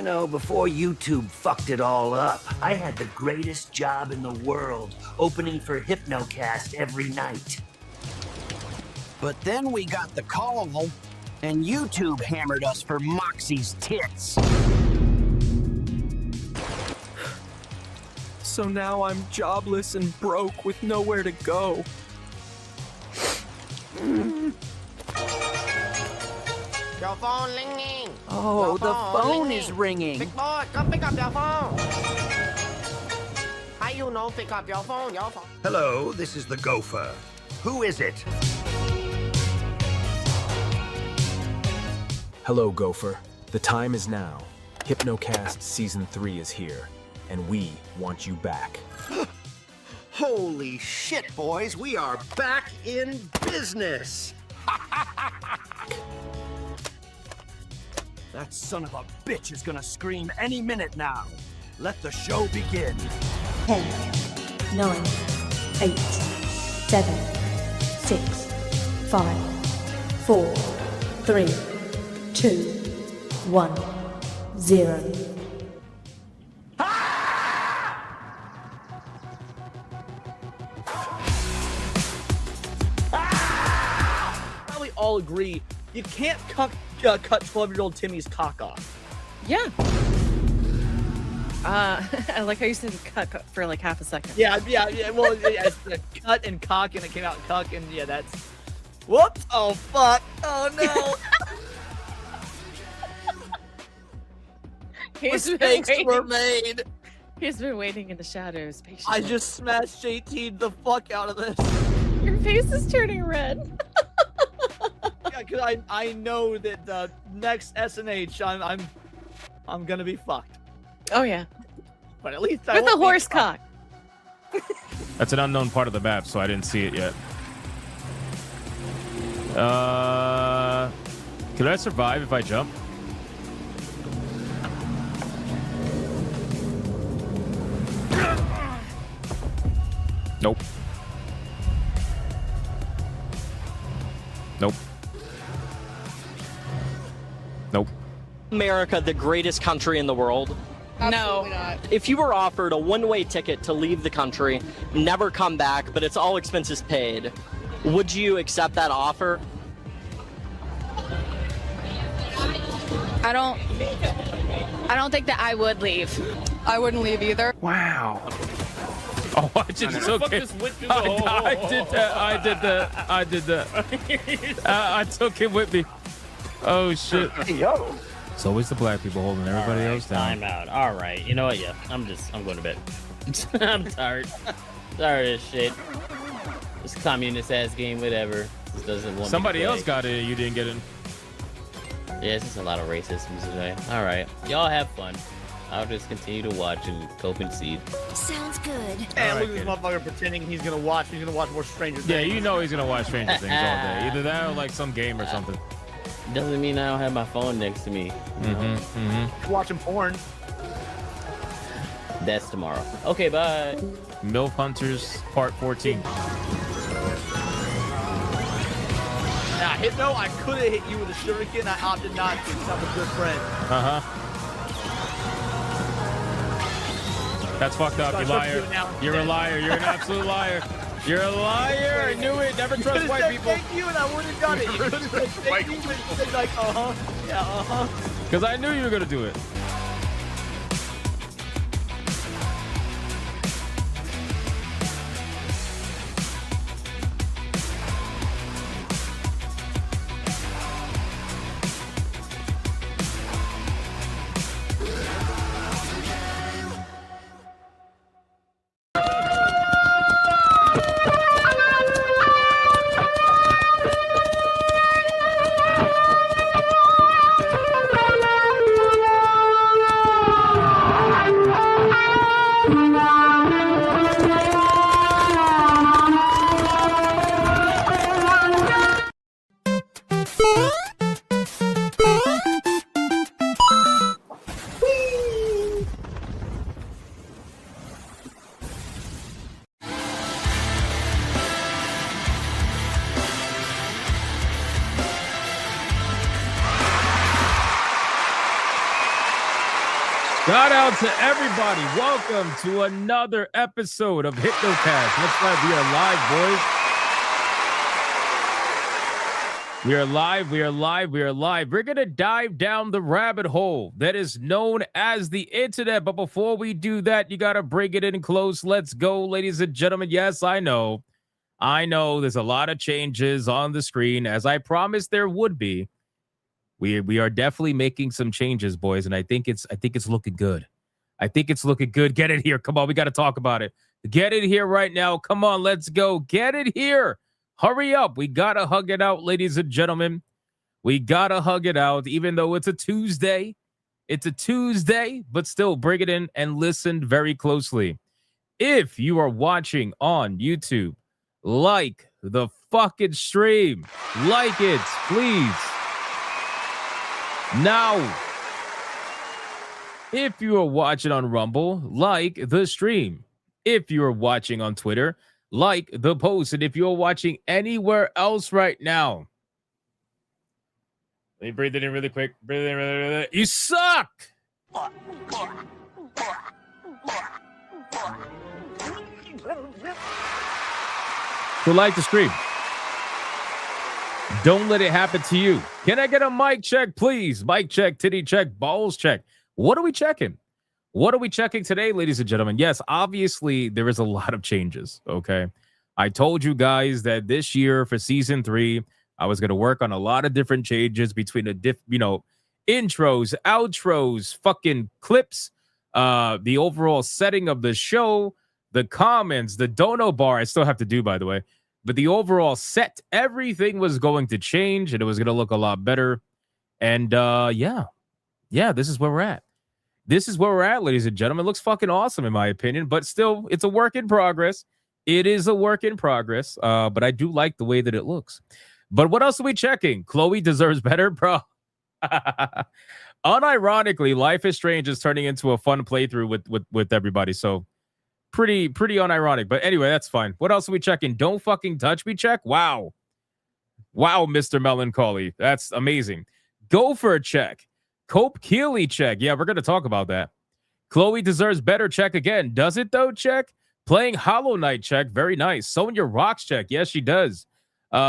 know, before YouTube fucked it all up, I had the greatest job in the world, opening for Hypnocast every night. But then we got the call, and YouTube hammered us for Moxie's tits. So now I'm jobless and broke with nowhere to go. Your phone ringing. Oh, Your the phone ringing. is ringing. Big boy, come pick up your phone. How you know pick up your phone? Your phone. Hello, this is the Gopher. Who is it? Hello, Gopher. The time is now. Hypnocast Season 3 is here, and we want you back. Holy shit, boys, we are back in business. That son of a bitch is gonna scream any minute now. Let the show begin. 10, 9, 8, 7, 6, 5, 4, 3, 2, 1, 0. Probably all agree you can't cut 12-year-old Timmy's cock off. Yeah. I like how you said cut for like half a second. Yeah. Well, it's cut and cock, and it came out cuck, and yeah, that's. Whoops! Oh fuck! Oh no! Mistakes were made. He's been waiting in the shadows patiently. I just smashed JT the fuck out of this. Your face is turning red. Yeah, because I know that the next SNH I'm gonna be fucked. Oh yeah. But at least I With a won't be horse fucked. cock. That's an unknown part of the map, so I didn't see it yet. Could I survive if I jump? Nope. Nope. Nope. America the greatest country in the world? No. If you were offered a one-way ticket to leave the country, never come back, but it's all expenses paid, would you accept that offer? I don't think that I would leave. I wouldn't leave either. Wow. Oh, I just took it. I did that. I took it with me. Oh shit. Yo. It's always the black people holding everybody else down. Time out. All right. You know what? Yeah, I'm going to bed. I'm tired. Tired of this shit. This communist ass game, whatever. Just doesn't want Somebody me to play. else got it. You didn't get in. Yeah, it's just a lot of racism today. All right. Y'all have fun. I'll just continue to watch and cope and see. Sounds good. And look at this motherfucker pretending he's gonna watch more Stranger Things. Yeah, you know he's gonna watch Stranger Things all day. Either that or like some game or something. Doesn't mean I don't have my phone next to me. Watching porn. That's tomorrow. Okay, bye. MILF Hunters Part 14. Now, Hypno, I could have hit you with a shuriken. I opted not to because I'm a good friend. That's fucked up, you liar. You're a liar. You're an absolute liar. You're a liar. I knew it. Never trust white people. Thank you, and I would have done it. You could have said thank you, but you said like, yeah, Because I knew you were gonna do it. Shout out to everybody. Welcome to another episode of Hypnocast. Looks like we are live, boys. We are live. We are live. We are live. We're going to dive down the rabbit hole that is known as the internet. But before we do that, you got to bring it in close. Let's go, ladies and gentlemen. Yes, I know there's a lot of changes on the screen, as I promised there would be. We are definitely making some changes, boys, and I think it's looking good. I think it's looking good. Get it here. Come on, we got to talk about it. Get it here right now. Come on, let's go. Get it here. Hurry up. We got to hug it out, ladies and gentlemen. We got to hug it out, even though it's a Tuesday. It's a Tuesday, but still bring it in and listen very closely. If you are watching on YouTube, like the fucking stream. Like it, please. Now, if you are watching on Rumble, like the stream. If you are watching on Twitter, like the post. And if you're watching anywhere else right now, let me breathe it in really quick. Breathe it in really. You suck! So like the stream. Don't let it happen to you. Can I get a mic check, please? Mic check, titty check, balls check. What are we checking? What are we checking today, ladies and gentlemen? Yes, obviously, there is a lot of changes, okay? I told you guys that this year for Season 3, I was going to work on a lot of different changes between the, intros, outros, fucking clips, the overall setting of the show, the comments, the dono bar, I still have to do, by the way. But the overall set, everything was going to change, and it was going to look a lot better. And, yeah, this is where we're at. This is where we're at, ladies and gentlemen. It looks fucking awesome, in my opinion. But still, it's a work in progress. It is a work in progress. But I do like the way that it looks. But what else are we checking? Chloe deserves better, bro. Unironically, Life is Strange is turning into a fun playthrough with everybody. So, pretty unironic, but anyway, that's fine. What else are we checking? Don't fucking touch me check. Wow, Mr. Melancholy, that's amazing. Go for a check. Cope Keeley check. Yeah, we're gonna talk about that. Chloe deserves better check again. Does it though? Check. Playing Hollow Knight check. Very nice. Sonya Rocks check. Yes, she does.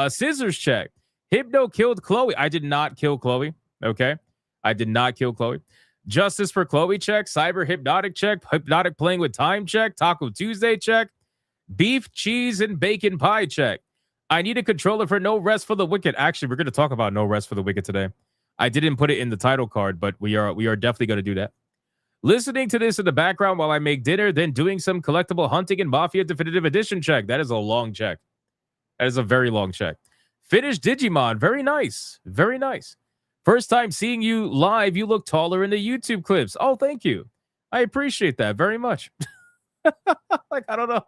Scissors check. Hypno killed Chloe. I did not kill Chloe. Okay, I did not kill Chloe. Justice for Chloe check. Cyber Hypnotic check. Hypnotic playing with time check. Taco Tuesday check. Beef, cheese, and bacon pie check. I need a controller for No Rest for the Wicked. Actually, we're going to talk about No Rest for the Wicked today. I didn't put it in the title card, but we are definitely going to do that. Listening to this in the background while I make dinner, then doing some collectible hunting and Mafia Definitive Edition check. That is a long check. That is a very long check. Finish Digimon. Very nice. Very nice. First time seeing you live, you look taller in the YouTube clips. Oh, thank you. I appreciate that very much. Like, I don't know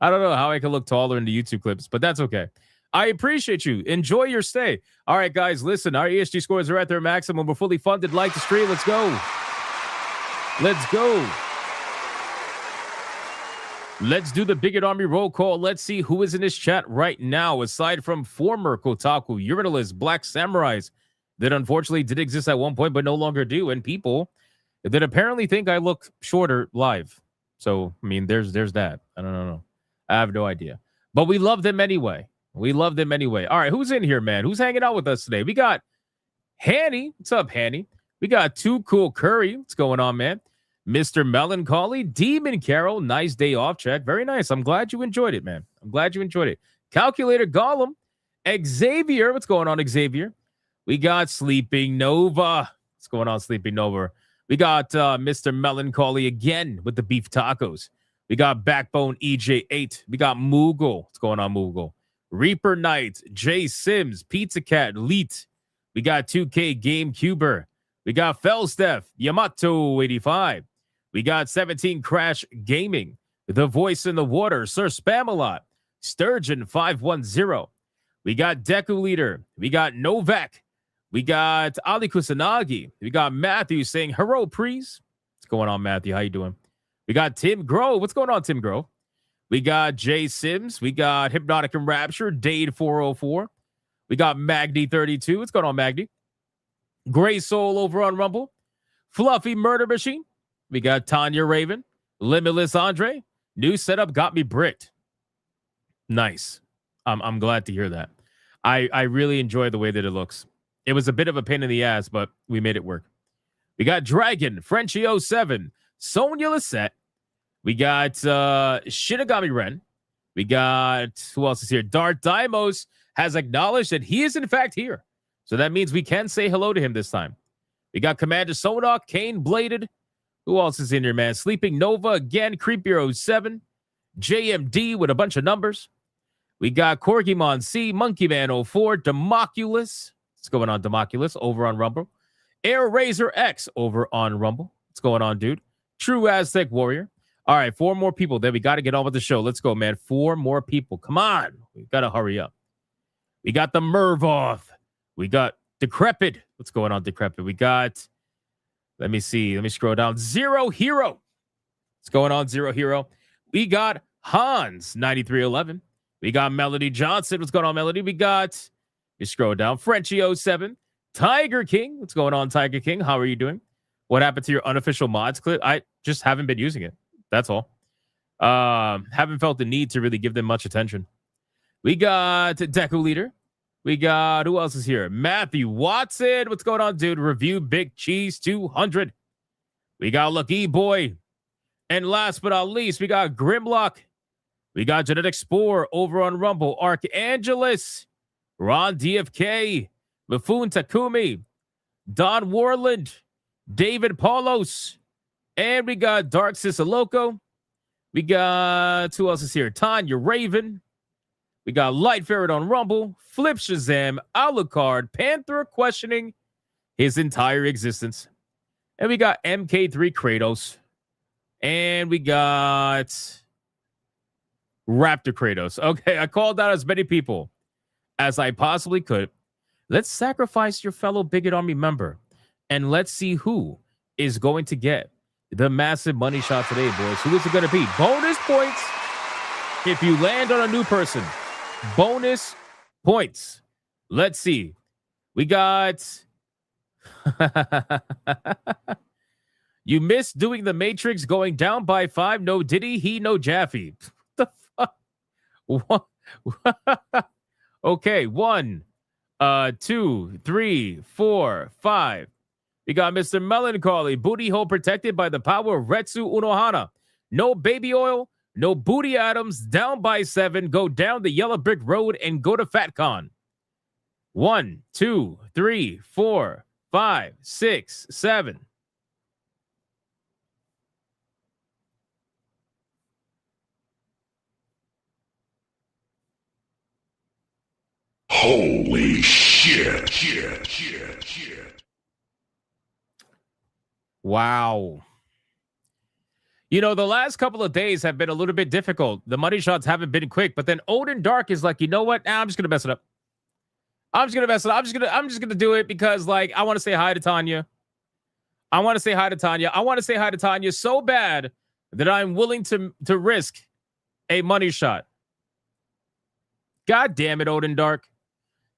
how I can look taller in the YouTube clips, but that's okay. I appreciate you. Enjoy your stay. All right, guys, listen, our ESG scores are at their maximum. We're fully funded. Like the stream. Let's go. Let's go. Let's do the Bigot Army roll call. Let's see who is in this chat right now, aside from former Kotaku, Urinalist, Black Samurais, that unfortunately did exist at one point, but no longer do, and people that apparently think I look shorter live. So, I mean, there's that. I don't know. I have no idea. But we love them anyway. We love them anyway. All right, who's in here, man? Who's hanging out with us today? We got Hanny. What's up, Hanny? We got Too Cool Curry. What's going on, man? Mr. Melancholy, Demon Carol. Nice day off check. Very nice. I'm glad you enjoyed it, man. I'm glad you enjoyed it. Calculator Gollum. Xavier. What's going on, Xavier? We got Sleeping Nova. What's going on, Sleeping Nova? We got Mr. Melancholy again with the beef tacos. We got Backbone EJ8. We got Moogle. What's going on, Moogle? Reaper Knight, Jay Sims, Pizza Cat, Leet. We got 2K GameCuber. We got Felsteph, Yamato85. We got 17 Crash Gaming. The Voice in the Water, Sir Spamalot. Sturgeon 510. We got Deku Leader. We got Novak. We got Ali Kusanagi. We got Matthew saying, hello, please. What's going on, Matthew? How you doing? We got Tim Grove. What's going on, Tim Grove? We got Jay Sims. We got Hypnotic and Rapture, Dade 404. We got Magni 32. What's going on, Magni? Gray Soul over on Rumble. Fluffy Murder Machine. We got Tanya Raven, Limitless Andre. New setup got me bricked. Nice. I'm glad to hear that. I really enjoy the way that it looks. It was a bit of a pain in the ass, but we made it work. We got Dragon, Frenchie07, Sonia Lisette. We got Shinigami Ren. We got, who else is here? Dart Dimos has acknowledged that he is in fact here. So that means we can say hello to him this time. We got Commander Sonok, Kane Bladed. Who else is in here, man? Sleeping Nova again, Creepier07, JMD with a bunch of numbers. We got Corgimon C, Monkey Man 04, Democulus. What's going on, Democulus? Over on Rumble. Air Razor X over on Rumble. What's going on, dude? True Aztec Warrior. All right, 4 more people. Then we got to get on with the show. Let's go, man. 4 more people. Come on. We got to hurry up. We got the Mervoth. We got Decrepit. What's going on, Decrepit? We got, let me see. Let me scroll down. Zero Hero. What's going on, Zero Hero? We got Hans, 9311. We got Melody Johnson. What's going on, Melody? We got, you scroll down, Frenchie07. Tiger King. What's going on, Tiger King? How are you doing? What happened to your unofficial mods clip? I just haven't been using it. That's all. Haven't felt the need to really give them much attention. We got Deku Leader. We got, who else is here? Matthew Watson. What's going on, dude? Review Big Cheese 200. We got Lucky Boy. And last but not least, we got Grimlock. We got Genetic Spore over on Rumble. Archangelus. Ron DFK. Buffoon Takumi. Don Warland. David Paulos. And we got Dark Loco. We got, who else is here? Tanya Raven. We got Light Ferret on Rumble. Flip Shazam. Alucard. Panther questioning his entire existence. And we got MK3 Kratos. And we got Raptor Kratos. Okay, I called out as many people as I possibly could. Let's sacrifice your fellow Bigot Army member. And let's see who is going to get the massive money shot today, boys. Who is it going to be? Bonus points if you land on a new person. Bonus points. Let's see. We got... You missed doing the Matrix going down by 5. No Diddy, he, no Jaffe. The fuck? What? Okay, 1, 2, 3, 4, 5. We got Mr. Melancholy. Booty hole protected by the power of Retsu Unohana. No baby oil. No Booty Adams. Down by 7. Go down the yellow brick road and go to FatCon. 1, 2, 3, 4, 5, 6, 7. Holy shit. Wow. You know, the last couple of days have been a little bit difficult. The money shots haven't been quick, but then Odin Dark is like, you know what? Nah, I'm just going to mess it up. I'm just going to do it because, like, I want to say hi to Tanya. I want to say hi to Tanya so bad that I'm willing to risk a money shot. God damn it, Odin Dark.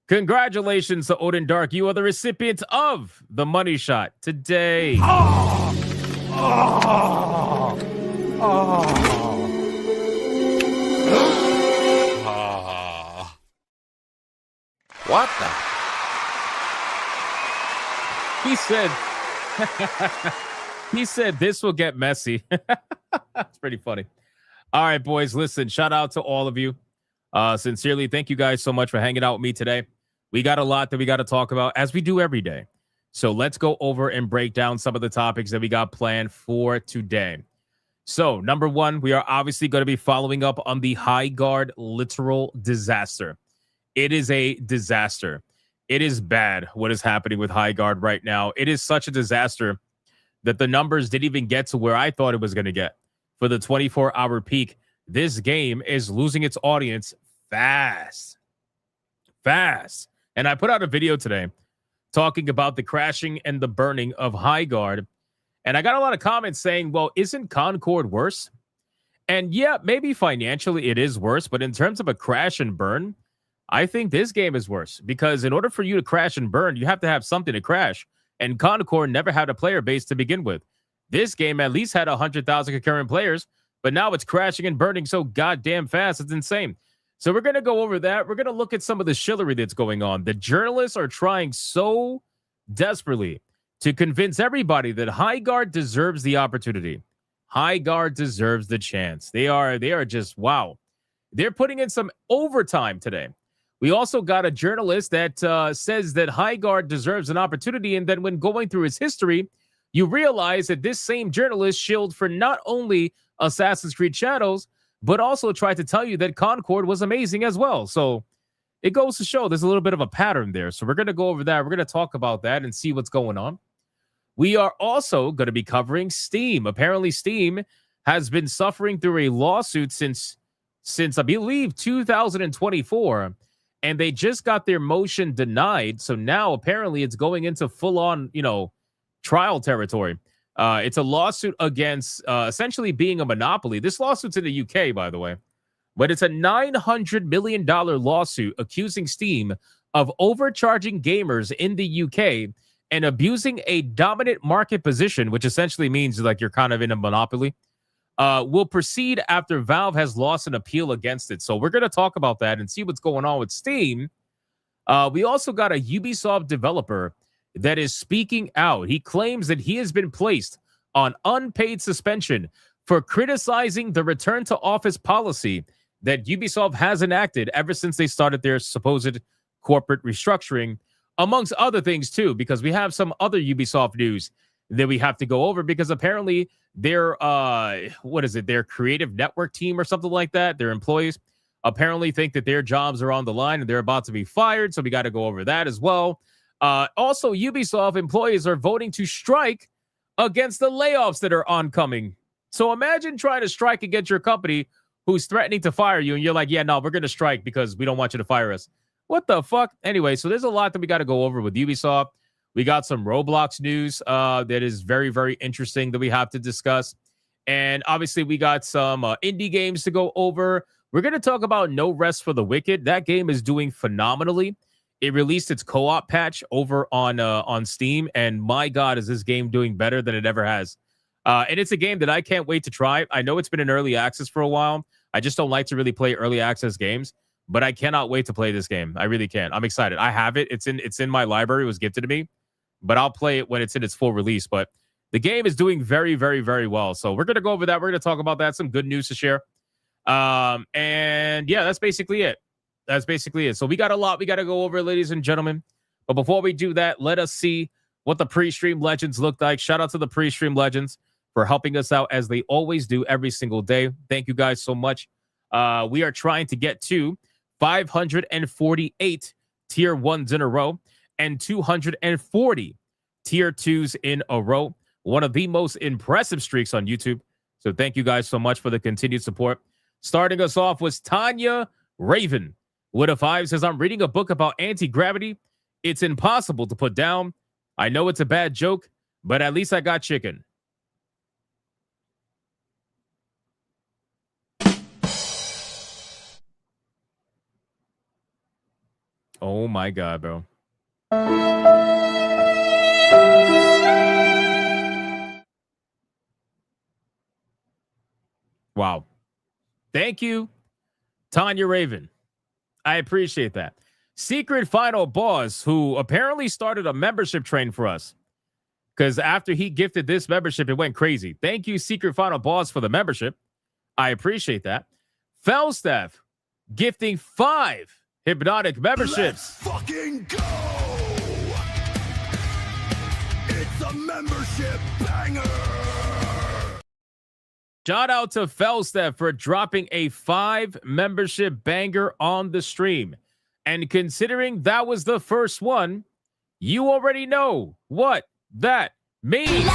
Congratulations to Odin Dark. You are the recipient of the money shot today. What the? He said this will get messy. That's pretty funny. All right, boys, listen, shout out to all of you. Sincerely, thank you guys so much for hanging out with me today. We got a lot that we got to talk about, as we do every day. So let's go over and break down some of the topics that we got planned for today. So, number 1, we are obviously going to be following up on the Highguard literal disaster. It is a disaster. It is bad what is happening with Highguard right now. It is such a disaster that the numbers didn't even get to where I thought it was going to get. For the 24-hour peak, this game is losing its audience fast. And I put out a video today talking about the crashing and the burning of Highguard. And I got a lot of comments saying, well, isn't Concord worse? And yeah, maybe financially it is worse, but in terms of a crash and burn, I think this game is worse because in order for you to crash and burn, you have to have something to crash. And Concord never had a player base to begin with. This game at least had 100,000 concurrent players, but now it's crashing and burning so goddamn fast. It's insane. So we're going to go over that. We're going to look at some of the shillery that's going on. The journalists are trying so desperately to convince everybody that Highguard deserves the opportunity. Highguard deserves the chance. They are just, wow. They're putting in some overtime today. We also got a journalist that says that Highguard deserves an opportunity, and then when going through his history, you realize that this same journalist shilled for not only Assassin's Creed Shadows, but also tried to tell you that Concord was amazing as well. So it goes to show there's a little bit of a pattern there. So we're going to go over that. We're going to talk about that and see what's going on. We are also going to be covering Steam. Apparently, Steam has been suffering through a lawsuit since I believe 2024, and they just got their motion denied. So now apparently it's going into full-on, trial territory. It's a lawsuit against essentially being a monopoly. This lawsuit's in the UK, by the way, but it's a $900 million lawsuit accusing Steam of overcharging gamers in the UK and abusing a dominant market position, which essentially means like you're kind of in a monopoly, will proceed after Valve has lost an appeal against it. So we're going to talk about that and see what's going on with Steam. We also got a Ubisoft developer that is speaking out. He claims that he has been placed on unpaid suspension for criticizing the return to office policy that Ubisoft has enacted ever since they started their supposed corporate restructuring, amongst other things too, because we have some other Ubisoft news that we have to go over, because apparently their their creative network team or something like that, their employees apparently think that their jobs are on the line and they're about to be fired. So we got to go over that as well. Also, Ubisoft employees are voting to strike against the layoffs that are oncoming. So imagine trying to strike against your company who's threatening to fire you, and you're like, yeah, no, we're going to strike because we don't want you to fire us. What the fuck? Anyway, so there's a lot that we got to go over with Ubisoft. We got some Roblox news that is very, very interesting that we have to discuss. And obviously, we got some indie games to go over. We're going to talk about No Rest for the Wicked. That game is doing phenomenally. It released its co-op patch over on Steam, and my God, is this game doing better than it ever has. And it's a game that I can't wait to try. I know it's been in early access for a while. I just don't like to really play early access games, but I cannot wait to play this game. I really can. I'm excited. I have it. It's in my library. It was gifted to me, but I'll play it when it's in its full release. But the game is doing very, very, very well. So we're going to go over that. We're going to talk about that. Some good news to share. And yeah, that's basically it. So we got a lot we got to go over, ladies and gentlemen. But before we do that, let us see what the pre-stream legends look like. Shout out to the pre-stream legends for helping us out as they always do every single day. Thank you guys so much. We are trying to get to 548 tier 1s in a row and 240 tier 2s in a row. One of the most impressive streaks on YouTube. So thank you guys so much for the continued support. Starting us off was Tanya Raven with a 5, says, I'm reading a book about anti-gravity. It's impossible to put down. I know it's a bad joke, but at least I got chicken. Oh my God, bro. Wow. Thank you, Tanya Raven. I appreciate that. Secret Final Boss, who apparently started a membership train for us, because after he gifted this membership, it went crazy. Thank you, Secret Final Boss, for the membership. I appreciate that. Felstaff gifting 5 Hypnotic memberships. Let's fucking go! It's a membership banger! Shout out to Felstaff for dropping a 5 membership banger on the stream. And considering that was the first one, you already know what that means.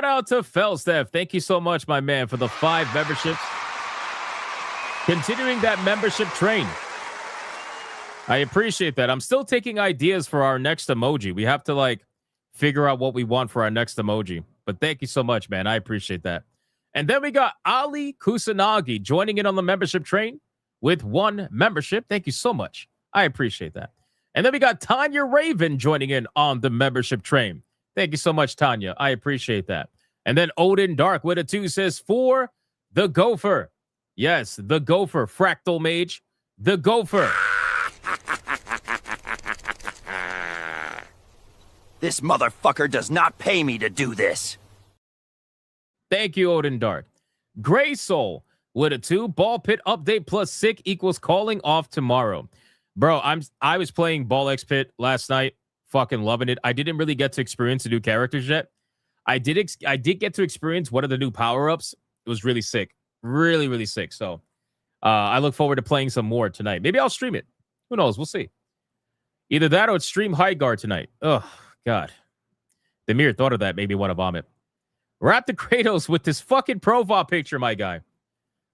out to Felsteph. Thank you so much, my man, for the 5 memberships. Continuing that membership train. I appreciate that. I'm still taking ideas for our next emoji. We have to, like, figure out what we want for our next emoji. But thank you so much, man. I appreciate that. And then we got Ali Kusanagi joining in on the membership train with 1 membership. Thank you so much. I appreciate that. And then we got Tanya Raven joining in on the membership train. Thank you so much, Tanya. I appreciate that. And then Odin Dark with a 2 says, for the Gopher. Yes, the Gopher. Fractal Mage. The Gopher. This motherfucker does not pay me to do this. Thank you, Odin Dark. Gray Soul with a 2. Ball Pit update plus sick equals calling off tomorrow. Bro, I was playing Ball X Pit last night. Fucking loving it. I didn't really get to experience the new characters yet. I did get to experience one of the new power-ups. It was really sick. Really, really sick. So I look forward to playing some more tonight. Maybe I'll stream it. Who knows? We'll see. Either that or it's stream Highguard tonight. Oh, God. The mere thought of that made me want to vomit. Raptor Kratos with this fucking profile picture, my guy.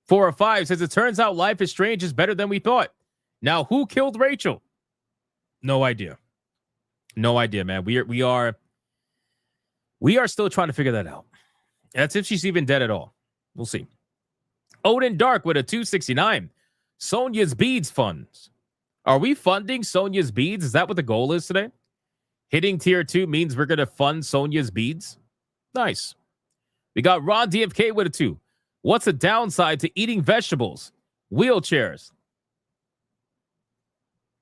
4 or 5 says, it turns out Life is Strange is better than we thought. Now, who killed Rachel? No idea. No idea, man. We are still trying to figure that out. That's if she's even dead at all. We'll see. Odin Dark with a 269. Sonia's Beads funds. Are we funding Sonia's Beads? Is that what the goal is today? Hitting tier 2 means we're going to fund Sonia's Beads. Nice. We got Ron DFK with a 2. What's the downside to eating vegetables? Wheelchairs.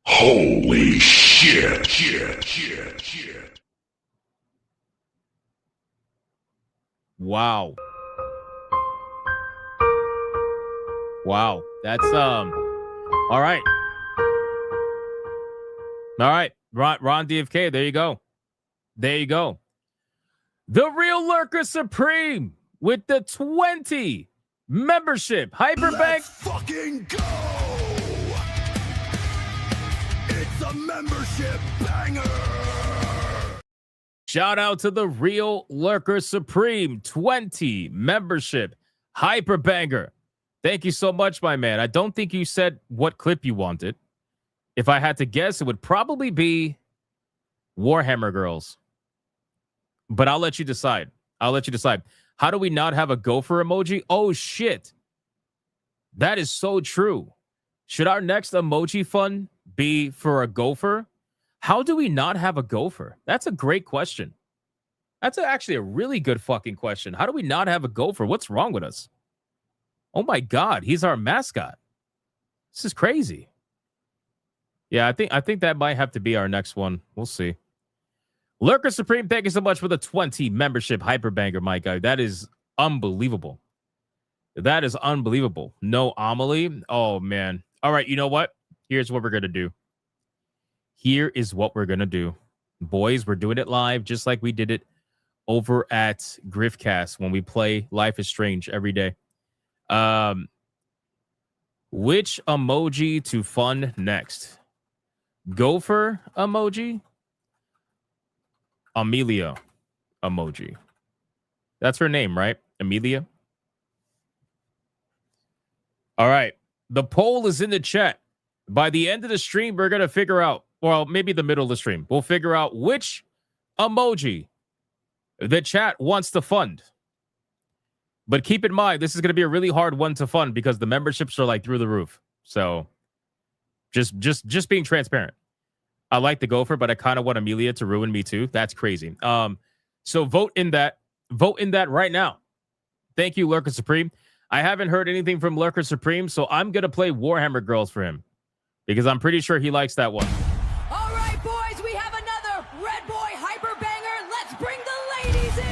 Holy shit. Wow. Wow. That's all right. All right. Ron DFK, there you go. There you go. The Real Lurker Supreme with the 20 membership. Hyperbank. Let's fucking go. It's a membership banger. Shout out to the Real Lurker Supreme 20 membership hyperbanger. Thank you so much, my man. I don't think you said what clip you wanted. If I had to guess, it would probably be Warhammer Girls. But I'll let you decide. How do we not have a gopher emoji? Oh, shit. That is so true. Should our next emoji fund be for a gopher? How do we not have a gopher? That's a great question. That's actually a really good fucking question. How do we not have a gopher? What's wrong with us? Oh my God, he's our mascot. This is crazy. Yeah, I think that might have to be our next one. We'll see. Lurker Supreme, thank you so much for the 20 membership hyperbanger, my guy. That is unbelievable. That is unbelievable. No Amelie. Oh, man. All right, you know what? Here's what we're going to do. Here is what we're going to do. Boys, we're doing it live just like we did it over at Griffcast when we play Life is Strange every day. Which emoji to fund next? Gopher emoji? Amelia emoji. That's her name, right? Amelia? All right. The poll is in the chat. By the end of the stream, we're going to figure out, well, maybe the middle of the stream, we'll figure out which emoji the chat wants to fund. But keep in mind, this is going to be a really hard one to fund because the memberships are like through the roof. So just being transparent. I like the gopher, but I kind of want Amelia to ruin me too. That's crazy. So vote in that right now. Thank you, Lurker Supreme. I haven't heard anything from Lurker Supreme, so I'm going to play Warhammer Girls for him because I'm pretty sure he likes that one. All right, boys, we have another Red Boy Hyper Banger. Let's bring the ladies in.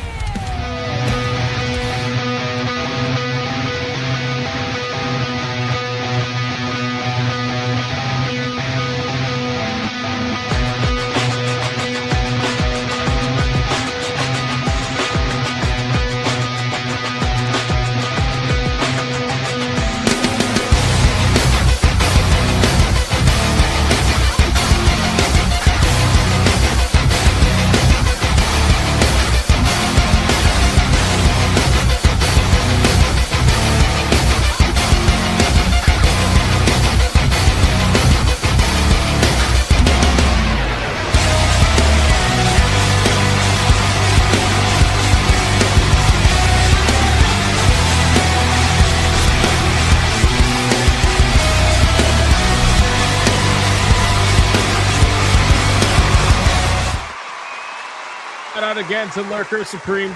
out again to Lurker Supreme.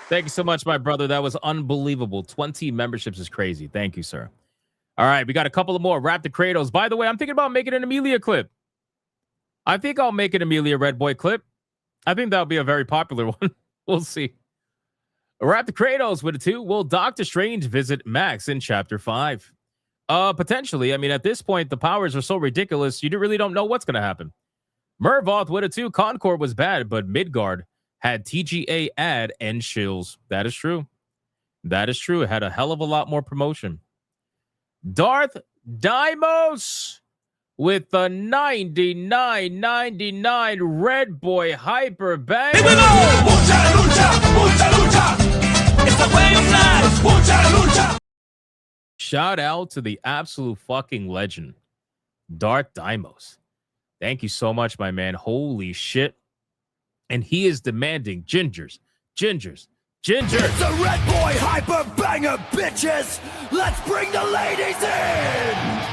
Thank you so much, my brother. That was unbelievable. 20 memberships is crazy. Thank you, sir. All right, we got a couple of more. Wrap the Kratos. By the way, I'm thinking about making an Amelia clip. I think I'll make an Amelia Red Boy clip. I think that'll be a very popular one. We'll see. Wrap the Kratos with a 2. Will Doctor Strange visit Max in Chapter 5? Potentially. I mean, at this point, the powers are so ridiculous, you really don't know what's going to happen. Mervoth with a 2. Concord was bad, but Midgard had TGA ad and shills. That is true. That is true. It had a hell of a lot more promotion. Darth Dimos with the 99.99 Red Boy Hyper Bang. Here we go! Mucha lucha, mucha lucha. It's a way of life. Mucha lucha. Shout out to the absolute fucking legend, Darth Dimos. Thank you so much, my man. Holy shit. And he is demanding gingers. It's a Red Boy Hyper Banger, bitches. Let's bring the ladies in.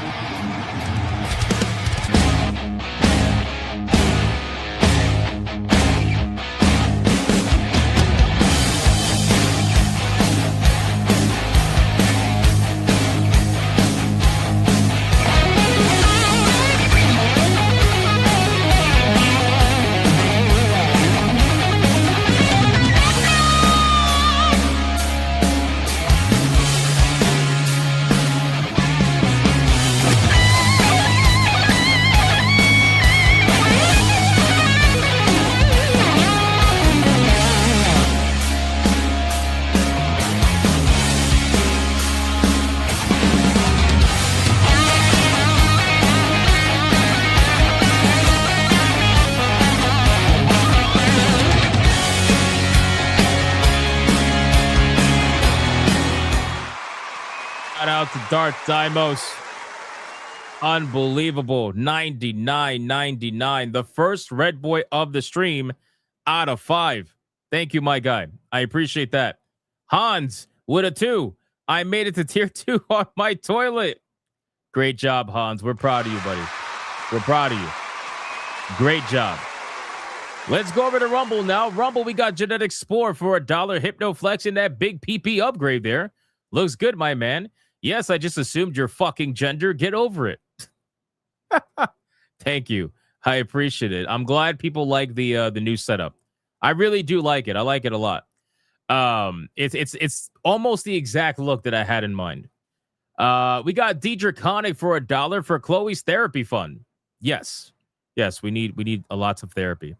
Out to Darth Dimos. Unbelievable. 99.99. The first Red Boy of the stream out of 5. Thank you, my guy. I appreciate that. Hans with a 2. I made it to tier 2 on my toilet. Great job, Hans. We're proud of you, buddy. We're proud of you. Great job. Let's go over to Rumble now. Rumble, we got Genetic Spore for $1. Hypnoflex in that big PP upgrade there. Looks good, my man. Yes, I just assumed your fucking gender. Get over it. Thank you. I appreciate it. I'm glad people like the new setup. I really do like it. I like it a lot. It's almost the exact look that I had in mind. We got Draconic for $1 for Chloe's therapy fund. Yes, we need a lots of therapy.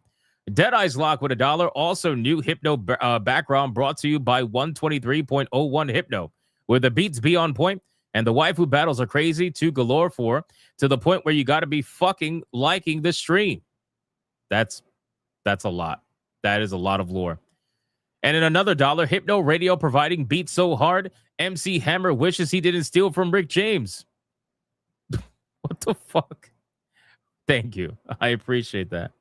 Deadeye's Lock with $1. Also new Hypno background brought to you by 123.01 Hypno. Where the beats be on point and the waifu battles are crazy to galore to the point where you got to be fucking liking the stream. That's a lot. That is a lot of lore. And in another $1, Hypno Radio providing beats so hard, MC Hammer wishes he didn't steal from Rick James. What the fuck? Thank you. I appreciate that.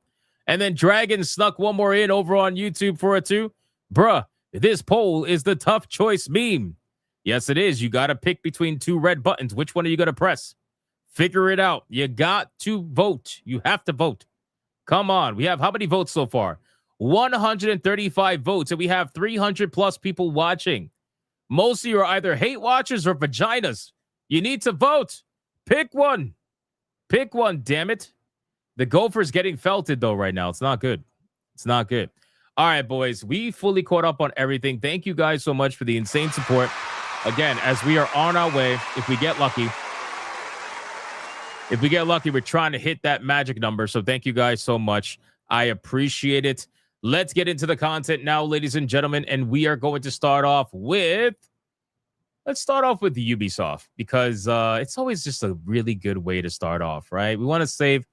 And then Dragon snuck one more in over on YouTube for a 2. Bruh, this poll is the tough choice meme. Yes, it is. You got to pick between 2 red buttons. Which one are you going to press? Figure it out. You got to vote. You have to vote. Come on. We have how many votes so far? 135 votes, and we have 300 plus people watching. Most of you are either hate watchers or vaginas. You need to vote. Pick one. Pick one, damn it. The Gopher's getting felted, though, right now. It's not good. It's not good. All right, boys. We fully caught up on everything. Thank you guys so much for the insane support. Again, as we are on our way, if we get lucky, we're trying to hit that magic number. So thank you guys so much. I appreciate it. Let's get into the content now, ladies and gentlemen. And we are going to start off with, Ubisoft, because it's always just a really good way to start off, right? We want to save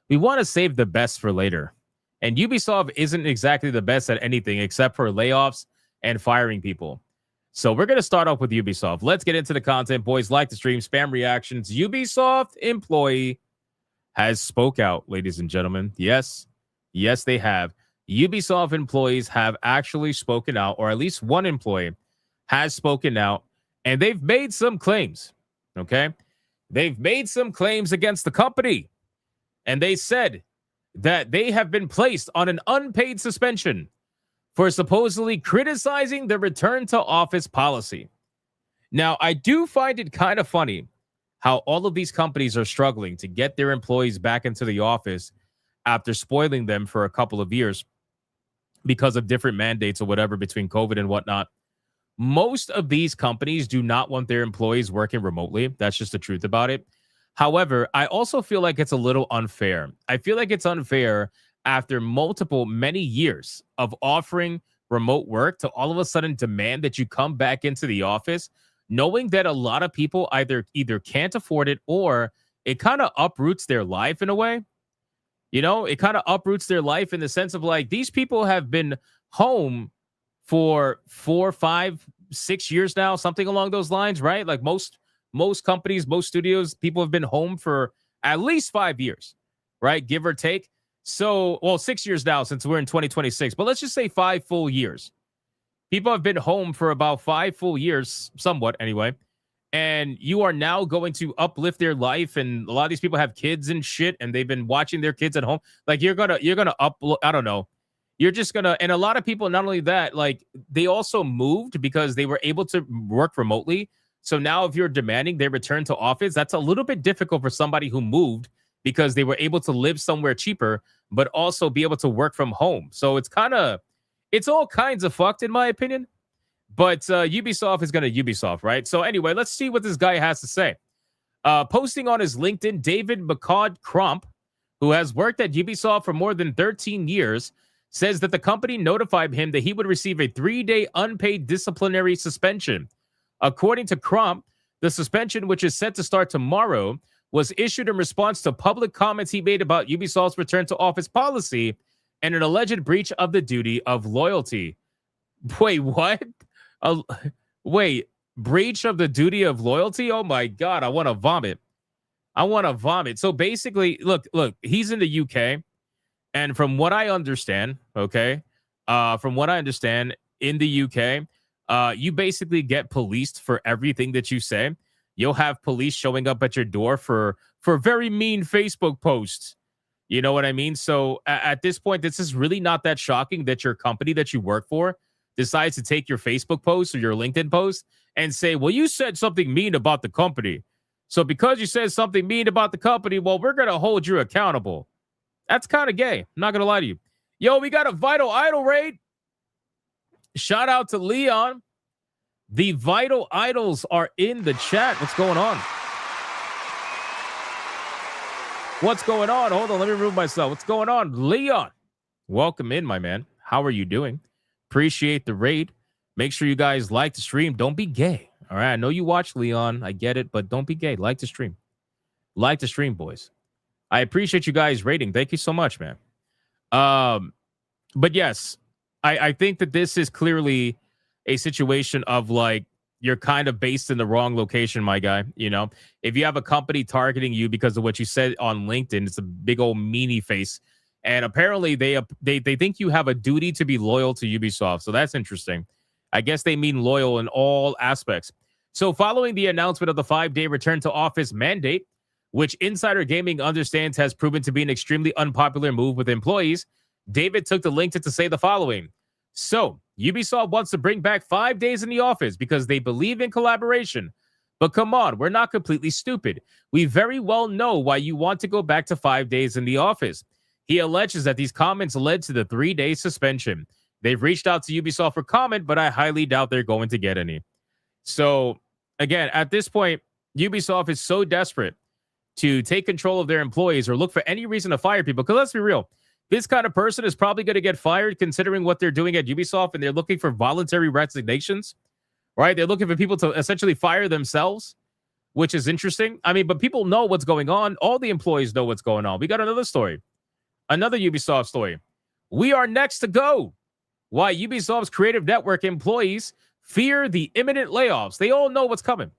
the best for later. And Ubisoft isn't exactly the best at anything except for layoffs and firing people. So we're going to start off with Ubisoft. Let's get into the content, boys. Like the stream, spam reactions. Ubisoft employee has spoke out, ladies and gentlemen. Yes, they have. Ubisoft employees have actually spoken out, or at least one employee has spoken out, and they've made some claims, okay? They've made some claims against the company, and they said that they have been placed on an unpaid suspension for supposedly criticizing the return to office policy. Now, I do find it kind of funny how all of these companies are struggling to get their employees back into the office after spoiling them for a couple of years because of different mandates or whatever between COVID and whatnot. Most of these companies do not want their employees working remotely. That's just the truth about it. However, I also feel like it's a little unfair. I feel like it's unfair after many years of offering remote work to all of a sudden demand that you come back into the office, knowing that a lot of people either can't afford it or it kind of uproots their life in a way. You know, it kind of uproots their life in the sense of like these people have been home for 4, 5, 6 years now, something along those lines, right? Like most companies, most studios, people have been home for at least 5 years, right? Give or take. So, well, 6 years now since we're in 2026, but let's just say 5 full years. People have been home for about 5 full years, somewhat anyway. And you are now going to uplift their life. And a lot of these people have kids and shit, and they've been watching their kids at home. Like you're gonna upload. I don't know. You're just gonna, and a lot of people, not only that, like they also moved because they were able to work remotely. So now if you're demanding their return to office, that's a little bit difficult for somebody who moved because they were able to live somewhere cheaper, but also be able to work from home. So it's all kinds of fucked in my opinion. But Ubisoft is going to Ubisoft, right? So anyway, let's see what this guy has to say. Posting on his LinkedIn, David McCaud-Crump, who has worked at Ubisoft for more than 13 years, says that the company notified him that he would receive a 3-day unpaid disciplinary suspension. According to Crump, the suspension, which is set to start tomorrow, was issued in response to public comments he made about Ubisoft's return to office policy and an alleged breach of the duty of loyalty. Wait, what? Wait, breach of the duty of loyalty? Oh my God, I want to vomit. So basically, look, he's in the UK. And from what I understand, in the UK, you basically get policed for everything that you say. You'll have police showing up at your door for very mean Facebook posts. You know what I mean? So at this point, this is really not that shocking that your company that you work for decides to take your Facebook post or your LinkedIn post and say, well, you said something mean about the company. So because you said something mean about the company, well, we're going to hold you accountable. That's kind of gay. I'm not going to lie to you. Yo, we got a Vital Idol raid. Shout out to Leon. The Vital Idols are in the chat. What's going on? Hold on, let me remove myself. What's going on? Leon, welcome in, my man. How are you doing? Appreciate the raid. Make sure you guys like the stream. Don't be gay. All right. I know you watch Leon. I get it, but don't be gay. Like the stream. Like the stream, boys. I appreciate you guys rating. Thank you so much, man. But yes, I think that this is clearly a situation of like you're kind of based in the wrong location, my guy. You know, if you have a company targeting you because of what you said on LinkedIn, it's a big old meanie face. And apparently they think you have a duty to be loyal to Ubisoft. So that's interesting. I guess they mean loyal in all aspects. So following the announcement of the 5-day return to office mandate, which Insider Gaming understands has proven to be an extremely unpopular move with employees, David took to LinkedIn to say the following. So Ubisoft wants to bring back 5 days in the office because they believe in collaboration. But come on, we're not completely stupid. We very well know why you want to go back to 5 days in the office. He alleges that these comments led to the 3-day suspension. They've reached out to Ubisoft for comment, but I highly doubt they're going to get any. So, again, at this point, Ubisoft is so desperate to take control of their employees or look for any reason to fire people. Because let's be real, this kind of person is probably going to get fired considering what they're doing at Ubisoft, and they're looking for voluntary resignations, right? They're looking for people to essentially fire themselves, which is interesting. I mean, but people know what's going on. All the employees know what's going on. We got another story. Another Ubisoft story. We are next to go. Why Ubisoft's creative network employees fear the imminent layoffs. They all know what's coming.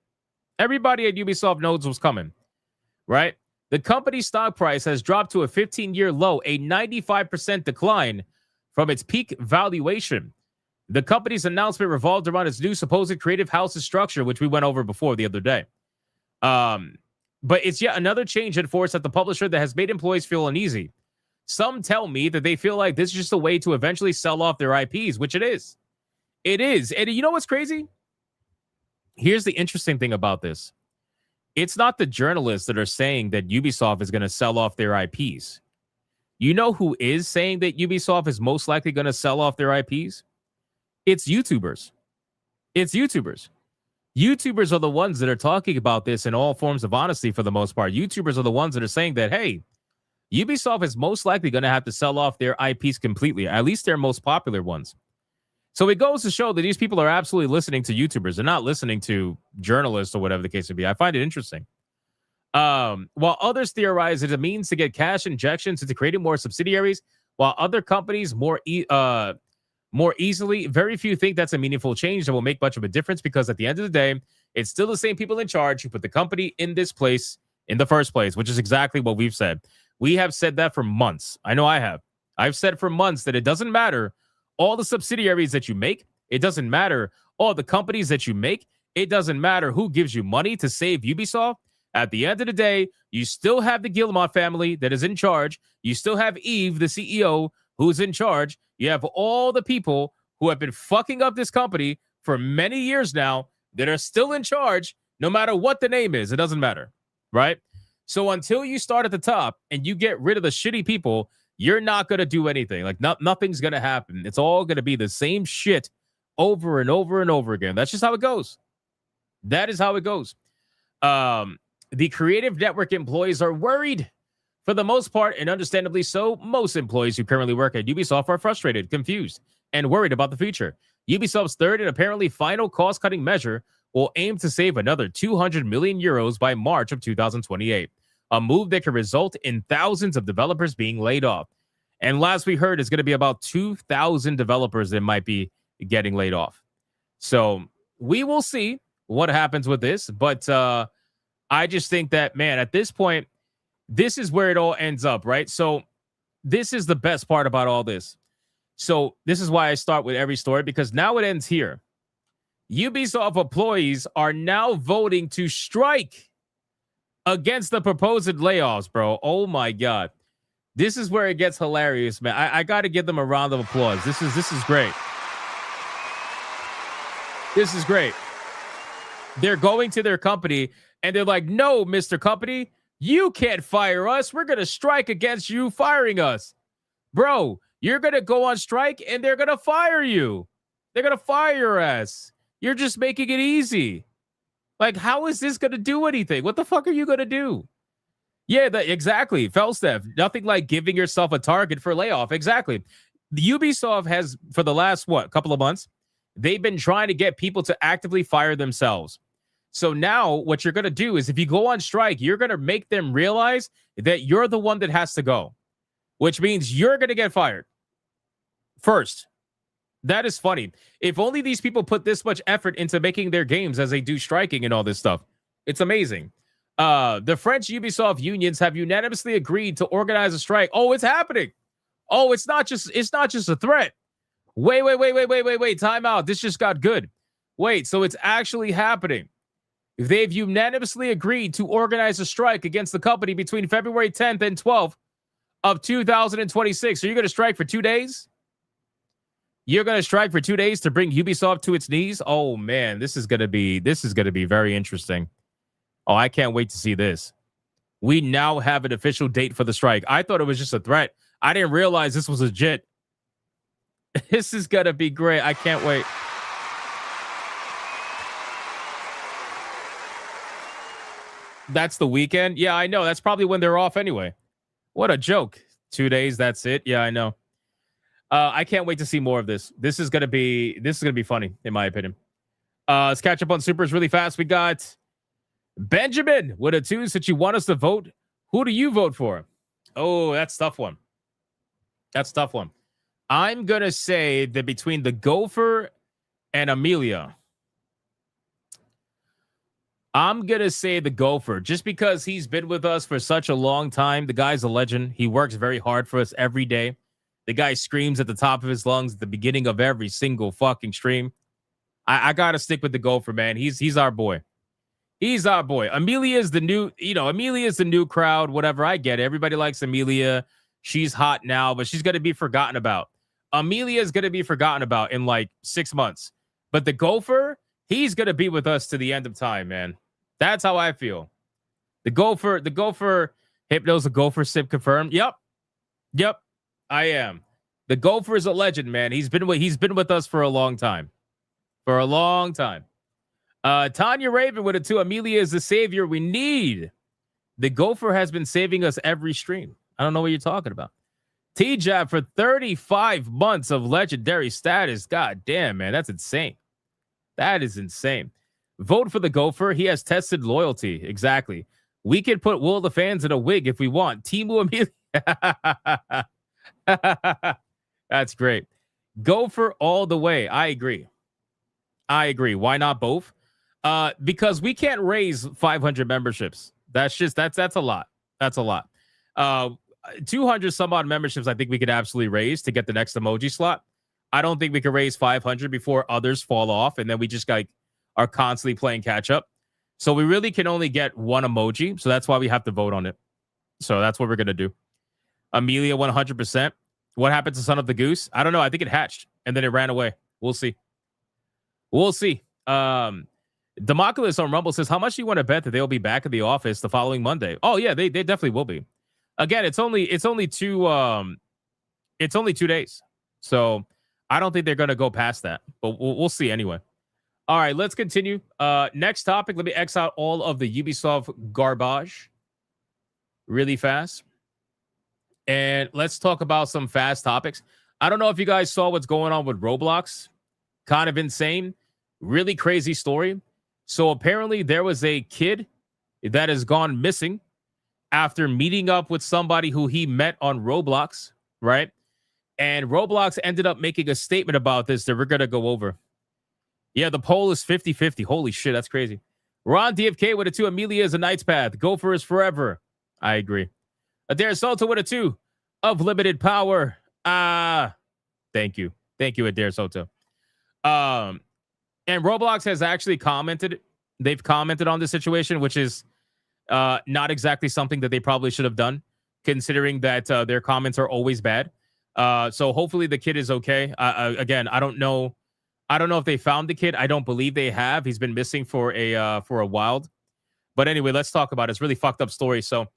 Everybody at Ubisoft knows what's coming, right? The company's stock price has dropped to a 15-year low, a 95% decline from its peak valuation. The company's announcement revolved around its new supposed creative house's structure, which we went over before the other day. But it's yet another change in force at the publisher that has made employees feel uneasy. Some tell me that they feel like this is just a way to eventually sell off their IPs, which it is. It is. And you know what's crazy? Here's the interesting thing about this. It's not the journalists that are saying that Ubisoft is going to sell off their IPs. You know who is saying that Ubisoft is most likely going to sell off their IPs? It's YouTubers. It's YouTubers. YouTubers are the ones that are talking about this in all forms of honesty for the most part. YouTubers are the ones that are saying that, hey, Ubisoft is most likely going to have to sell off their IPs completely, at least their most popular ones. So it goes to show that these people are absolutely listening to YouTubers. They're not listening to journalists or whatever the case may be. I find it interesting. While others theorize it's a means to get cash injections into creating more subsidiaries, while other companies more easily, very few think that's a meaningful change that will make much of a difference, because at the end of the day, it's still the same people in charge who put the company in this place in the first place, which is exactly what we've said. We have said that for months. I know I have. I've said for months that it doesn't matter all the subsidiaries that you make. It doesn't matter all the companies that you make. It doesn't matter who gives you money to save Ubisoft. At the end of the day, you still have the Guillemot family that is in charge. You still have Eve, the CEO, who's in charge. You have all the people who have been fucking up this company for many years now that are still in charge, no matter what the name is. It doesn't matter, right? So until you start at the top and you get rid of the shitty people, you're not going to do anything. Like, nothing's going to happen. It's all going to be the same shit over and over and over again. That's just how it goes. That is how it goes. The Creative Network employees are worried. For the most part, and understandably so, most employees who currently work at Ubisoft are frustrated, confused, and worried about the future. Ubisoft's third and apparently final cost-cutting measure will aim to save another 200 million euros by March of 2028, a move that could result in thousands of developers being laid off. And last we heard, it's going to be about 2,000 developers that might be getting laid off. So we will see what happens with this, but I just think that, man, at this point, this is where it all ends up, right? So this is the best part about all this. So this is why I start with every story, because now it ends here. Ubisoft employees are now voting to strike against the proposed layoffs, bro. Oh my God. This is where it gets hilarious, man. I got to give them a round of applause. This is great. This is great. They're going to their company and they're like, no, Mr. Company, you can't fire us. We're going to strike against you firing us. Bro, you're going to go on strike and they're going to fire you. They're going to fire your ass. You're just making it easy. Like, how is this going to do anything? What the fuck are you going to do? Yeah, exactly. Felstef, nothing like giving yourself a target for layoff. Exactly. The Ubisoft has, for the last, couple of months, they've been trying to get people to actively fire themselves. So now what you're going to do is if you go on strike, you're going to make them realize that you're the one that has to go, which means you're going to get fired first. That is funny. If only these people put this much effort into making their games as they do striking and all this stuff. It's amazing. The French Ubisoft unions have unanimously agreed to organize a strike. Oh, it's happening. Oh, it's not just a threat. Wait. Time out. This just got good. Wait, so it's actually happening. They've unanimously agreed to organize a strike against the company between February 10th and 12th of 2026. So you're going to strike for 2 days? You're going to strike for 2 days to bring Ubisoft to its knees? Oh man, this is going to be very interesting. Oh, I can't wait to see this. We now have an official date for the strike. I thought it was just a threat. I didn't realize this was legit. This is going to be great. I can't wait. That's the weekend? Yeah, I know. That's probably when they're off anyway. What a joke. 2 days, that's it. Yeah, I know. I can't wait to see more of this. This is gonna be funny, in my opinion. Let's catch up on supers really fast. We got Benjamin with a 2 that you want us to vote. Who do you vote for? Oh, that's a tough one. That's a tough one. I'm gonna say that between the Gopher and Amelia, I'm going to say the Gopher, just because he's been with us for such a long time. The guy's a legend. He works very hard for us every day. The guy screams at the top of his lungs at the beginning of every single fucking stream. I got to stick with the Gopher, man. He's our boy. He's our boy. Amelia is the new, Amelia is the new crowd, whatever. I get it. Everybody likes Amelia. She's hot now, but she's going to be forgotten about. Amelia is going to be forgotten about in like 6 months. But the Gopher, he's going to be with us to the end of time, man. That's how I feel. The Gopher, Hypno's a Gopher sip confirmed. Yep, I am. The Gopher is a legend, man. He's been with us for a long time. Tanya Raven with it too. Amelia is the savior we need. The Gopher has been saving us every stream. I don't know what you're talking about. T-Jab for 35 months of legendary status. God damn, man. That's insane. That is insane. Vote for the Gopher. He has tested loyalty. Exactly. We can put Will the fans in a wig if we want. Timu Amelia. That's great. Gopher all the way. I agree. Why not both? Because we can't raise 500 memberships. That's a lot. 200 some odd memberships I think we could absolutely raise to get the next emoji slot. I don't think we could raise 500 before others fall off, and then we just are constantly playing catch up. So we really can only get one emoji, so that's why we have to vote on it. So that's what we're going to do. Amelia 100%. What happened to Son of the Goose? I don't know. I think it hatched, and then it ran away. We'll see. Democulus on Rumble says, how much do you want to bet that they'll be back at the office the following Monday? Oh, yeah, they definitely will be. Again, it's only 2 days. So I don't think they're going to go past that, but we'll see anyway. All right, let's continue. Next topic. Let me exile all of the Ubisoft garbage really fast. And let's talk about some fast topics. I don't know if you guys saw what's going on with Roblox. Kind of insane. Really crazy story. So apparently there was a kid that has gone missing after meeting up with somebody who he met on Roblox, right? And Roblox ended up making a statement about this that we're going to go over. Yeah, the poll is 50-50. Holy shit, that's crazy. Ron DFK with a 2. Amelia is a Knight's Path. Gopher is forever. I agree. Adair Soto with a 2. Of limited power. Thank you. Thank you, Adair Soto. And Roblox has actually commented. They've commented on this situation, which is not exactly something that they probably should have done, considering that their comments are always bad. So hopefully the kid is okay. Again, I don't know if they found the kid. I don't believe they have. He's been missing for a while. But anyway, let's talk about it. It's a really fucked up story. So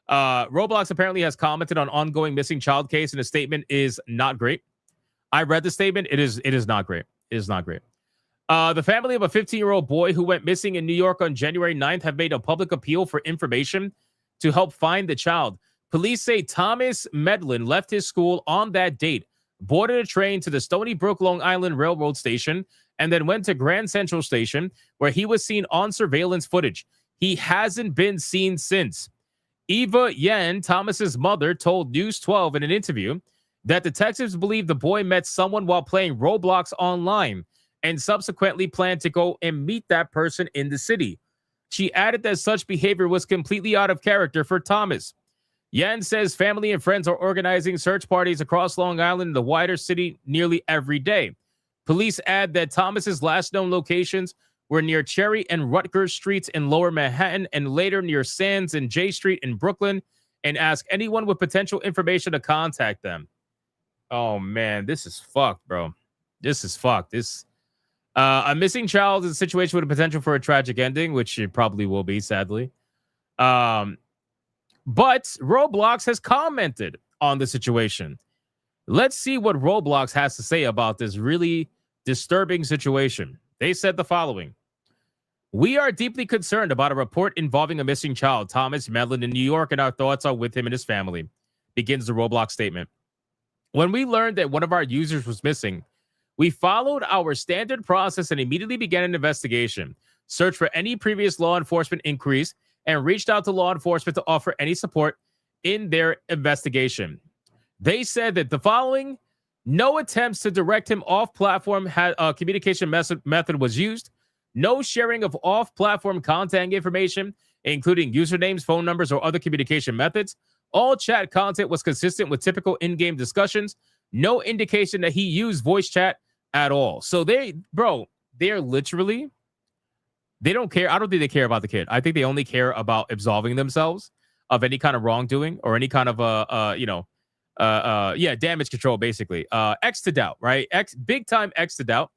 Roblox apparently has commented on ongoing missing child case, and the statement is not great. I read the statement. It is not great. It is not great. The family of a 15-year-old boy who went missing in New York on January 9th have made a public appeal for information to help find the child. Police say Thomas Medlin left his school on that date, boarded a train to the Stony Brook, Long Island Railroad Station, and then went to Grand Central Station, where he was seen on surveillance footage. He hasn't been seen since. Eva Yen, Thomas's mother, told News 12 in an interview that detectives believe the boy met someone while playing Roblox online and subsequently planned to go and meet that person in the city. She added that such behavior was completely out of character for Thomas. Yan says family and friends are organizing search parties across Long Island and the wider city nearly every day. Police add that Thomas's last known locations were near Cherry and Rutgers Streets in Lower Manhattan and later near Sands and J Street in Brooklyn, and ask anyone with potential information to contact them. Oh man, this is fucked, bro. This is fucked. A missing child is a situation with a potential for a tragic ending, which it probably will be, sadly. But Roblox has commented on the situation. Let's see what Roblox has to say about this really disturbing situation. They said the following. We are deeply concerned about a report involving a missing child, Thomas Medlin, in New York, and our thoughts are with him and his family, begins the Roblox statement. When we learned that one of our users was missing, we followed our standard process and immediately began an investigation, searched for any previous law enforcement inquiries, and reached out to law enforcement to offer any support in their investigation. They said that the following: no attempts to direct him off-platform communication method was used. No sharing of off-platform contact information, including usernames, phone numbers, or other communication methods. All chat content was consistent with typical in-game discussions. No indication that he used voice chat at all. So they're literally, they don't care. I don't think they care about the kid. I think they only care about absolving themselves of any kind of wrongdoing or any kind of damage control, basically. X to doubt, right? Big time X to doubt.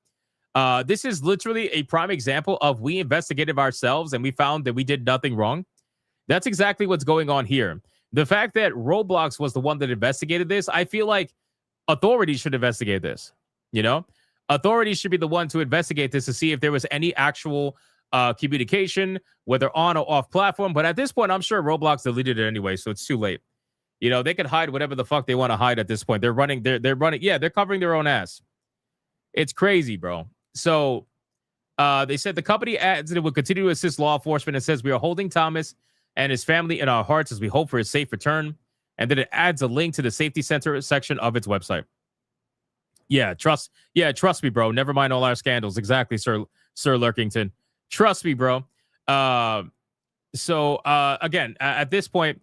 This is literally a prime example of we investigated ourselves and we found that we did nothing wrong. That's exactly what's going on here. The fact that Roblox was the one that investigated this, I feel like authorities should investigate this. You know, authorities should be the one to investigate this to see if there was any actual communication, whether on or off platform. But at this point, I'm sure Roblox deleted it anyway, so it's too late. You know, they could hide whatever the fuck they want to hide at this point. They're running. Yeah, they're covering their own ass. It's crazy, bro. So they said the company adds that it will continue to assist law enforcement and says we are holding Thomas and his family in our hearts as we hope for his safe return. And then it adds a link to the safety center section of its website. Yeah, trust me, bro. Never mind all our scandals. Exactly, Sir Lurkington. Trust me, bro. So again, at this point,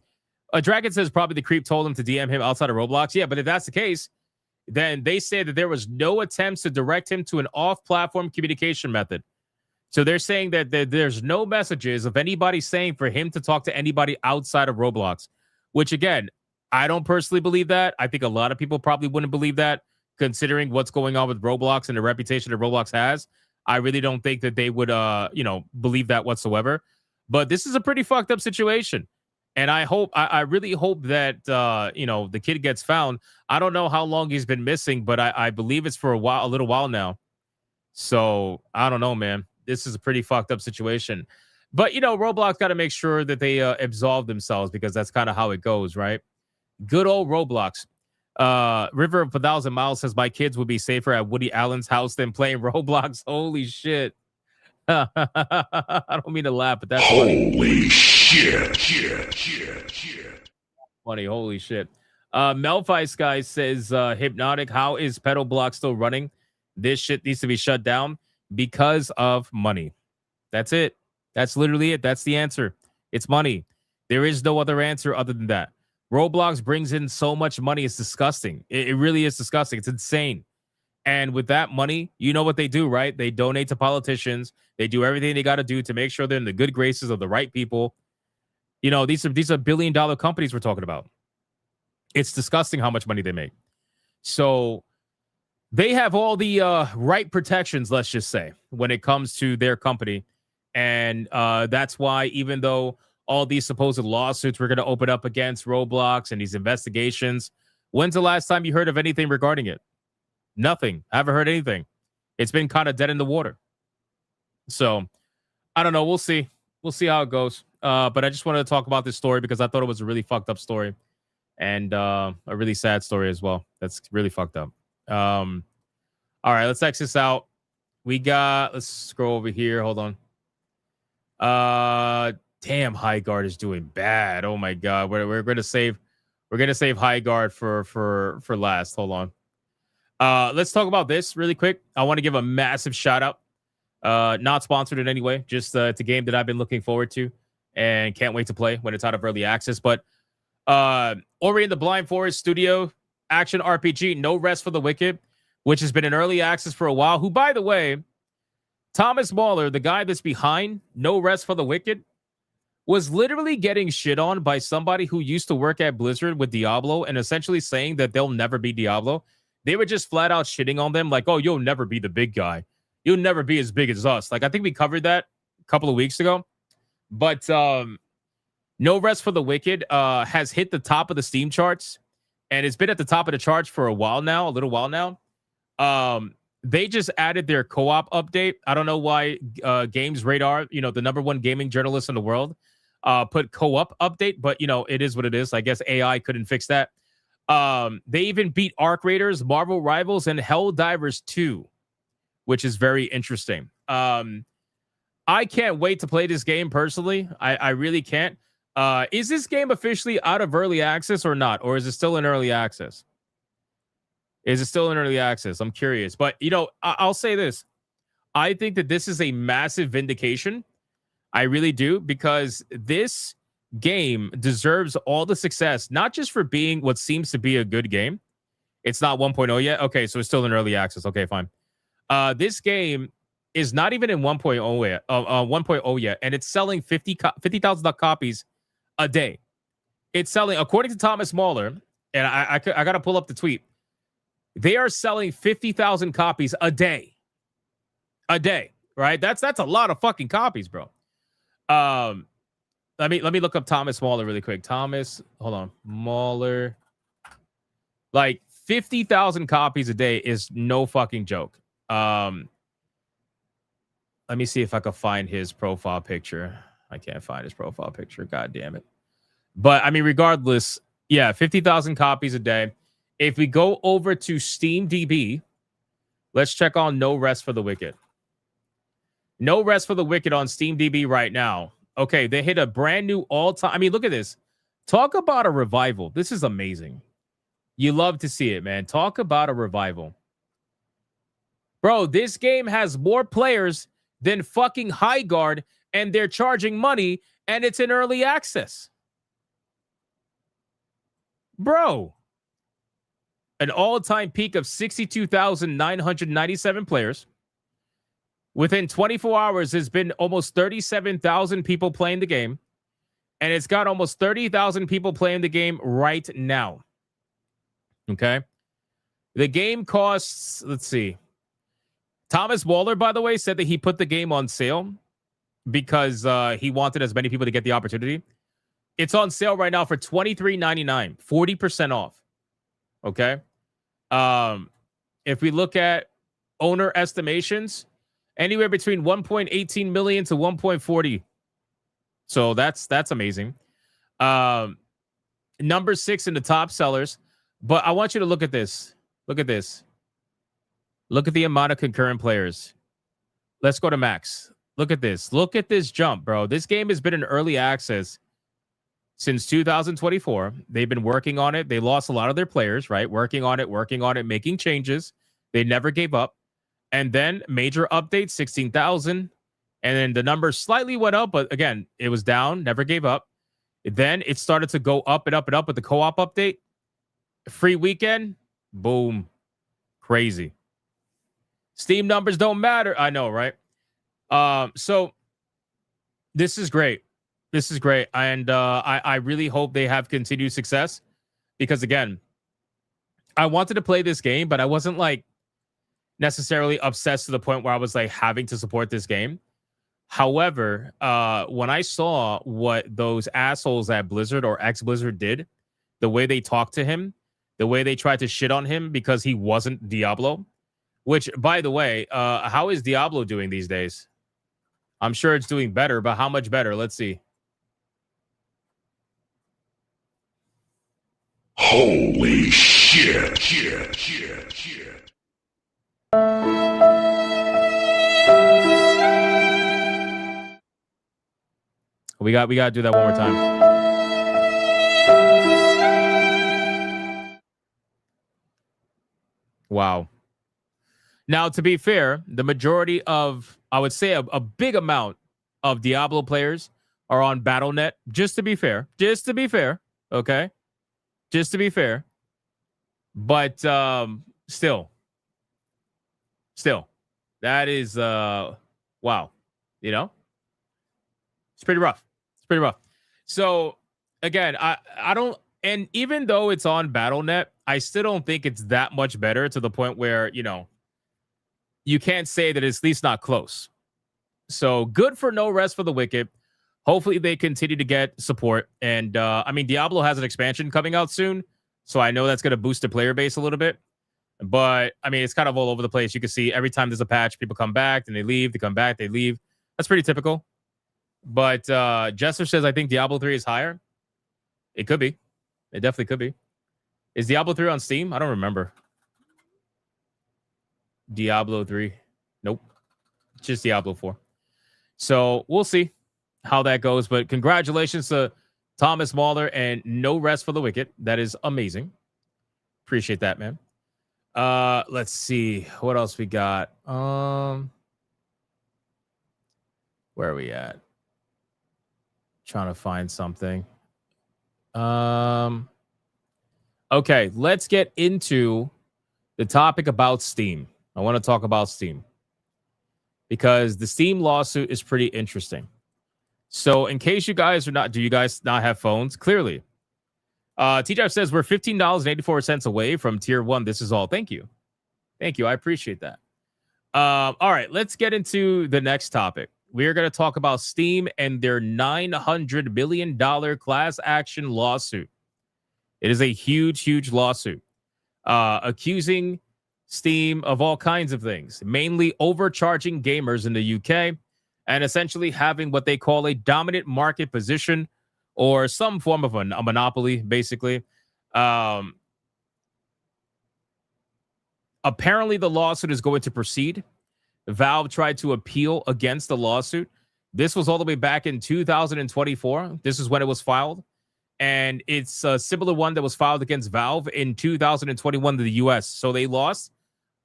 Dragon says probably the creep told him to DM him outside of Roblox. Yeah, but if that's the case, then they say that there was no attempts to direct him to an off-platform communication method. So they're saying that there's no messages of anybody saying for him to talk to anybody outside of Roblox, which, again, I don't personally believe that. I think a lot of people probably wouldn't believe that, considering what's going on with Roblox and the reputation that Roblox has. I really don't think that they would, believe that whatsoever. But this is a pretty fucked up situation. And I really hope that, the kid gets found. I don't know how long he's been missing, but I believe it's for a little while now. So I don't know, man. This is a pretty fucked up situation. But, Roblox got to make sure that they absolve themselves, because that's kind of how it goes, right? Good old Roblox. River of 1,000 Miles says my kids would be safer at Woody Allen's house than playing Roblox. Holy shit. I don't mean to laugh, but that's holy shit. Funny. Holy shit. Melfi Sky says Hypnotic, how is Pedal Block still running? This shit needs to be shut down because of money. That's it. That's literally it. That's the answer. It's money. There is no other answer other than that. Roblox brings in so much money. It's disgusting. It really is disgusting. It's insane. And with that money, you know what they do, right? They donate to politicians. They do everything they got to do to make sure they're in the good graces of the right people. These are billion-dollar companies we're talking about. It's disgusting how much money they make. So they have all the right protections, let's just say, when it comes to their company. And that's why, even though all these supposed lawsuits we're going to open up against Roblox and these investigations, when's the last time you heard of anything regarding it? Nothing. I haven't heard anything. It's been kind of dead in the water. So I don't know. We'll see. We'll see how it goes. But I just wanted to talk about this story because I thought it was a really fucked up story and a really sad story as well. That's really fucked up. All right, let's X this out. Let's scroll over here. Hold on. Damn, Highguard is doing bad. Oh my god. We're gonna save Highguard for last. Hold on. Let's talk about this really quick. I want to give a massive shout out. Not sponsored in any way, just it's a game that I've been looking forward to and can't wait to play when it's out of early access. But Ori and the Blind Forest Studio action RPG, No Rest for the Wicked, which has been in early access for a while. Who, by the way, Thomas Mahler, the guy that's behind No Rest for the Wicked, was literally getting shit on by somebody who used to work at Blizzard with Diablo and essentially saying that they'll never be Diablo. They were just flat out shitting on them like, oh, you'll never be the big guy. You'll never be as big as us. Like, I think we covered that a couple of weeks ago. But No Rest for the Wicked has hit the top of the Steam charts, and it's been at the top of the charts for a little while now. They just added their co-op update. I don't know why Games Radar, the #1 gaming journalist in the world, put co-op update, but, it is what it is. I guess AI couldn't fix that. They even beat Arc Raiders, Marvel Rivals, and Helldivers 2, which is very interesting. I can't wait to play this game personally. I really can't. Is this game officially out of early access or not? Or is it still in early access? Is it still in early access? I'm curious. But, I'll say this. I think that this is a massive vindication. I really do, because this game deserves all the success, not just for being what seems to be a good game. It's not 1.0 yet. Okay, so it's still in early access. Okay, fine. This game is not even in 1.0 yet, and it's selling 50,000 copies a day. It's selling, according to Thomas Mahler, and I got to pull up the tweet. They are selling 50,000 copies a day. A day, right? That's a lot of fucking copies, bro. Let me look up Thomas Mahler really quick. Thomas, hold on, Mahler. Like 50,000 copies a day is no fucking joke. Let me see if I can find his profile picture. I can't find his profile picture. God damn it. But I mean, regardless, yeah, 50,000 copies a day. If we go over to Steam DB, let's check on No Rest for the Wicked. No Rest for the Wicked on Steam DB right now. Okay, they hit a brand new all-time. I mean, look at this. Talk about a revival. This is amazing. You love to see it, man. Talk about a revival. Bro, this game has more players than fucking Highguard, and they're charging money, and it's in early access. Bro. An all-time peak of 62,997 players. Within 24 hours, there's been almost 37,000 people playing the game. And it's got almost 30,000 people playing the game right now. Okay? The game costs, let's see. Thomas Waller, by the way, said that he put the game on sale because he wanted as many people to get the opportunity. It's on sale right now for $23.99, 40% off. Okay? If we look at owner estimations, anywhere between 1.18 million to 1.40. So that's amazing. Number 6 in the top sellers. But I want you to look at this. Look at this. Look at the amount of concurrent players. Let's go to max. Look at this. Look at this jump, bro. This game has been in early access since 2024. They've been working on it. They lost a lot of their players, right? Working on it, making changes. They never gave up. And then major update, 16,000. And then the number slightly went up, but again, it was down, never gave up. Then it started to go up and up and up with the co-op update. Free weekend, boom. Crazy. Steam numbers don't matter. I know, right? So this is great. This is great. And I really hope they have continued success because, again, I wanted to play this game, but I wasn't like necessarily obsessed to the point where I was like having to support this game. However, when I saw what those assholes at Blizzard or ex-Blizzard did, the way they talked to him, the way they tried to shit on him because he wasn't Diablo, which, by the way, how is Diablo doing these days? I'm sure it's doing better, but how much better? Let's see. Holy shit. We got to do that one more time. Wow. Now, to be fair, the majority of, I would say a big amount of Diablo players are on Battle.net. Just to be fair. Okay. Just to be fair. But still, that is, wow. You know, it's pretty rough. So again, I don't, and even though it's on Battle.net, I still don't think it's that much better to the point where, you know, you can't say that it's at least not close. So good for No Rest for the Wicked. Hopefully they continue to get support. And I mean, Diablo has an expansion coming out soon, so I know that's going to boost the player base a little bit. But I mean, it's kind of all over the place. You can see every time there's a patch, people come back, then they leave, they come back, they leave. That's pretty typical. But Jester says, I think Diablo 3 is higher. It could be. It definitely could be. Is Diablo 3 on Steam? I don't remember. Diablo 3. Nope. Just Diablo 4. So we'll see how that goes. But congratulations to Thomas Mahler and No Rest for the Wicked. That is amazing. Appreciate that, man. Let's see. What else we got? Where are we at? Trying to find something. Okay, let's get into the topic about Steam. I want to talk about Steam because the Steam lawsuit is pretty interesting. So in case you guys are not, do you guys not have phones? Clearly, T-Drive says we're $15.84 away from tier 1. This is all. Thank you. Thank you. I appreciate that. All right, let's get into the next topic. We're going to talk about Steam and their $900 million class action lawsuit. It is a huge, huge lawsuit accusing Steam of all kinds of things, mainly overcharging gamers in the UK and essentially having what they call a dominant market position or some form of a monopoly, basically. Apparently, the lawsuit is going to proceed. Valve tried to appeal against the lawsuit. This was all the way back in 2024. This is when it was filed. And it's a similar one that was filed against Valve in 2021 in the US. So they lost.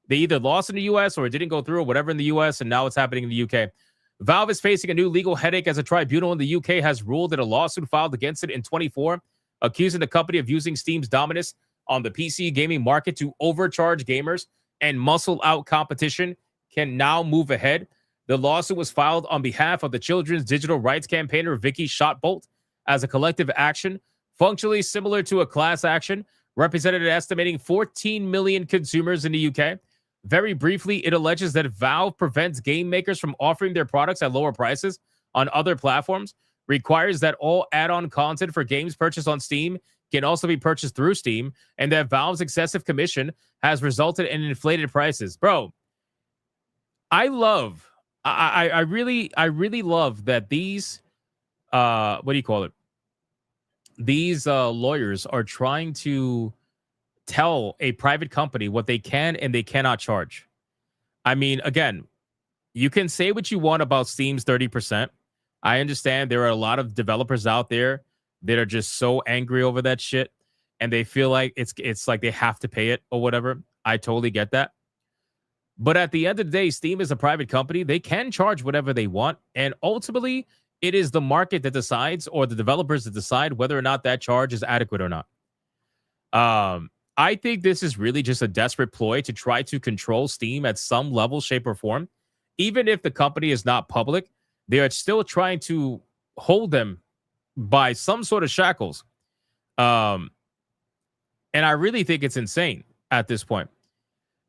They either lost in the US or it didn't go through or whatever in the US, and now it's happening in the UK. Valve is facing a new legal headache as a tribunal in the UK has ruled that a lawsuit filed against it in 24, accusing the company of using Steam's dominance on the PC gaming market to overcharge gamers and muscle out competition can now move ahead. The lawsuit was filed on behalf of the children's digital rights campaigner Vicky Shotbolt as a collective action, functionally similar to a class action, represented an estimating 14 million consumers in the UK. Very briefly, it alleges that Valve prevents game makers from offering their products at lower prices on other platforms, requires that all add-on content for games purchased on Steam can also be purchased through Steam, and that Valve's excessive commission has resulted in inflated prices. Bro, I really love that these these lawyers are trying to tell a private company what they can and they cannot charge. I mean, again, you can say what you want about Steam's 30%. I understand there are a lot of developers out there that are just so angry over that shit and they feel like it's like they have to pay it or whatever. I totally get that. But at the end of the day, Steam is a private company. They can charge whatever they want. And ultimately, it is the market that decides, or the developers that decide whether or not that charge is adequate or not. I think this is really just a desperate ploy to try to control Steam at some level, shape, or form. Even if the company is not public, they are still trying to hold them by some sort of shackles. And I really think it's insane at this point.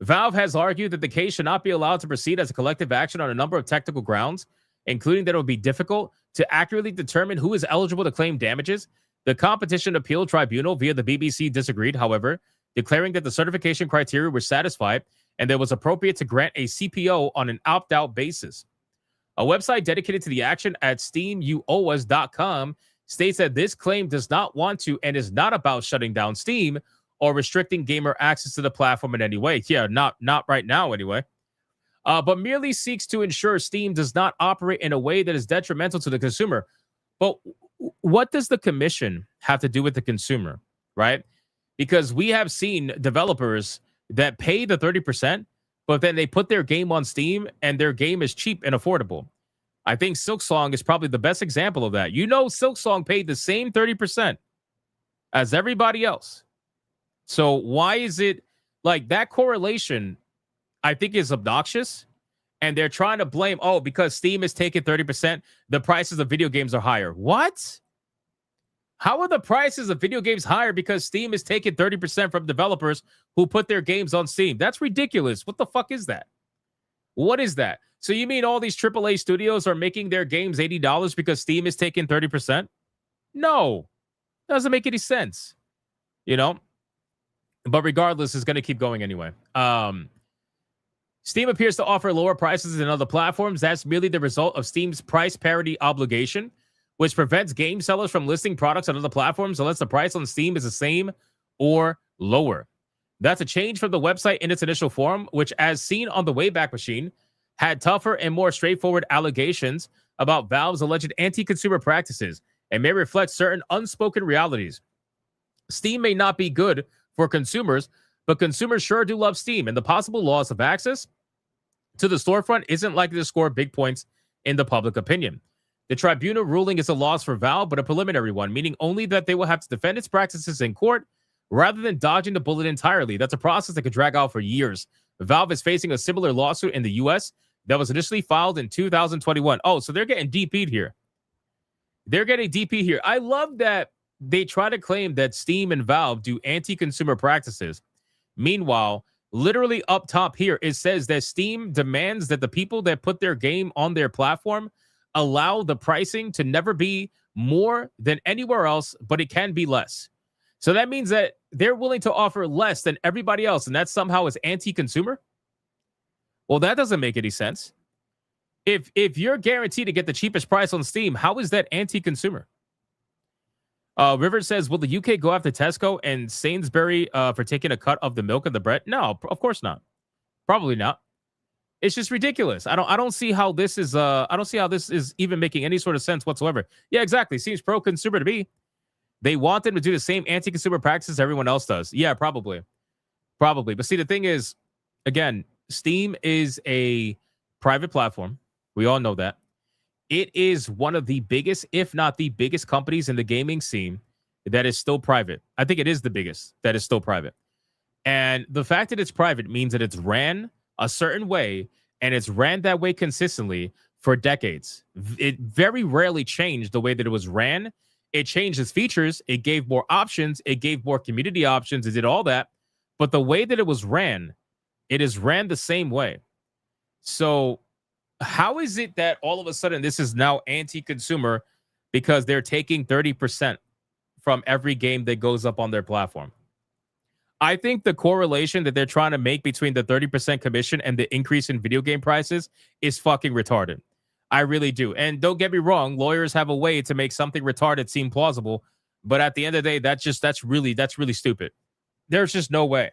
Valve has argued that the case should not be allowed to proceed as a collective action on a number of technical grounds, including that it would be difficult to accurately determine who is eligible to claim damages. The Competition Appeal Tribunal via the BBC disagreed, however, declaring that the certification criteria were satisfied and that it was appropriate to grant a CPO on an opt-out basis. A website dedicated to the action at steamuoas.com states that this claim does not want to and is not about shutting down Steam or restricting gamer access to the platform in any way. Yeah, not right now anyway. But merely seeks to ensure Steam does not operate in a way that is detrimental to the consumer. But what does the commission have to do with the consumer, right? Because we have seen developers that pay the 30%, but then they put their game on Steam and their game is cheap and affordable. I think Silksong is probably the best example of that. You know, Silksong paid the same 30% as everybody else. So why is it like that correlation? I think is obnoxious, and they're trying to blame, because Steam is taking 30%, the prices of video games are higher. What? How are the prices of video games higher because Steam is taking 30% from developers who put their games on Steam? That's ridiculous. What the fuck is that? What is that? So you mean all these AAA studios are making their games $80 because Steam is taking 30%? No. Doesn't make any sense. You know? But regardless, it's going to keep going anyway. Steam appears to offer lower prices than other platforms. That's merely the result of Steam's price parity obligation, which prevents game sellers from listing products on other platforms unless the price on Steam is the same or lower. That's a change from the website in its initial form, which, as seen on the Wayback Machine, had tougher and more straightforward allegations about Valve's alleged anti-consumer practices and may reflect certain unspoken realities. Steam may not be good for consumers, but consumers sure do love Steam, and the possible loss of access to the storefront isn't likely to score big points in the public opinion. The tribunal ruling is a loss for Valve, but a preliminary one, meaning only that they will have to defend its practices in court rather than dodging the bullet entirely. That's a process that could drag out for years. Valve is facing a similar lawsuit in the US that was initially filed in 2021. Oh, so they're getting DP'd here. They're getting DP here. I love that they try to claim that Steam and Valve do anti-consumer practices. Meanwhile, literally up top here, it says that Steam demands that the people that put their game on their platform allow the pricing to never be more than anywhere else, but it can be less. So that means that they're willing to offer less than everybody else, and that somehow is anti-consumer? Well, that doesn't make any sense. If you're guaranteed to get the cheapest price on Steam, how is that anti-consumer? River says, will the UK go after Tesco and Sainsbury for taking a cut of the milk and the bread? No, of course not. Probably not. It's just ridiculous. I don't see how this is even making any sort of sense whatsoever. Yeah, exactly. Seems pro-consumer to me. They want them to do the same anti-consumer practices everyone else does. Yeah, probably. But see, the thing is, again, Steam is a private platform. We all know that. It is one of the biggest, if not the biggest companies in the gaming scene that is still private. I think it is the biggest that is still private. And the fact that it's private means that it's ran a certain way, and it's ran that way consistently for decades. It very rarely changed the way that it was ran. It changed its features. It gave more options. It gave more community options. It did all that. But the way that it was ran, it is ran the same way. So how is it that all of a sudden this is now anti-consumer because they're taking 30% from every game that goes up on their platform? I think the correlation that they're trying to make between the 30% commission and the increase in video game prices is fucking retarded. I really do. And don't get me wrong, lawyers have a way to make something retarded seem plausible, but at the end of the day, that's really stupid. There's just no way.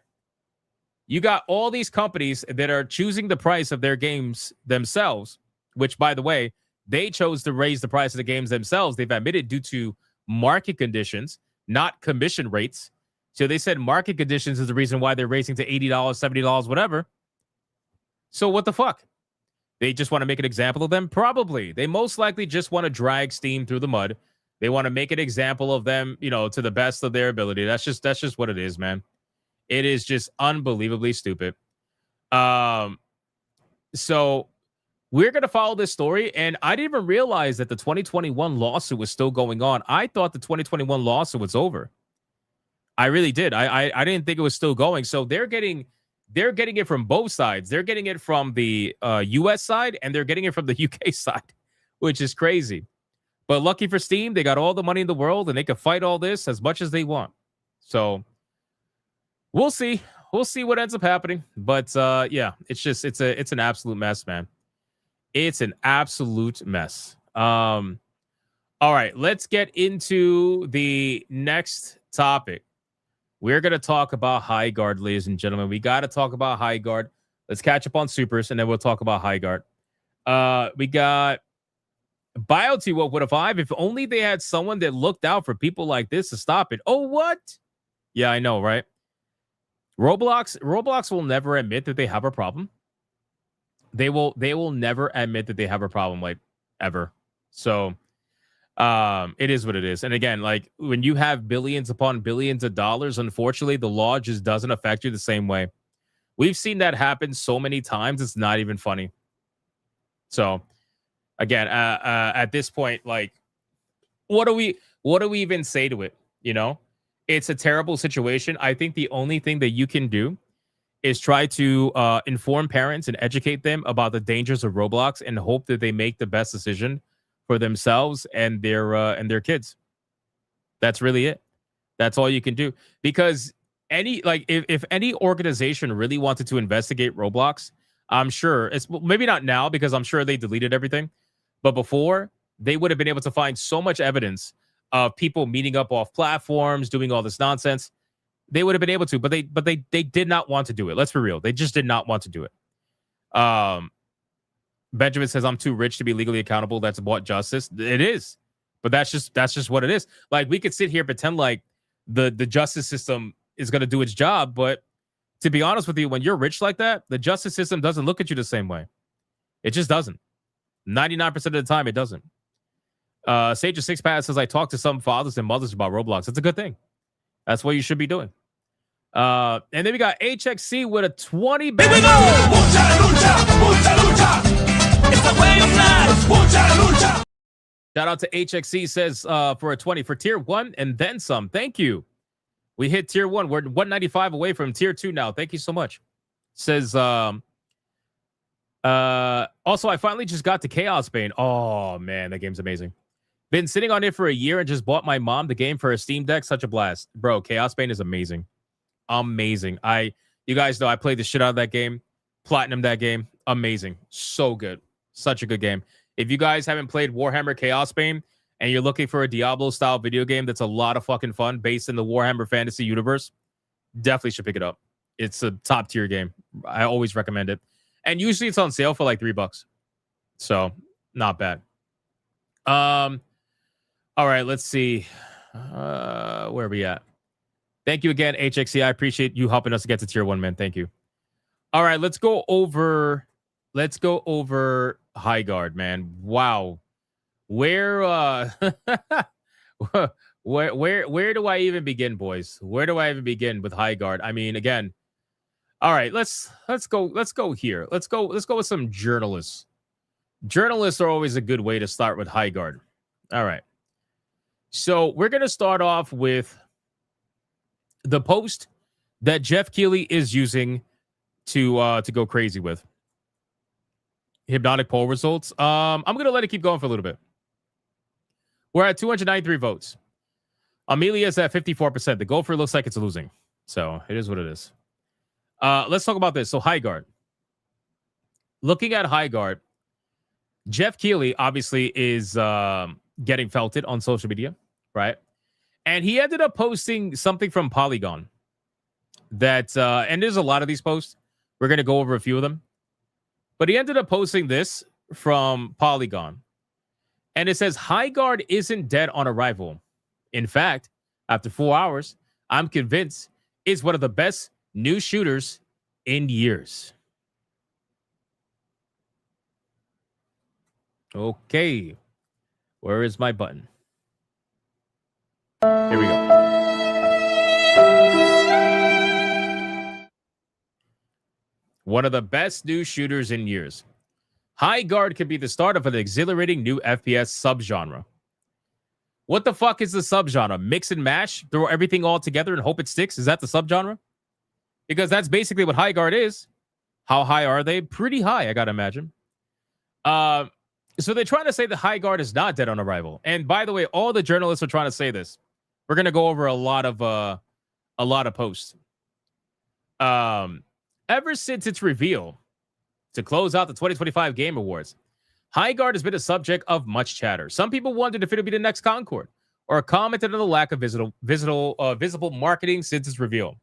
You got all these companies that are choosing the price of their games themselves, which, by the way, they chose to raise the price of the games themselves. They've admitted due to market conditions, not commission rates. So they said market conditions is the reason why they're raising to $80, $70, whatever. So what the fuck? They just want to make an example of them? Probably. They most likely just want to drag Steam through the mud. They want to make an example of them, to the best of their ability. That's just what it is, man. It is just unbelievably stupid. So we're going to follow this story, and I didn't even realize that the 2021 lawsuit was still going on. I thought the 2021 lawsuit was over. I really did. I didn't think it was still going. So they're getting it from both sides. They're getting it from the US side, and they're getting it from the UK side, which is crazy. But lucky for Steam, they got all the money in the world, and they can fight all this as much as they want. So we'll see. We'll see what ends up happening. But yeah, it's an absolute mess, man. It's an absolute mess. All right, let's get into the next topic. We're going to talk about Highguard, ladies and gentlemen. We got to talk about Highguard. Let's catch up on Supers, and then we'll talk about Highguard. We got BioT with a 5. If only they had someone that looked out for people like this to stop it. Oh, what? Yeah, I know, right? Roblox will never admit that they have a problem. They will never admit that they have a problem, like, ever. So it is what it is. And again, like, when you have billions upon billions of dollars, unfortunately, the law just doesn't affect you the same way. We've seen that happen so many times, it's not even funny. So again, at this point, like, what do we even say to it? It's a terrible situation. I think the only thing that you can do is try to inform parents and educate them about the dangers of Roblox, and hope that they make the best decision for themselves and their kids. That's really it. That's all you can do. Because if any organization really wanted to investigate Roblox, I'm sure it's maybe not now, because I'm sure they deleted everything, but before, they would have been able to find so much evidence of people meeting up off platforms, doing all this nonsense. They would have been able to, but they did not want to do it. Let's be real. They just did not want to do it. Benjamin says, I'm too rich to be legally accountable. That's what justice. It is. But that's just what it is. Like, we could sit here and pretend like the justice system is going to do its job, but to be honest with you, when you're rich like that, the justice system doesn't look at you the same way. It just doesn't. 99% of the time, it doesn't. Sage of Six Pass says, I talked to some fathers and mothers about Roblox. It's a good thing. That's what you should be doing. And then we got HXC with a 20. Here we go! Mucha lucha, mucha lucha. It's the way of life. Mucha lucha. Shout out to HXC says for a 20 for tier 1 and then some. Thank you. We hit tier 1. We're 195 away from tier 2 now. Thank you so much. Says also I finally just got to Chaos Bane. Oh man, that game's amazing. Been sitting on it for a year and just bought my mom the game for a Steam Deck. Such a blast. Bro, Chaos Bane is amazing. Amazing. You guys know I played the shit out of that game. Platinum that game. Amazing. So good. Such a good game. If you guys haven't played Warhammer Chaos Bane and you're looking for a Diablo-style video game that's a lot of fucking fun based in the Warhammer fantasy universe, definitely should pick it up. It's a top-tier game. I always recommend it. And usually it's on sale for like $3. So, not bad. All right, let's see. Where are we at? Thank you again, HXC. I appreciate you helping us to get to tier 1, man. Thank you. All right, let's go over Highguard, man. Wow. Where where do I even begin, boys? Where do I even begin with Highguard? I mean, again, all right, let's go here. Let's go with some journalists. Journalists are always a good way to start with Highguard. All right. So we're gonna start off with the post that Jeff Keighley is using to go crazy with. Hypnotic poll results. I'm gonna let it keep going for a little bit. We're at 293 votes. Amelia's at 54%. The Gopher looks like it's losing. So it is what it is. Let's talk about this. So Highguard. Looking at Highguard, Jeff Keighley obviously is getting felted on social media, right? And he ended up posting something from Polygon that, and there's a lot of these posts. We're going to go over a few of them. But he ended up posting this from Polygon. And it says, Highguard isn't dead on arrival. In fact, after 4 hours, I'm convinced it's one of the best new shooters in years. Okay. Where is my button? Here we go. One of the best new shooters in years. Highguard could be the start of an exhilarating new FPS subgenre. What the fuck is the subgenre? Mix and mash? Throw everything all together and hope it sticks? Is that the subgenre? Because that's basically what Highguard is. How high are they? Pretty high, I gotta imagine. So they're trying to say that Highguard is not dead on arrival. And by the way, all the journalists are trying to say this. We're gonna go over a lot of posts. Ever since its reveal to close out the 2025 Game Awards, Highguard has been a subject of much chatter. Some people wondered if it would be the next Concord, or commented on the lack of visible marketing since its reveal.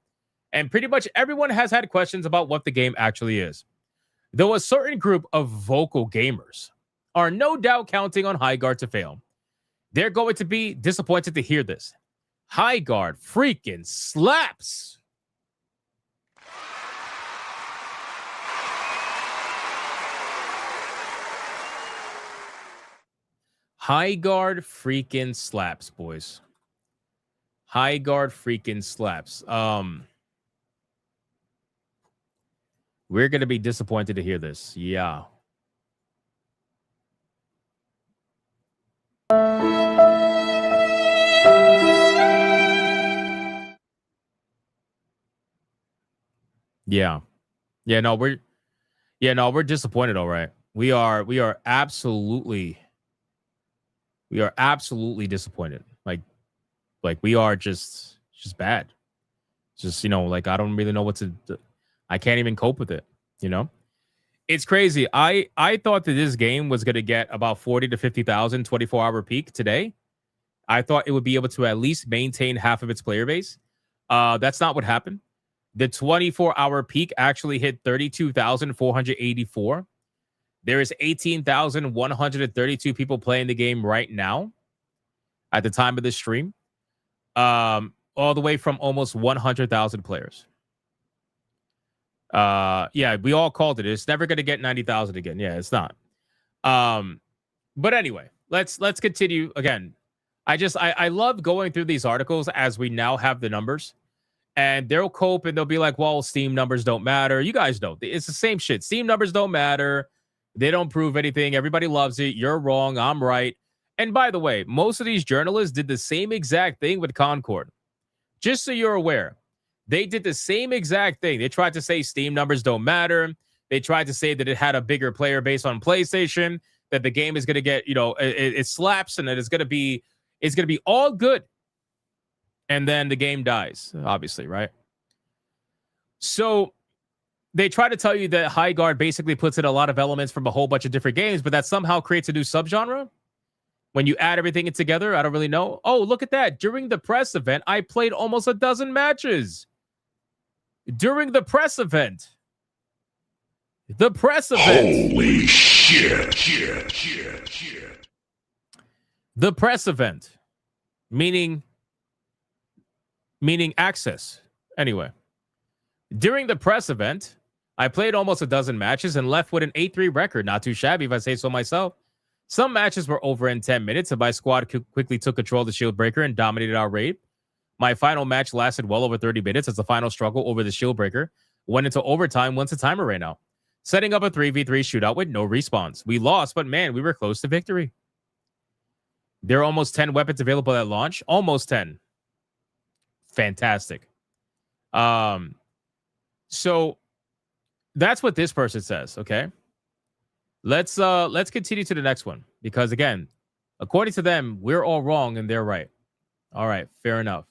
And pretty much everyone has had questions about what the game actually is. Though a certain group of vocal gamers are no doubt counting on Highguard to fail. They're going to be disappointed to hear this. Highguard freaking slaps. Highguard freaking slaps, boys. Highguard freaking slaps. We're going to be disappointed to hear this. Yeah. Yeah. We're disappointed, all right. We are absolutely disappointed. Like we are just bad. Just, like I don't really know what to do. I can't even cope with it, It's crazy. I thought that this game was going to get about 40 to 50,000 24-hour peak today. I thought it would be able to at least maintain half of its player base. That's not what happened. The 24-hour peak actually hit 32,484. There is 18,132 people playing the game right now at the time of this stream. All the way from almost 100,000 players. We all called it. It's never going to get 90,000 again. Yeah, it's not. But anyway, let's continue again. I love going through these articles as we now have the numbers, and they'll cope and they'll be like, well, Steam numbers don't matter. You guys don't. It's the same shit. Steam numbers don't matter. They don't prove anything. Everybody loves it. You're wrong. I'm right. And by the way, most of these journalists did the same exact thing with Concord. Just so you're aware, they did the same exact thing. They tried to say Steam numbers don't matter. They tried to say that it had a bigger player base on PlayStation, that the game is going to get, it slaps and that it's going to be all good. And then the game dies, obviously, right? So they try to tell you that Highguard basically puts in a lot of elements from a whole bunch of different games, but that somehow creates a new subgenre. When you add everything together, I don't really know. Oh, look at that. During the press event, I played almost a dozen matches. During the press event. The press event. Holy shit. The press event. Meaning access. Anyway. During the press event, I played almost a dozen matches and left with an 8-3 record. Not too shabby, if I say so myself. Some matches were over in 10 minutes, and my squad quickly took control of the shield breaker and dominated our raid. My final match lasted well over 30 minutes as the final struggle over the shield breaker went into overtime once the timer ran out, setting up a 3v3 shootout with no respawns. We lost, but man, we were close to victory. There are almost 10 weapons available at launch. Almost 10. Fantastic. So that's what this person says, okay? Let's continue to the next one, because again, according to them, we're all wrong and they're right. All right, fair enough.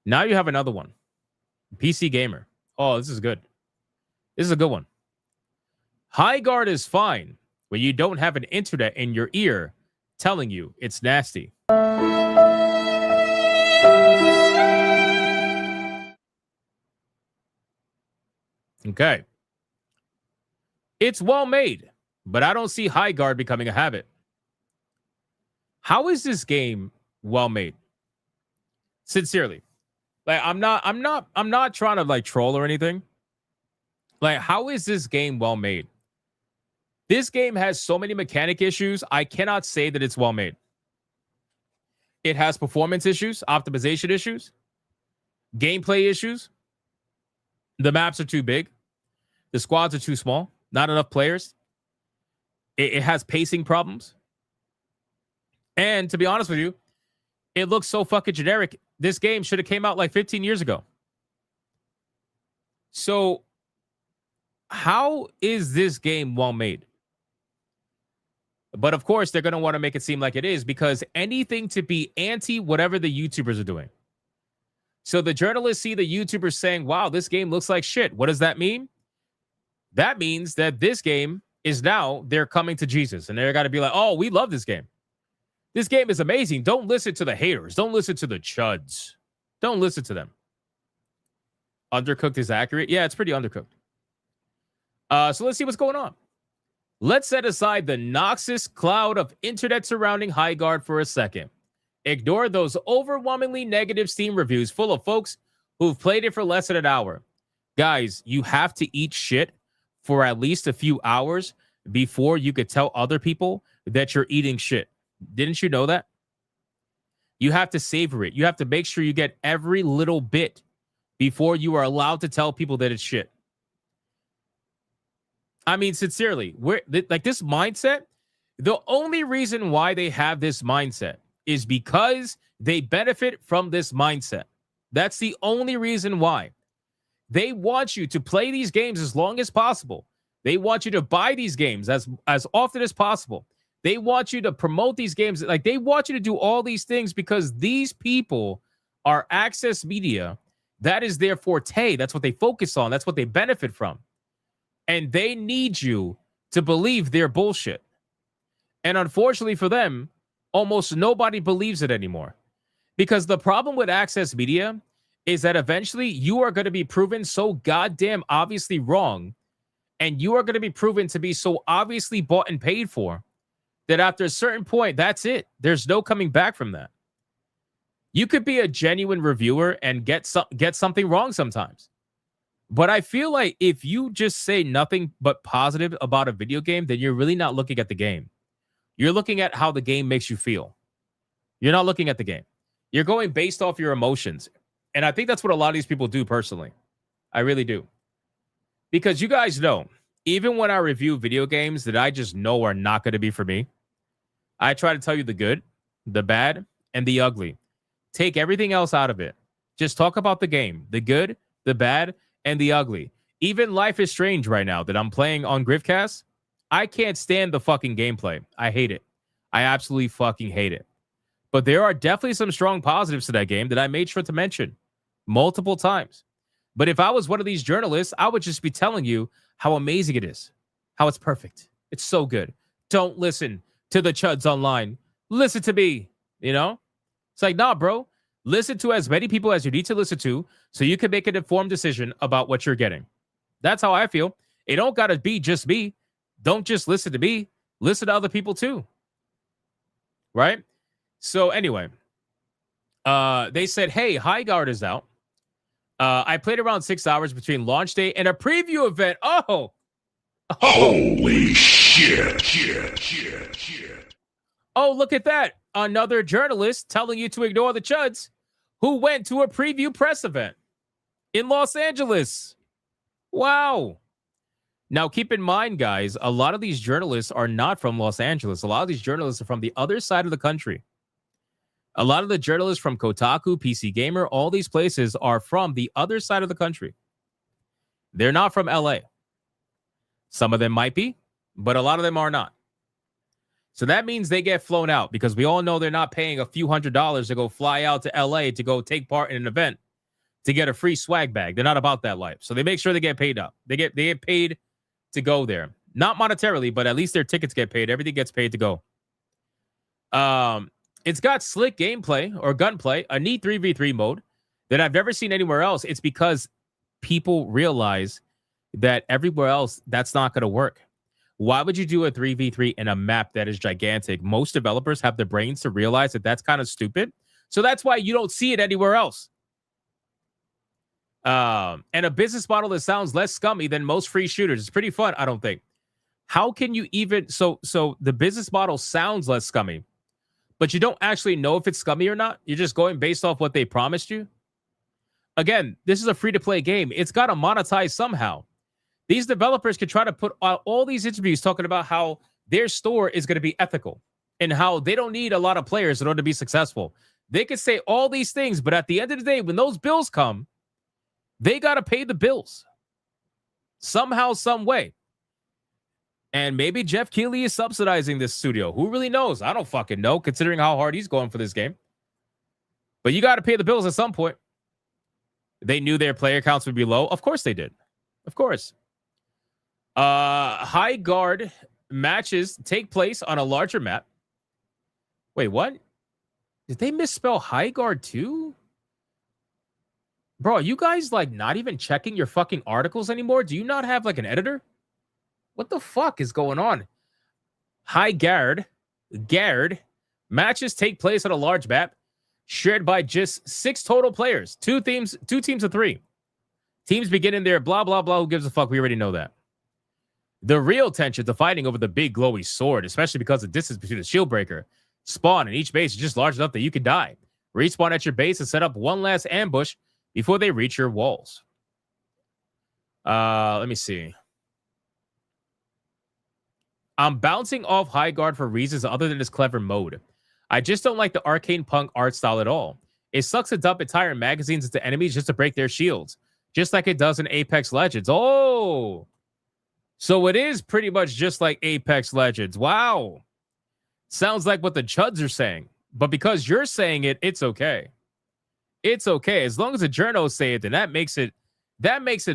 Now you have another one. PC Gamer. Oh, this is good. This is a good one. Highguard is fine when you don't have an internet in your ear telling you it's nasty. Okay. It's well made, but I don't see Highguard becoming a habit. How is this game well made? Sincerely. Like, I'm not trying to like troll or anything. Like, how is this game well made? This game has so many mechanic issues. I cannot say that it's well made. It has performance issues, optimization issues, gameplay issues. The maps are too big. The squads are too small. Not enough players. It has pacing problems. And to be honest with you, it looks so fucking generic. This game should have came out like 15 years ago. So how is this game well made? But of course, they're going to want to make it seem like it is, because anything to be anti whatever the YouTubers are doing. So the journalists see the YouTubers saying, wow, this game looks like shit. What does that mean? That means that this game is now they're coming to Jesus, and they're got to be like, oh, we love this game. This game is amazing. Don't listen to the haters. Don't listen to the chuds. Don't listen to them. Undercooked is accurate. Yeah, it's pretty undercooked. So let's see what's going on. Let's set aside the noxious cloud of internet surrounding Highguard for a second. Ignore those overwhelmingly negative Steam reviews full of folks who've played it for less than an hour. Guys, you have to eat shit for at least a few hours before you could tell other people that you're eating shit. Didn't you know that? You have to savor it. You have to make sure you get every little bit before you are allowed to tell people that it's shit. I mean, sincerely, like this mindset, the only reason why they have this mindset is because they benefit from this mindset. That's the only reason why. They want you to play these games as long as possible. They want you to buy these games as often as possible. They want you to promote these games. Like, they want you to do all these things because these people are access media. That is their forte. That's what they focus on. That's what they benefit from. And they need you to believe their bullshit. And unfortunately for them, almost nobody believes it anymore. Because the problem with access media is that eventually you are going to be proven so goddamn obviously wrong, and you are going to be proven to be so obviously bought and paid for, that after a certain point, that's it. There's no coming back from that. You could be a genuine reviewer and get something wrong sometimes. But I feel like if you just say nothing but positive about a video game, then you're really not looking at the game. You're looking at how the game makes you feel. You're not looking at the game. You're going based off your emotions. And I think that's what a lot of these people do personally. I really do. Because you guys know, even when I review video games that I just know are not going to be for me, I try to tell you the good, the bad, and the ugly. Take everything else out of it. Just talk about the game, the good, the bad, and the ugly. Even Life is Strange right now that I'm playing on Griffcast, I can't stand the fucking gameplay. I hate it. I absolutely fucking hate it. But there are definitely some strong positives to that game that I made sure to mention multiple times. But if I was one of these journalists, I would just be telling you how amazing it is, how it's perfect. It's so good. Don't listen to the chuds online. Listen to me, you know? It's like, nah, bro. Listen to as many people as you need to listen to so you can make an informed decision about what you're getting. That's how I feel. It don't got to be just me. Don't just listen to me. Listen to other people too. Right? So anyway, they said, hey, Highguard is out. I played around 6 hours between launch day and a preview event. Oh. Holy shit. Oh, look at that. Another journalist telling you to ignore the chuds who went to a preview press event in Los Angeles. Wow. Now, keep in mind, guys, a lot of these journalists are not from Los Angeles. A lot of these journalists are from the other side of the country. A lot of the journalists from Kotaku, PC Gamer, all these places are from the other side of the country. They're not from LA. Some of them might be, but a lot of them are not. So that means they get flown out because we all know they're not paying a few $100s to go fly out to LA to go take part in an event to get a free swag bag. They're not about that life. So they make sure they get paid up. They get paid to go there. Not monetarily, but at least their tickets get paid. Everything gets paid to go. It's got slick gameplay or gunplay, a neat 3v3 mode that I've never seen anywhere else. It's because people realize that everywhere else, that's not going to work. Why would you do a 3v3 in a map that is gigantic? Most developers have the brains to realize that that's kind of stupid. So that's why you don't see it anywhere else. And a business model that sounds less scummy than most free shooters. It's pretty fun, I don't think. How can you even... So the business model sounds less scummy, but you don't actually know if it's scummy or not. You're just going based off what they promised you. Again, this is a free-to-play game. It's got to monetize somehow. These developers could try to put out all these interviews talking about how their store is going to be ethical and how they don't need a lot of players in order to be successful. They could say all these things, but at the end of the day, when those bills come, they got to pay the bills somehow, some way. And maybe Jeff Keighley is subsidizing this studio. Who really knows? I don't fucking know, considering how hard he's going for this game. But you got to pay the bills at some point. They knew their player counts would be low. Of course they did. Of course. Highguard matches take place on a larger map. Wait, what? Did they misspell Highguard too? Bro, are you guys like not even checking your fucking articles anymore? Do you not have like an editor? What the fuck is going on? Highguard matches take place on a large map shared by just 6 total players. 2 teams of 3. Teams beginning their blah, blah, blah. Who gives a fuck? We already know that. The real tension to fighting over the big glowy sword, especially because the distance between the shield breaker, spawn, and each base is just large enough that you can die. Respawn at your base and set up one last ambush before they reach your walls. Let me see. I'm bouncing off Highguard for reasons other than its clever mode. I just don't like the arcane punk art style at all. It sucks to dump entire magazines into enemies just to break their shields, just like it does in Apex Legends. Oh, so it is pretty much just like Apex Legends. Wow. Sounds like what the chuds are saying. But because you're saying it, it's okay. It's okay. As long as the journos say it, then that makes it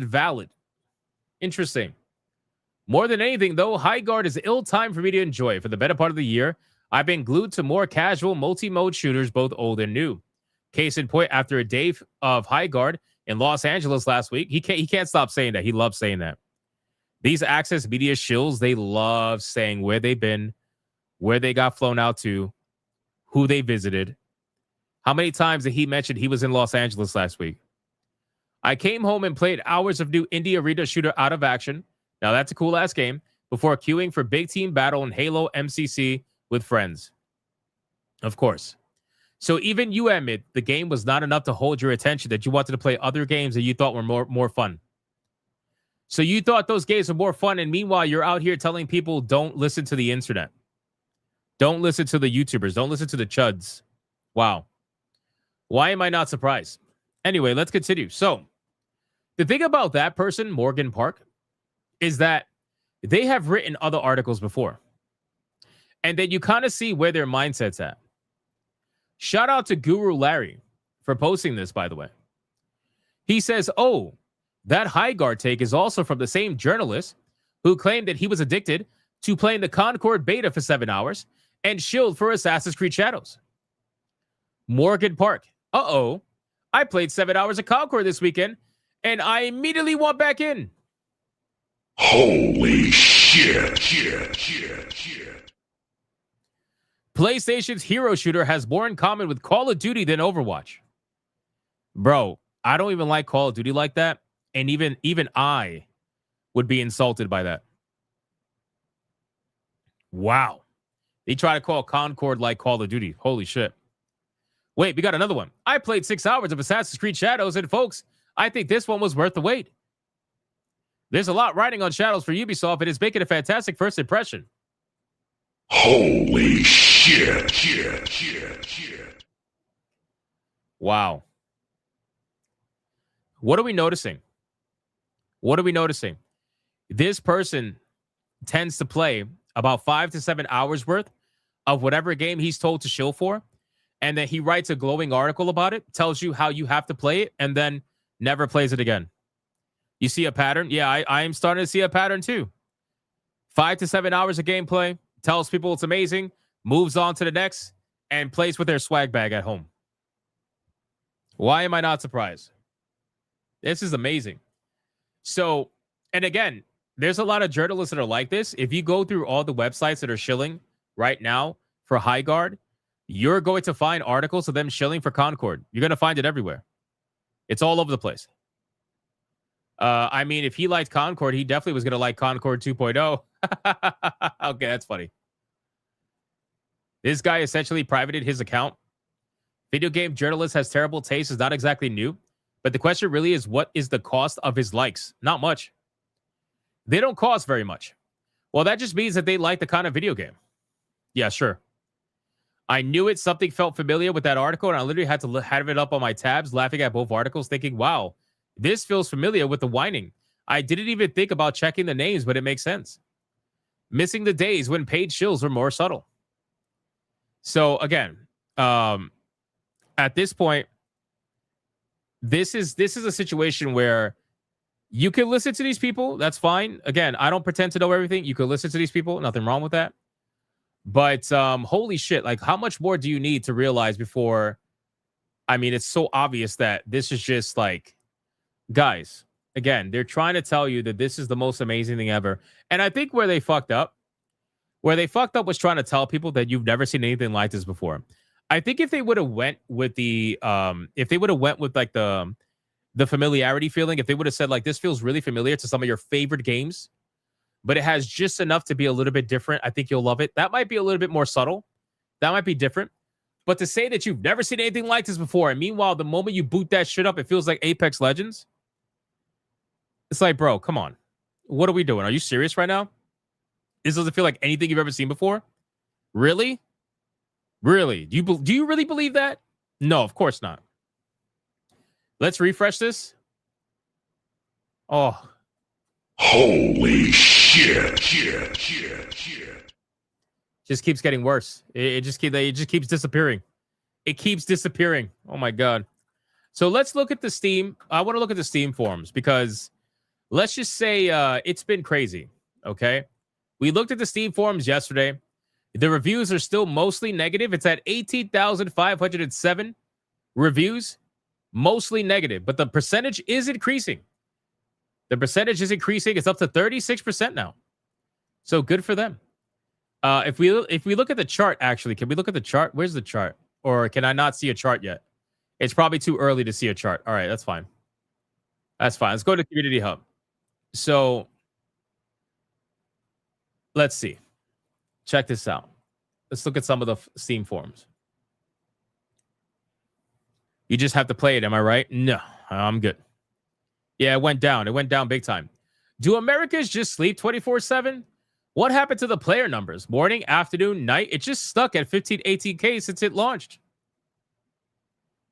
valid. Interesting. More than anything, though, Highguard is ill-timed for me to enjoy. For the better part of the year, I've been glued to more casual multi-mode shooters, both old and new. Case in point, after a day of Highguard in Los Angeles last week, he can't stop saying that. He loves saying that. These Access Media shills, they love saying where they've been, where they got flown out to, who they visited. How many times did he mention he was in Los Angeles last week? I came home and played hours of new indie arena shooter Out of Action. Now, that's a cool-ass game. Before queuing for Big Team Battle and Halo MCC with friends. Of course. So even you admit the game was not enough to hold your attention, that you wanted to play other games that you thought were more fun. So you thought those games were more fun, and meanwhile, you're out here telling people don't listen to the internet. Don't listen to the YouTubers. Don't listen to the chuds. Wow. Why am I not surprised? Anyway, let's continue. So, the thing about that person, Morgan Park, is that they have written other articles before. And then you kind of see where their mindset's at. Shout out to Guru Larry for posting this, by the way. He says, oh, that Highguard take is also from the same journalist who claimed that he was addicted to playing the Concord beta for 7 hours and shilled for Assassin's Creed Shadows. Morgan Park. Uh-oh. I played 7 hours of Concord this weekend, and I immediately went back in. Holy shit. PlayStation's hero shooter has more in common with Call of Duty than Overwatch. Bro, I don't even like Call of Duty like that, and even I would be insulted by that. Wow. They try to call Concord like Call of Duty. Holy shit. Wait, we got another one. I played 6 hours of Assassin's Creed Shadows, and folks, I think this one was worth the wait. There's a lot riding on Shadows for Ubisoft, and it's making a fantastic first impression. Holy shit. Wow. What are we noticing? This person tends to play about 5 to 7 hours worth of whatever game he's told to shill for, and then he writes a glowing article about it, tells you how you have to play it, and then never plays it again. You see a pattern? Yeah, I am starting to see a pattern too. 5 to 7 hours of gameplay, tells people it's amazing, moves on to the next, and plays with their swag bag at home. Why am I not surprised? This is amazing. So, and again, there's a lot of journalists that are like this. If you go through all the websites that are shilling right now for Highguard, you're going to find articles of them shilling for Concord. You're going to find it everywhere. It's all over the place. I mean, if he liked Concord, he definitely was going to like Concord 2.0. Okay, that's funny. This guy essentially privated his account. Video game journalist has terrible taste is not exactly new. But the question really is, what is the cost of his likes? Not much. They don't cost very much. Well, that just means that they like the kind of video game. Yeah, sure. I knew it. Something felt familiar with that article, and I literally had to have it up on my tabs, laughing at both articles, thinking, wow, this feels familiar with the whining. I didn't even think about checking the names, but it makes sense. Missing the days when paid shills were more subtle. So, again, at this point, this is a situation where you can listen to these people. That's fine. Again, I don't pretend to know everything. You can listen to these people. Nothing wrong with that. But holy shit, like how much more do you need to realize before? I mean, it's so obvious that this is just like, guys, again, they're trying to tell you that this is the most amazing thing ever. And I think where they fucked up was trying to tell people that you've never seen anything like this before. I think if they would have went with the familiarity feeling, if they would have said like, this feels really familiar to some of your favorite games, but it has just enough to be a little bit different, I think you'll love it. That might be a little bit more subtle. That might be different. But to say that you've never seen anything like this before, and meanwhile, the moment you boot that shit up, it feels like Apex Legends. It's like, bro, come on. What are we doing? Are you serious right now? This doesn't feel like anything you've ever seen before? Really? Really? Do you really believe that? No, of course not. Let's refresh this. Oh. Holy shit. Just keeps getting worse. It just keeps disappearing. It keeps disappearing. Oh my God. So let's look at the Steam. I want to look at the Steam forums because let's just say it's been crazy. Okay. We looked at the Steam forums yesterday. The reviews are still mostly negative. It's at 18,507 reviews, mostly negative, but the percentage is increasing. It's up to 36% now. So good for them. If we look at the chart, actually, can we look at the chart? Where's the chart? Or can I not see a chart yet? It's probably too early to see a chart. All right, that's fine. Let's go to Community Hub. So let's see. Check this out. Let's look at some of the Steam forums. You just have to play it. Am I right? No, I'm good. Yeah, it went down. It went down big time. Do Americans just sleep 24/7? What happened to the player numbers? Morning, afternoon, night? It just stuck at 15, 18K since it launched.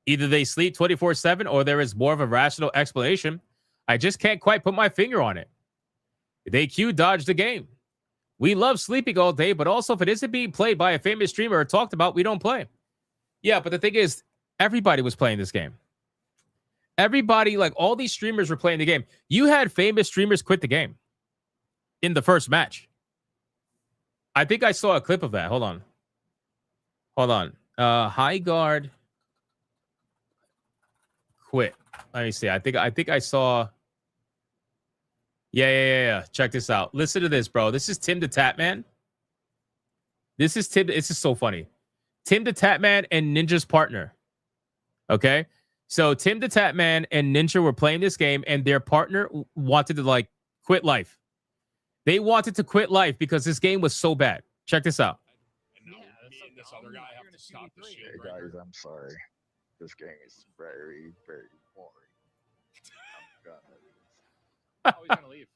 Either they sleep 24/7 or there is more of a rational explanation. I just can't quite put my finger on it. They Q dodged the game. We love sleeping all day, but also if it isn't being played by a famous streamer or talked about, we don't play. Yeah, but the thing is, everybody was playing this game. Everybody, like all these streamers were playing the game. You had famous streamers quit the game in the first match. I think I saw a clip of that. Hold on. Highguard quit. Let me see. I think I saw. Yeah. Check this out. Listen to this, bro. This is Tim the Tatman. This is so funny. Tim the Tatman and Ninja's partner. Okay? So Tim the Tatman and Ninja were playing this game and their partner wanted to quit life. They wanted to quit life because this game was so bad. Check this out. Hey guys, I'm sorry. This game is very, very boring. Oh, he's gonna leave.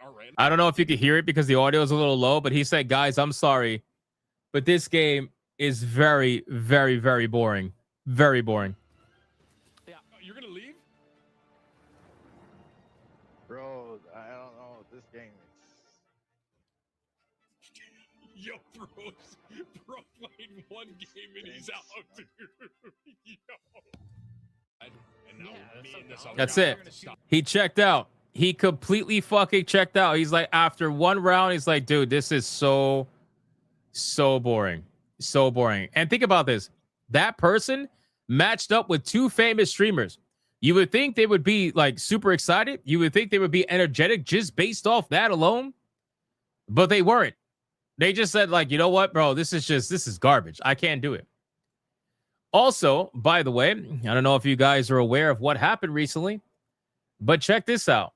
All right. I don't know if you could hear it because the audio is a little low, but he said, guys, I'm sorry, but this game is very, very, very boring. Very boring. Yeah, you're gonna leave? Bro, I don't know. This game is... Yo, bro played one game and he's out, dude. Yo. And now me and this other That's guy it. He checked out. He completely fucking checked out. He's like, after one round, he's like, dude, this is so boring. So boring. And think about this. That person matched up with two famous streamers. You would think they would be like super excited. You would think they would be energetic just based off that alone. But they weren't. They just said, like, you know what, bro, this is garbage. I can't do it. Also, by the way, I don't know if you guys are aware of what happened recently, but check this out.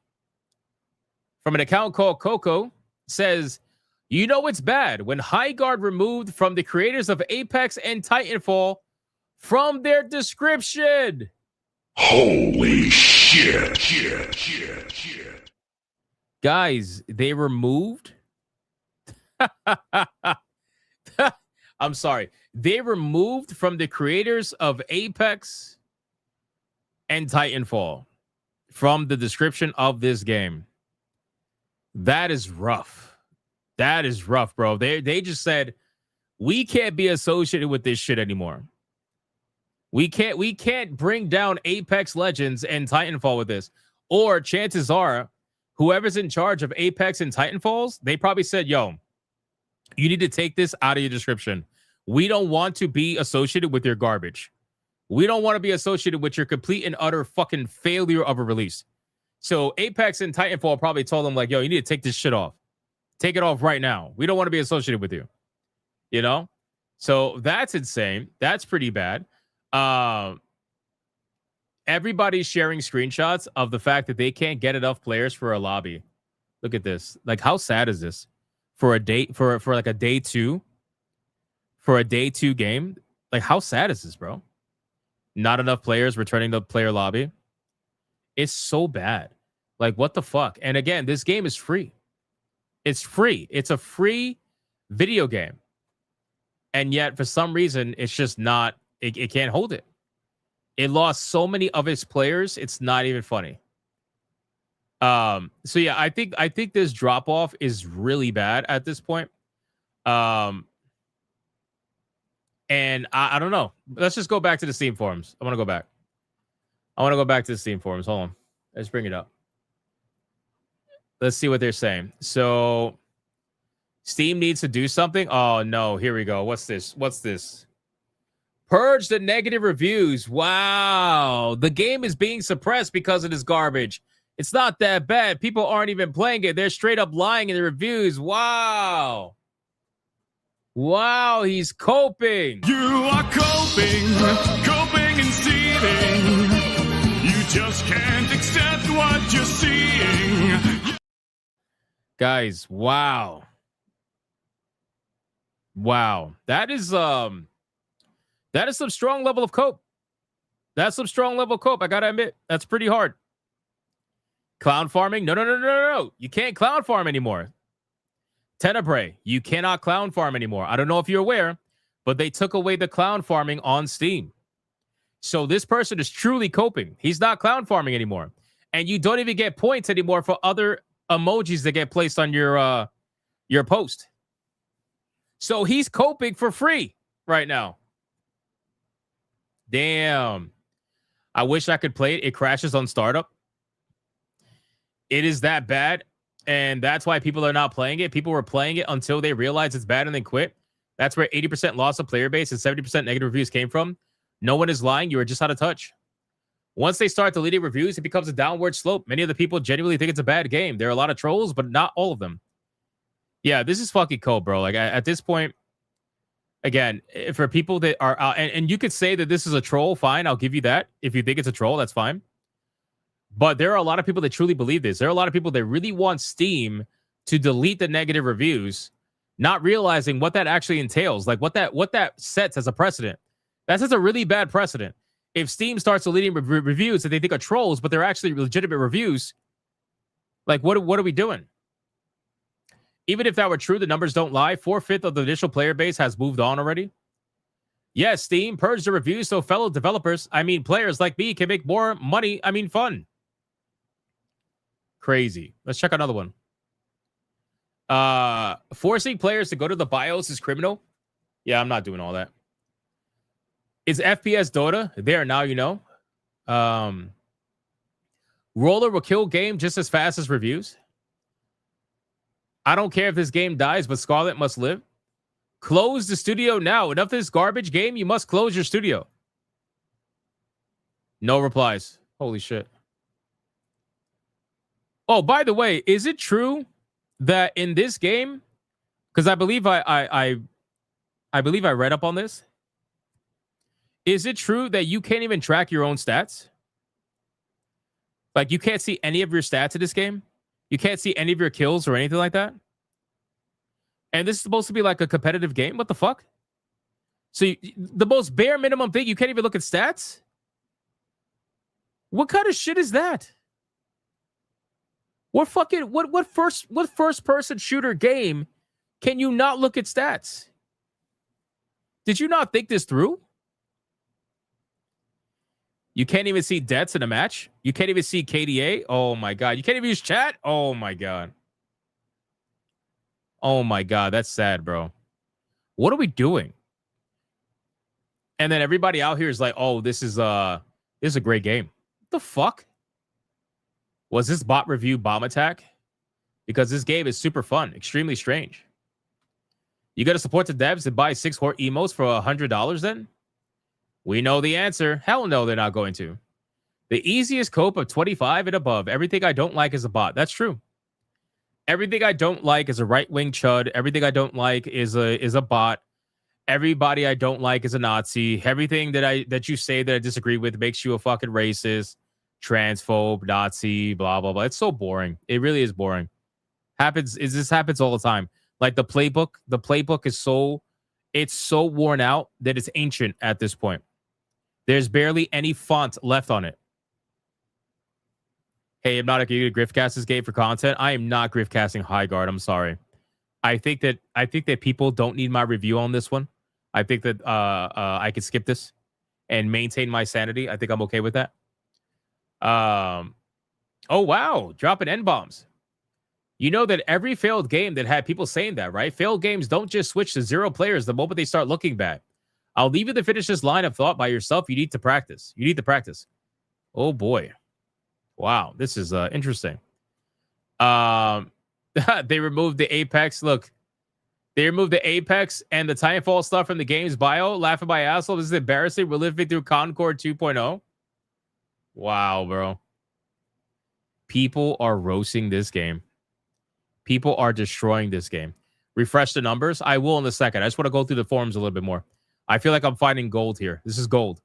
From an account called Coco, says, you know it's bad when Highguard removed from the creators of Apex and Titanfall from their description. Holy shit. Guys, they removed... I'm sorry. They removed from the creators of Apex and Titanfall from the description of this game. That is rough. That is rough, bro. They just said, we can't be associated with this shit anymore. We can't bring down Apex Legends and Titanfall with this. Or chances are, whoever's in charge of Apex and Titanfalls, they probably said, yo, you need to take this out of your description. We don't want to be associated with your garbage. We don't want to be associated with your complete and utter fucking failure of a release. So Apex and Titanfall probably told them, like, yo, you need to take this shit off. Take it off right now. We don't want to be associated with you. You know? So that's insane. That's pretty bad. Everybody's sharing screenshots of the fact that they can't get enough players for a lobby. Look at this. Like, how sad is this? For a day, for like a day two, for a day two game, like how sad is this, bro? Not enough players returning to player lobby. It's so bad. Like, what the fuck? And again, this game is free. It's free. It's a free video game. And yet, for some reason, it's just not, it can't hold it. It lost so many of its players, it's not even funny. So yeah, I think this drop off is really bad at this point. And I don't know. Let's just go back to the Steam forums. I want to go back to the Steam forums. Hold on. Let's bring it up. Let's see what they're saying. So Steam needs to do something. Oh no, here we go. What's this? Purge the negative reviews. Wow. The game is being suppressed because of this garbage. It's not that bad. People aren't even playing it. They're straight up lying in the reviews. Wow. Wow, he's coping. You are coping and seething. You just can't accept what you're seeing. Guys, wow. Wow. That is some strong level of cope. That's some strong level of cope. I gotta admit, that's pretty hard. Clown farming? No. You can't clown farm anymore. Tenebrae, you cannot clown farm anymore. I don't know if you're aware, but they took away the clown farming on Steam. So this person is truly coping. He's not clown farming anymore. And you don't even get points anymore for other emojis that get placed on your post. So he's coping for free right now. Damn. I wish I could play it. It crashes on startup. It is that bad. And that's why people are not playing it. People were playing it until they realized it's bad and then quit. That's where 80% loss of player base and 70% negative reviews came from. No one is lying. You are just out of touch. Once they start deleting reviews, it becomes a downward slope. Many of the people genuinely think it's a bad game. There are a lot of trolls, but not all of them. Yeah, this is fucking cold, bro. Like, at this point, again, for people that are out, and you could say that this is a troll, fine, I'll give you that. If you think it's a troll, that's fine. But there are a lot of people that truly believe this. There are a lot of people that really want Steam to delete the negative reviews, not realizing what that actually entails, like what that sets as a precedent. That sets a really bad precedent. If Steam starts deleting reviews that they think are trolls, but they're actually legitimate reviews, like what are we doing? Even if that were true, the numbers don't lie. 4/5 of the initial player base has moved on already. Yes, Steam purged the reviews so fellow developers, players like me, can make more money, fun. Crazy. Let's check another one. Forcing players to go to the BIOS is criminal. Yeah, I'm not doing all that. Is FPS Dota? There now, you know. Roller will kill game just as fast as reviews. I don't care if this game dies, but Scarlet must live. Close the studio now. Enough of this garbage game. You must close your studio. No replies. Holy shit. Oh, by the way, is it true that in this game, because I believe I believe I read up on this. Is it true that you can't even track your own stats? Like, you can't see any of your stats in this game? You can't see any of your kills or anything like that? And this is supposed to be like a competitive game? What the fuck? So the most bare minimum thing, you can't even look at stats? What kind of shit is that? What first person shooter game can you not look at stats? Did you not think this through? You can't even see deaths in a match. You can't even see KDA. Oh my god. You can't even use chat. Oh my god. Oh my god. That's sad, bro. What are we doing? And then everybody out here is like, oh, this is a great game. What the fuck? Was this bot review bomb attack? Because this game is super fun, extremely strange. You got to support the devs and buy 6 Hort emotes for $100 then? We know the answer. Hell no, they're not going to. The easiest cope of 25 and above. Everything I don't like is a bot. That's true. Everything I don't like is a right-wing chud. Everything I don't like is a bot. Everybody I don't like is a Nazi. Everything that you say that I disagree with makes you a fucking racist, transphobe, Nazi, blah, blah, blah. It's so boring. It really is boring. This happens all the time. Like the playbook is so worn out that it's ancient at this point. There's barely any font left on it. Hey, Hypnotic, are you gonna griftcast this game for content? I am not griftcasting Highguard. I'm sorry. I think that people don't need my review on this one. I think that I could skip this and maintain my sanity. I think I'm okay with that. Oh wow, dropping N-bombs. You know that every failed game that had people saying that, right? Failed games don't just switch to 0 players the moment they start looking bad. I'll leave you to finish this line of thought by yourself. You need to practice. You need to practice. Oh boy. Wow, this is interesting. They removed the Apex. Look, they removed the Apex and the Titanfall stuff from the game's bio. Laughing my asshole. This is embarrassing. We're living through Concord 2.0. Wow, bro. People are roasting this game. People are destroying this game. Refresh the numbers. I will in a second. I just want to go through the forums a little bit more. I feel like I'm finding gold here. This is gold.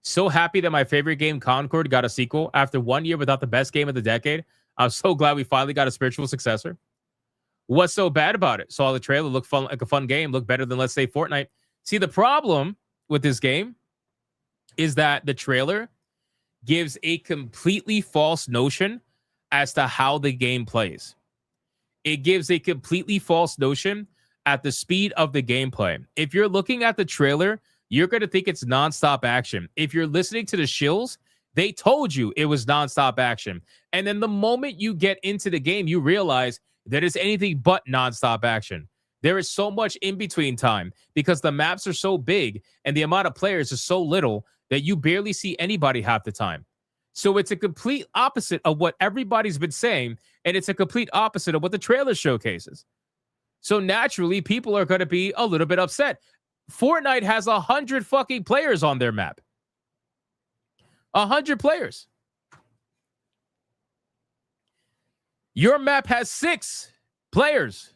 So happy that my favorite game, Concord, got a sequel. After 1 year without the best game of the decade, I'm so glad we finally got a spiritual successor. What's so bad about it? Saw the trailer, looked fun, like a fun game, looked better than, let's say, Fortnite. See, the problem with this game is that the trailer gives a completely false notion as to how the game plays. it gives a completely false notion at the speed of the gameplay. If you're looking at the trailer, you're going to think it's nonstop action. If you're listening to the shills, they told you it was nonstop action. And then the moment you get into the game, you realize that it's anything but nonstop action. There is so much in between time because the maps are so big and the amount of players is so little that you barely see anybody half the time. So it's a complete opposite of what everybody's been saying, and it's a complete opposite of what the trailer showcases. So naturally, people are going to be a little bit upset. Fortnite has 100 fucking players on their map. 100 players. Your map has 6 players.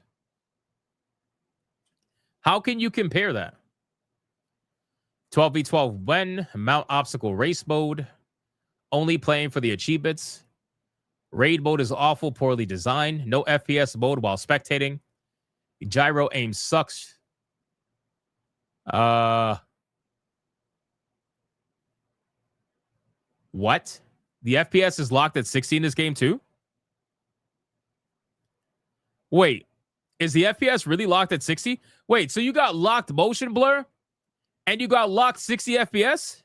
How can you compare that? 12v12 when? Mount obstacle race mode. Only playing for the achievements. Raid mode is awful, poorly designed. No FPS mode while spectating. Gyro aim sucks. What? The FPS is locked at 60 in this game too? Wait, is the FPS really locked at 60? Wait, so you got locked motion blur and you got locked 60 FPS?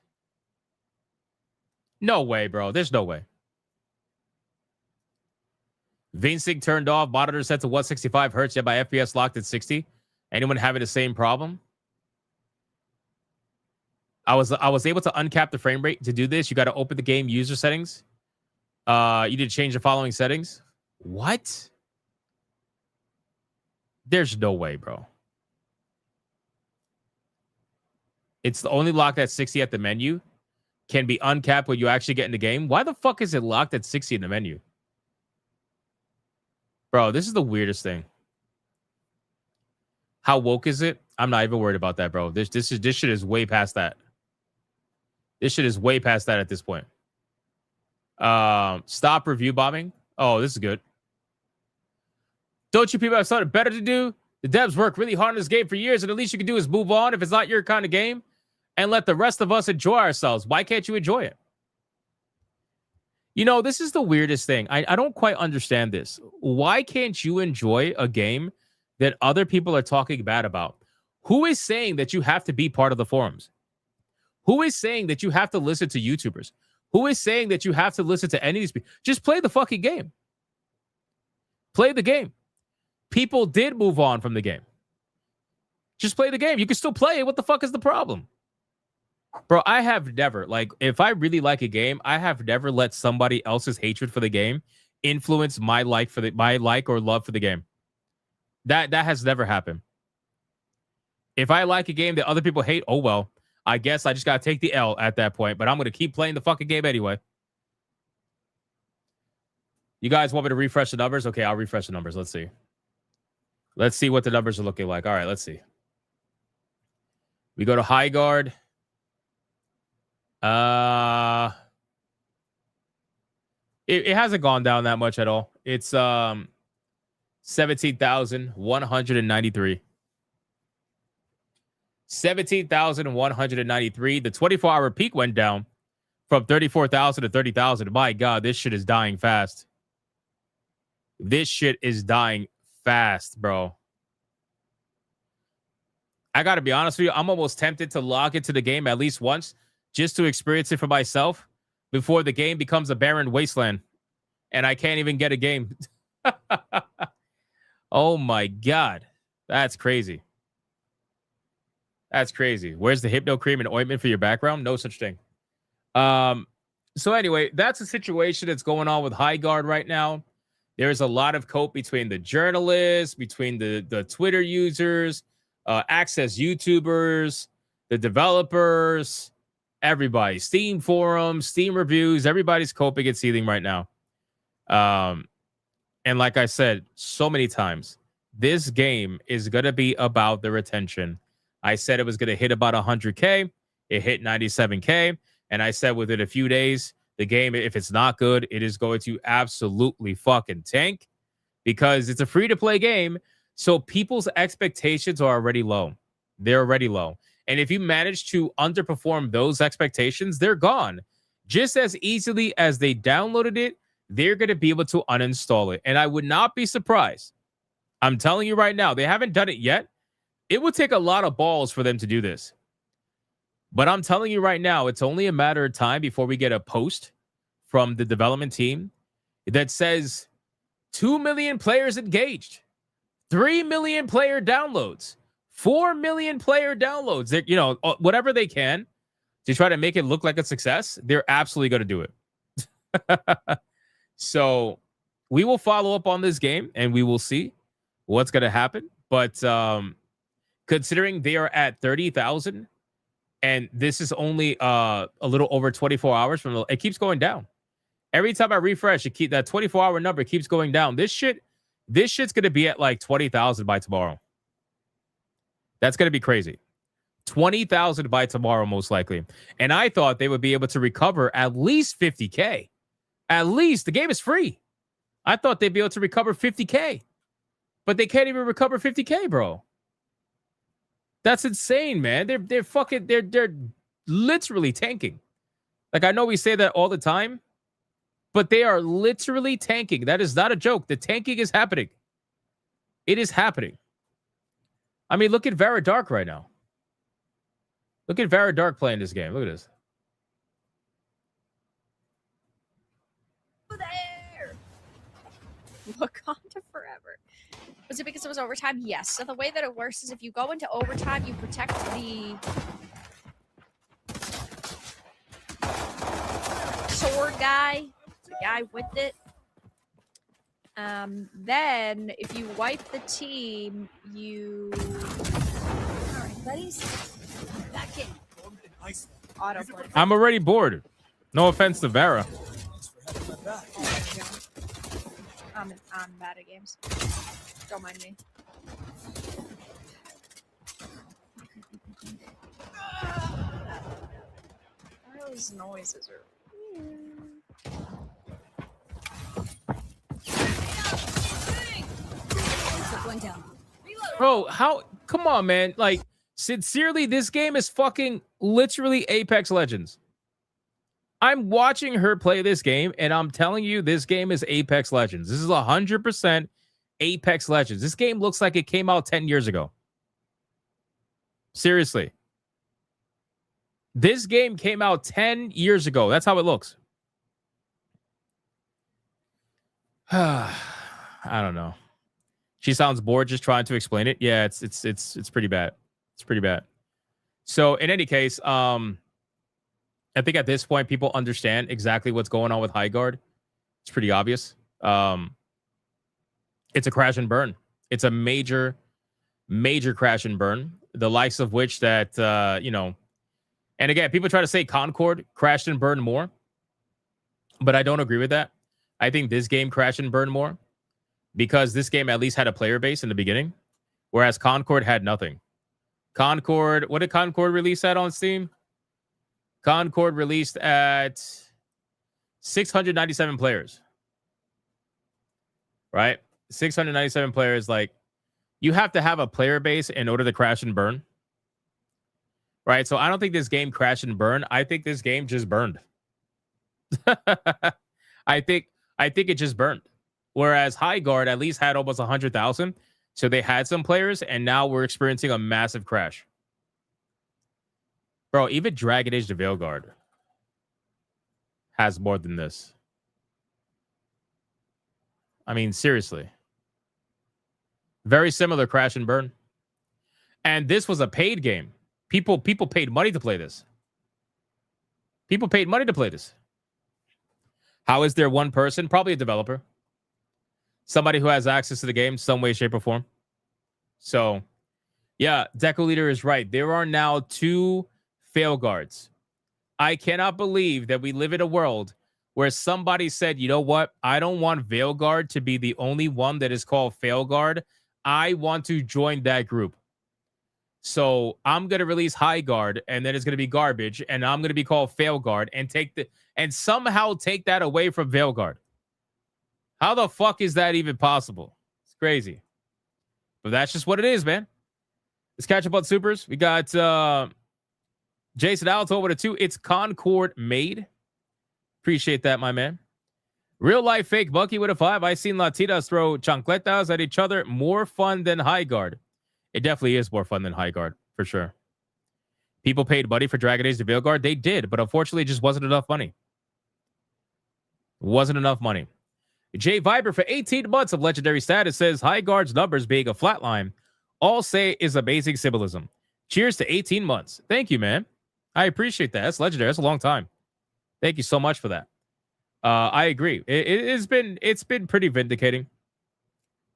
No way, bro. There's no way. VSync turned off. Monitor set to 165 hertz. Yeah, by FPS locked at 60. Anyone having the same problem? I was able to uncap the frame rate. To do this, you got to open the game user settings. You need to change the following settings. What? There's no way, bro. It's only locked at 60 at the menu. Can be uncapped when you actually get in the game. Why the fuck is it locked at 60 in the menu? Bro, this is the weirdest thing. How woke is it? I'm not even worried about that, bro. This shit is way past that. This shit is way past that at this point. Stop review bombing. Oh, this is good. Don't you people have something better to do? The devs work really hard on this game for years, and the least you can do is move on if it's not your kind of game and let the rest of us enjoy ourselves. Why can't you enjoy it? You know, this is the weirdest thing. I don't quite understand this. Why can't you enjoy a game that other people are talking bad about? Who is saying that you have to be part of the forums? Who is saying that you have to listen to YouTubers? Who is saying that you have to listen to any of these people? Just play the fucking game. Play the game. People did move on from the game. Just play the game. You can still play it. What the fuck is the problem? Bro, I have never, like, if I really like a game, I have never let somebody else's hatred for the game influence my like or love for the game. That has never happened. If I like a game that other people hate, oh well. I guess I just gotta take the L at that point, but I'm gonna keep playing the fucking game anyway. You guys want me to refresh the numbers? Okay, I'll refresh the numbers. Let's see. Let's see what the numbers are looking like. All right, let's see. We go to Highguard. It hasn't gone down that much at all. It's 17,193. 17,193. The 24-hour peak went down from 34,000 to 30,000. My God, this shit is dying fast. This shit is dying fast, bro. I gotta be honest with you. I'm almost tempted to log into the game at least once just to experience it for myself before the game becomes a barren wasteland and I can't even get a game. Oh my God. That's crazy. That's crazy. Where's the hypno cream and ointment for your background? No such thing. So anyway, that's a situation that's going on with Highguard right now. There's a lot of cope between the journalists, between the Twitter users, Access YouTubers, the developers, everybody. Steam forums, Steam reviews, everybody's coping and seething right now. And like I said so many times, this game is going to be about the retention. I said it was going to hit about 100K. It hit 97K. And I said within a few days, the game, if it's not good, it is going to absolutely fucking tank because it's a free-to-play game. So people's expectations are already low. They're already low. And if you manage to underperform those expectations, they're gone. Just as easily as they downloaded it, they're going to be able to uninstall it. And I would not be surprised I'm telling you right now, they haven't done it yet. It would take a lot of balls for them to do this. But I'm telling you right now, it's only a matter of time before we get a post from the development team that says 2 million players engaged, 3 million player downloads, 4 million player downloads. They're, you know, whatever they can to try to make it look like a success, they're absolutely going to do it. So we will follow up on this game and we will see what's going to happen. But considering they are at 30,000 and this is only a little over 24 hours from it keeps going down. Every time I refresh, that 24-hour number keeps going down. This shit's going to be at like 20,000 by tomorrow. That's going to be crazy. 20,000 by tomorrow, most likely. And I thought they would be able to recover at least 50K. At least. The game is free. I thought they'd be able to recover 50K. But they can't even recover 50K, bro. That's insane, man. They're literally tanking. Like, I know we say that all the time, but they are literally tanking. That is not a joke. The tanking is happening. It is happening. I mean, look at Vera Dark right now. Look at Vera Dark playing this game. Look at this. There. Wakanda forever. Was it because it was overtime? Yes. So the way that it works is if you go into overtime, you protect the sword guy, the guy with it. Then if you wipe the team, you alright, buddies. Back in. Autoplay. I'm already bored. No offense to Vera. I'm bad at games. Don't mind me. Those noises are Bro, how? Come on, man. Like, sincerely, this game is fucking literally Apex Legends. I'm watching her play this game, and I'm telling you, this game is Apex Legends. This is 100% Apex Legends. This game looks like it came out 10 years ago. Seriously. This game came out 10 years ago. That's how it looks. I don't know. She sounds bored just trying to explain it. Yeah, it's pretty bad. It's pretty bad. So in any case, I think at this point people understand exactly what's going on with Highguard. It's pretty obvious. It's a crash and burn. It's a major crash and burn. The likes of which that and again, people try to say Concord crashed and burned more, but I don't agree with that. I think this game crashed and burned more because this game at least had a player base in the beginning, whereas Concord had nothing. Concord, what did Concord release at on Steam? Concord released at 697 players. Right? 697 players. Like, you have to have a player base in order to crash and burn. Right? So I don't think this game crashed and burned. I think this game just burned. I think it just burned. Whereas Highguard at least had almost 100,000. So they had some players, and now we're experiencing a massive crash. Bro, even Dragon Age the Veilguard has more than this. I mean, seriously. Very similar crash and burn. And this was a paid game. People paid money to play this. People paid money to play this. How is there one person? Probably a developer. Somebody who has access to the game some way, shape, or form. So, yeah, Deco Leader is right. There are now 2 Failguards. I cannot believe that we live in a world where somebody said, you know what? I don't want Veilguard to be the only one that is called Failguard. I want to join that group. So I'm going to release Highguard, and then it's going to be garbage, and I'm going to be called Failguard and somehow take that away from Veilguard. How the fuck is that even possible? It's crazy. But that's just what it is, man. Let's catch up on supers. We got Jason Alto over to 2. It's Concord made. Appreciate that, my man. Real life fake Bucky with a 5. I seen Latinas throw chancletas at each other. More fun than Highguard. It definitely is more fun than Highguard, for sure. People paid money for Dragon Age to Veilguard. They did, but unfortunately, it just wasn't enough money. Wasn't enough money. Jay Viber for 18 months of legendary status says Highguard's numbers being a flatline all say is amazing symbolism. Cheers to 18 months. Thank you, man. I appreciate that. That's legendary. That's a long time. Thank you so much for that. I agree. It's been pretty vindicating.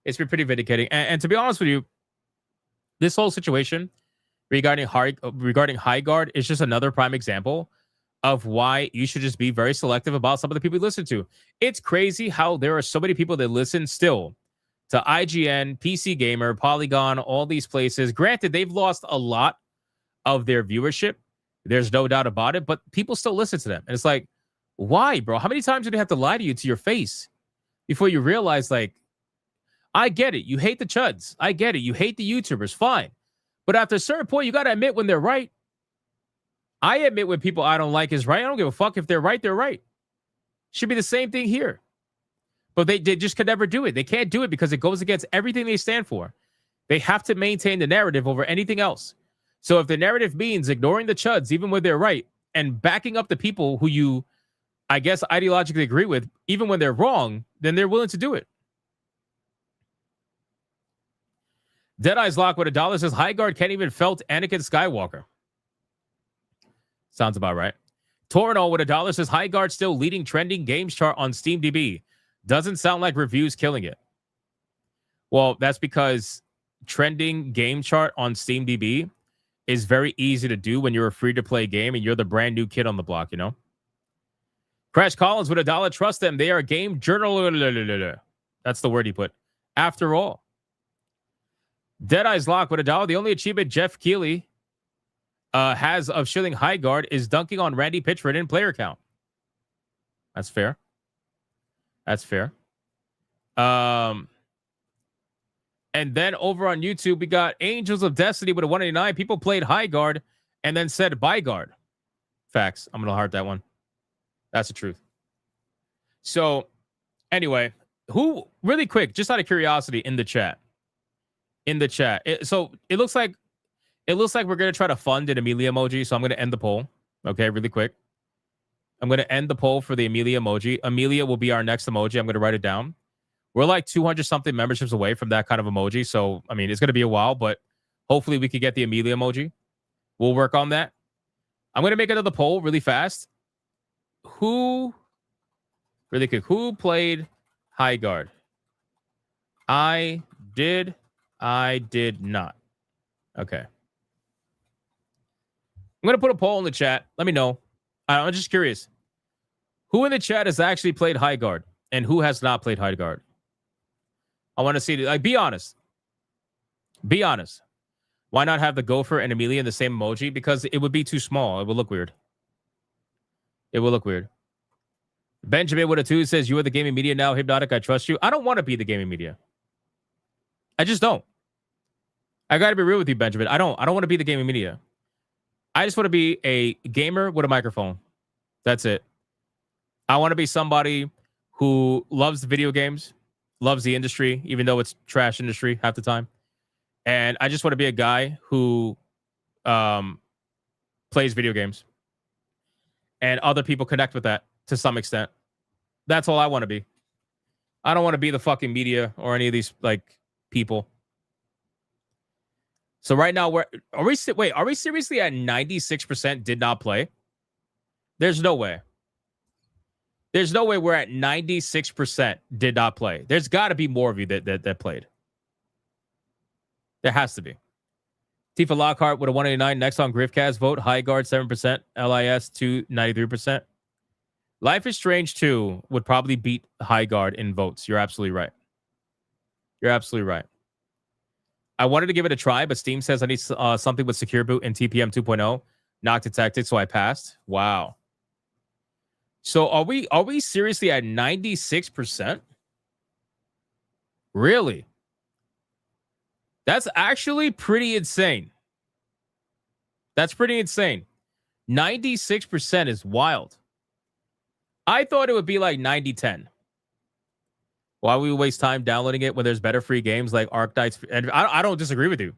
It's been pretty vindicating. And to be honest with you, this whole situation regarding Highguard is just another prime example of why you should just be very selective about some of the people you listen to. It's crazy how there are so many people that listen still to IGN, PC Gamer, Polygon, all these places. Granted, they've lost a lot of their viewership. There's no doubt about it, but people still listen to them. And it's like, why, bro? How many times do they have to lie to you to your face before you realize, like, I get it. You hate the chuds. I get it. You hate the YouTubers. Fine. But after a certain point, you got to admit when they're right. I admit when people I don't like is right. I don't give a fuck. If they're right, they're right. Should be the same thing here. But they just could never do it. They can't do it because it goes against everything they stand for. They have to maintain the narrative over anything else. So if the narrative means ignoring the chuds, even when they're right, and backing up the people who you, I guess, ideologically agree with, even when they're wrong, then they're willing to do it. Deadeye's Lock with $1 says Highguard can't even felt Anakin Skywalker. Sounds about right. Torino with $1 says Highguard still leading trending games chart on SteamDB. Doesn't sound like reviews killing it. Well, that's because trending game chart on SteamDB is very easy to do when you're a free-to-play game and you're the brand new kid on the block, you know? Crash Collins with $1. Trust them. They are game journal. That's the word he put. After all. Deadeye's Lock with $1. The only achievement Jeff Keighley has of shilling Highguard is dunking on Randy Pitchford in player count. That's fair. That's fair. And then over on YouTube, we got Angels of Destiny with a 189. People played Highguard and then said Byguard. Facts. I'm going to heart that one. That's the truth. So, anyway, who, really quick, just out of curiosity, in the chat. So it looks like we're going to try to fund an Amelia emoji. So I'm going to end the poll. Okay, really quick. I'm going to end the poll for the Amelia emoji. Amelia will be our next emoji. I'm going to write it down. We're like 200 something memberships away from that kind of emoji. So, I mean, it's going to be a while, but hopefully we can get the Amelia emoji. We'll work on that. I'm going to make another poll really fast. Who played Highguard? I did not. Okay. I'm going to put a poll in the chat. Let me know. I'm just curious. Who in the chat has actually played Highguard and who has not played Highguard? I want to see it. Like, be honest. Be honest. Why not have the Gopher and Amelia in the same emoji? Because it would be too small. It would look weird. It will look weird. Benjamin with a 2 says, you are the gaming media now. Hypnotic, I trust you. I don't want to be the gaming media. I just don't. I got to be real with you, Benjamin. I don't want to be the gaming media. I just want to be a gamer with a microphone. That's it. I want to be somebody who loves the video games, loves the industry, even though it's trash industry half the time. And I just want to be a guy who plays video games. And other people connect with that to some extent. That's all I want to be. I don't want to be the fucking media or any of these like people. So right now, are we seriously at 96% did not play? There's no way. There's no way we're at 96% did not play. There's got to be more of you that played. There has to be. Tifa Lockhart with a 189. Next on Griffcast vote. Highguard 7%. LIS 93%. Life is Strange 2 would probably beat Highguard in votes. You're absolutely right. You're absolutely right. I wanted to give it a try, but Steam says I need something with Secure Boot and TPM 2.0. Not detected, so I passed. Wow. So are we seriously at 96%? Really? That's actually pretty insane. That's pretty insane. 96% is wild. I thought it would be like 90-10. Why would we waste time downloading it when there's better free games like Arknights? And I don't disagree with you.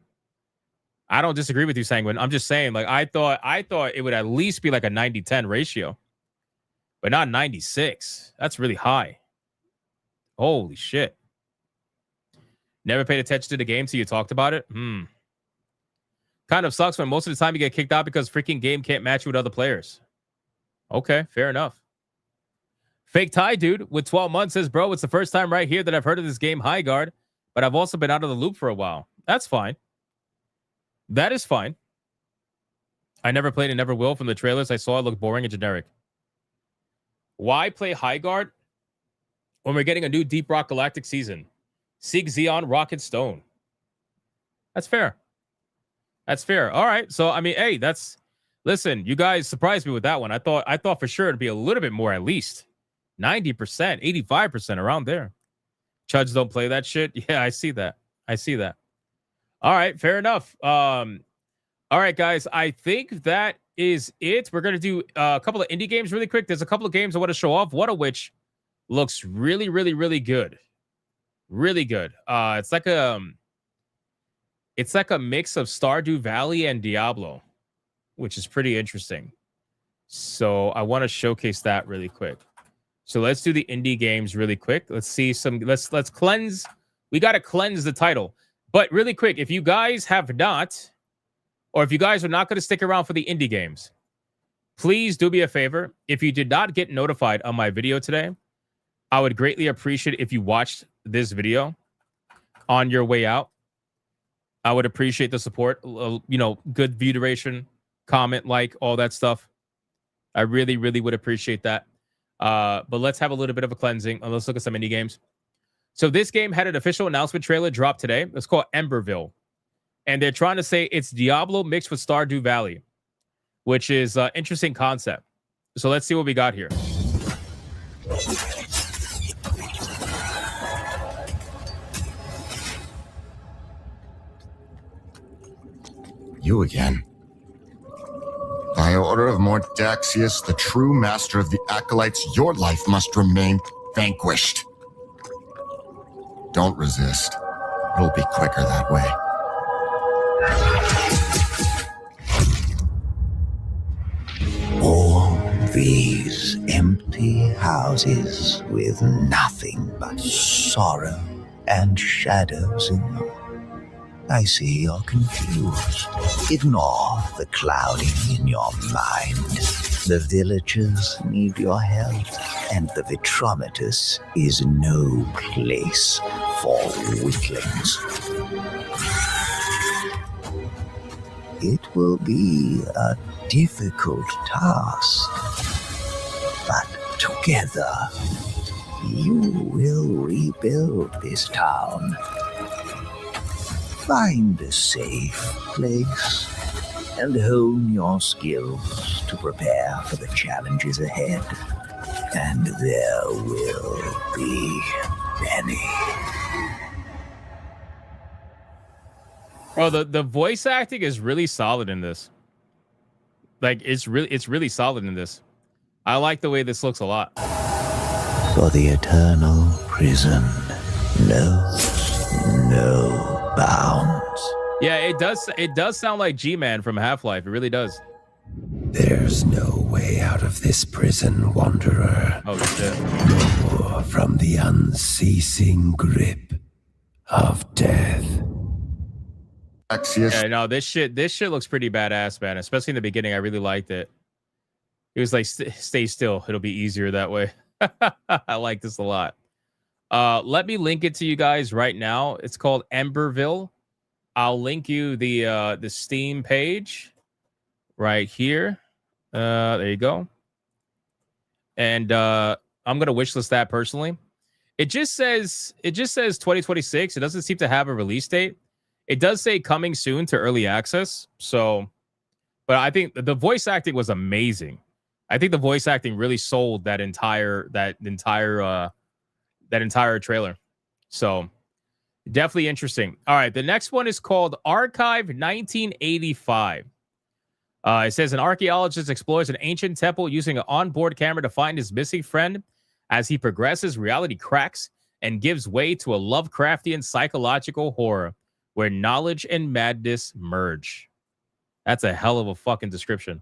I don't disagree with you, Sanguine. I'm just saying, like, I thought it would at least be like a 90-10 ratio, but not 96. That's really high. Holy shit. Never paid attention to the game till you talked about it? Kind of sucks when most of the time you get kicked out because freaking game can't match you with other players. Okay, fair enough. Fake Tie Dude with 12 months says, bro, it's the first time right here that I've heard of this game, Highguard, but I've also been out of the loop for a while. That's fine. That is fine. I never played and never will. From the trailers I saw, it looked boring and generic. Why play Highguard when we're getting a new Deep Rock Galactic season? Seek Xeon, Rock, and Stone. That's fair. That's fair. All right. So, I mean, hey, listen, you guys surprised me with that one. I thought for sure it'd be a little bit more, at least 90%, 85% around there. Chuds don't play that shit. Yeah, I see that. All right, fair enough. All right, guys, I think that is it. We're gonna do a couple of indie games really quick. There's a couple of games I want to show off. One of which looks really, really, really good. Really good. It's like a mix of Stardew Valley and Diablo, which is pretty interesting. So I want to showcase that really quick. So let's do the indie games really quick. Let's see some. Let's cleanse. We got to cleanse the title. But really quick, if you guys have not, or if you guys are not going to stick around for the indie games, please do me a favor. If you did not get notified on my video today, I would greatly appreciate if you watched this video on your way out. I would appreciate the support. Good view duration, comment, like, all that stuff. I really, really would appreciate that. But let's have a little bit of a cleansing. Let's look at some indie games. So this game had an official announcement trailer drop today. It's called Emberville. And they're trying to say it's Diablo mixed with Stardew Valley, which is an interesting concept. So let's see what we got here. You again. By order of Mordaxius, the true master of the Acolytes, your life must remain vanquished. Don't resist. It'll be quicker that way. All these empty houses with nothing but sorrow and shadows in them. I see you're confused. Ignore the clouding in your mind. The villagers need your help, and the Vitrometus is no place for weaklings. It will be a difficult task, but together you will rebuild this town. Find a safe place and hone your skills to prepare for the challenges ahead. And there will be many. Oh, the voice acting is really solid in this. Like, it's really solid in this. I like the way this looks a lot. For the eternal prison knows no bounds. Yeah, it does sound like G-Man from Half-Life. It really does. There's no way out of this prison, wanderer. Oh shit. Or from the unceasing grip of death. Yeah, no, this shit looks pretty badass, man. Especially in the beginning, I really liked it. It was like, stay still. It'll be easier that way. I like this a lot. Let me link it to you guys right now. It's called Emberville. I'll link you the Steam page right here. There you go. And I'm gonna wishlist that personally. It just says 2026. It doesn't seem to have a release date. It does say coming soon to early access. So, but I think the voice acting was amazing. I think the voice acting really sold that entire trailer. So definitely interesting. All right. The next one is called Archive 1985. It says an archaeologist explores an ancient temple using an onboard camera to find his missing friend. As he progresses, reality cracks and gives way to a Lovecraftian psychological horror where knowledge and madness merge. That's a hell of a fucking description.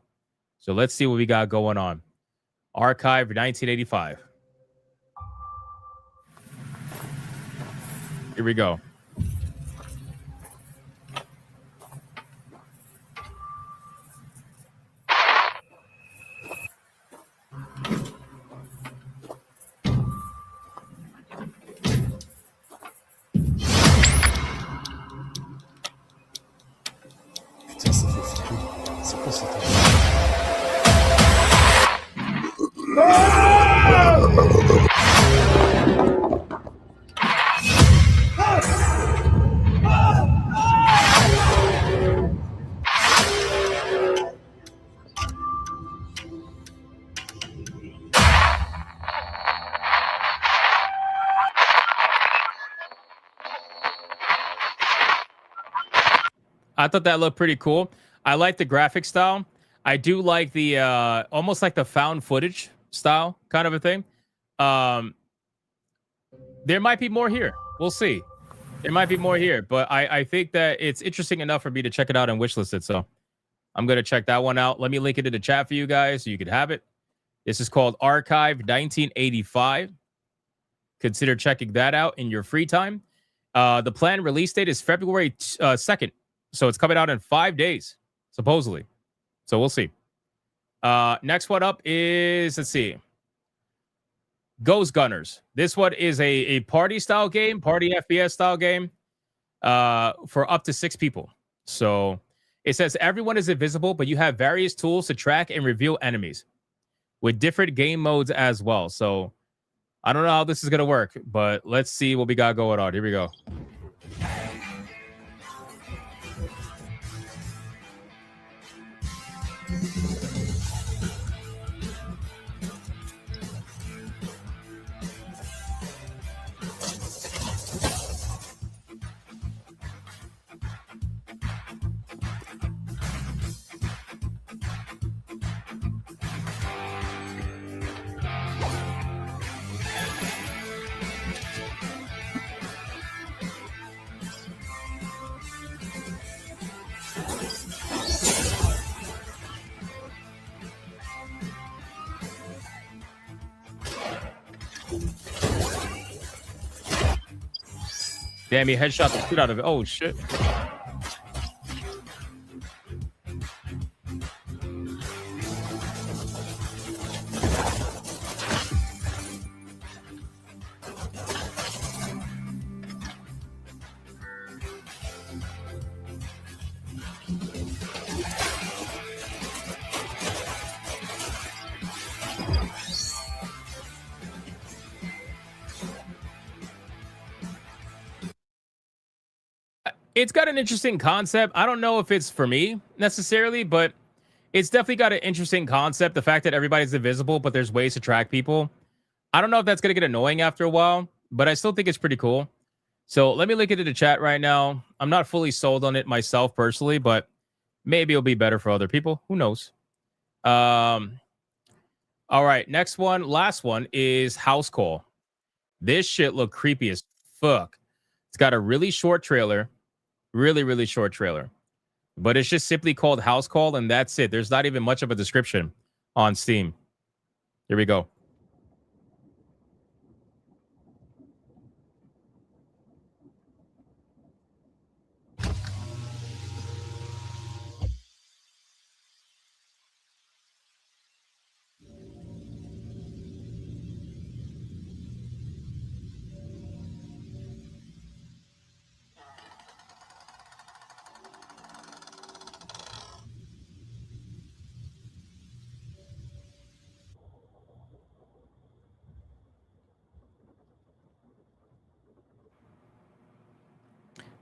So let's see what we got going on. Archive 1985. Here we go. I thought that looked pretty cool. I like the graphic style. I do like the almost like the found footage style kind of a thing. There might be more here. We'll see. There might be more here, but I think that it's interesting enough for me to check it out and wishlist it. So I'm going to check that one out. Let me link it in the chat for you guys so you can have it. This is called Archive 1985. Consider checking that out in your free time. The planned release date is February 2nd. So it's coming out in 5 days, supposedly. So we'll see. Next one up is, let's see, Ghost Gunners. This one is a party style game, party FPS style game for up to 6 people. So it says everyone is invisible, but you have various tools to track and reveal enemies with different game modes as well. So I don't know how this is going to work, but let's see what we got going on. Here we go. Damn, he headshot the shit out of it. Oh, shit. It's got an interesting concept. I don't know if it's for me necessarily, but it's definitely got an interesting concept. The fact that everybody's invisible, but there's ways to track people. I don't know if that's going to get annoying after a while, but I still think it's pretty cool. So let me link it in the chat right now. I'm not fully sold on it myself personally, but maybe it'll be better for other people. Who knows? All right. Next one. Last one is House Call. This shit looked creepy as fuck. It's got a really short trailer. Really short trailer, but it's just simply called House Call, and that's it. There's not even much of a description on Steam. Here we go.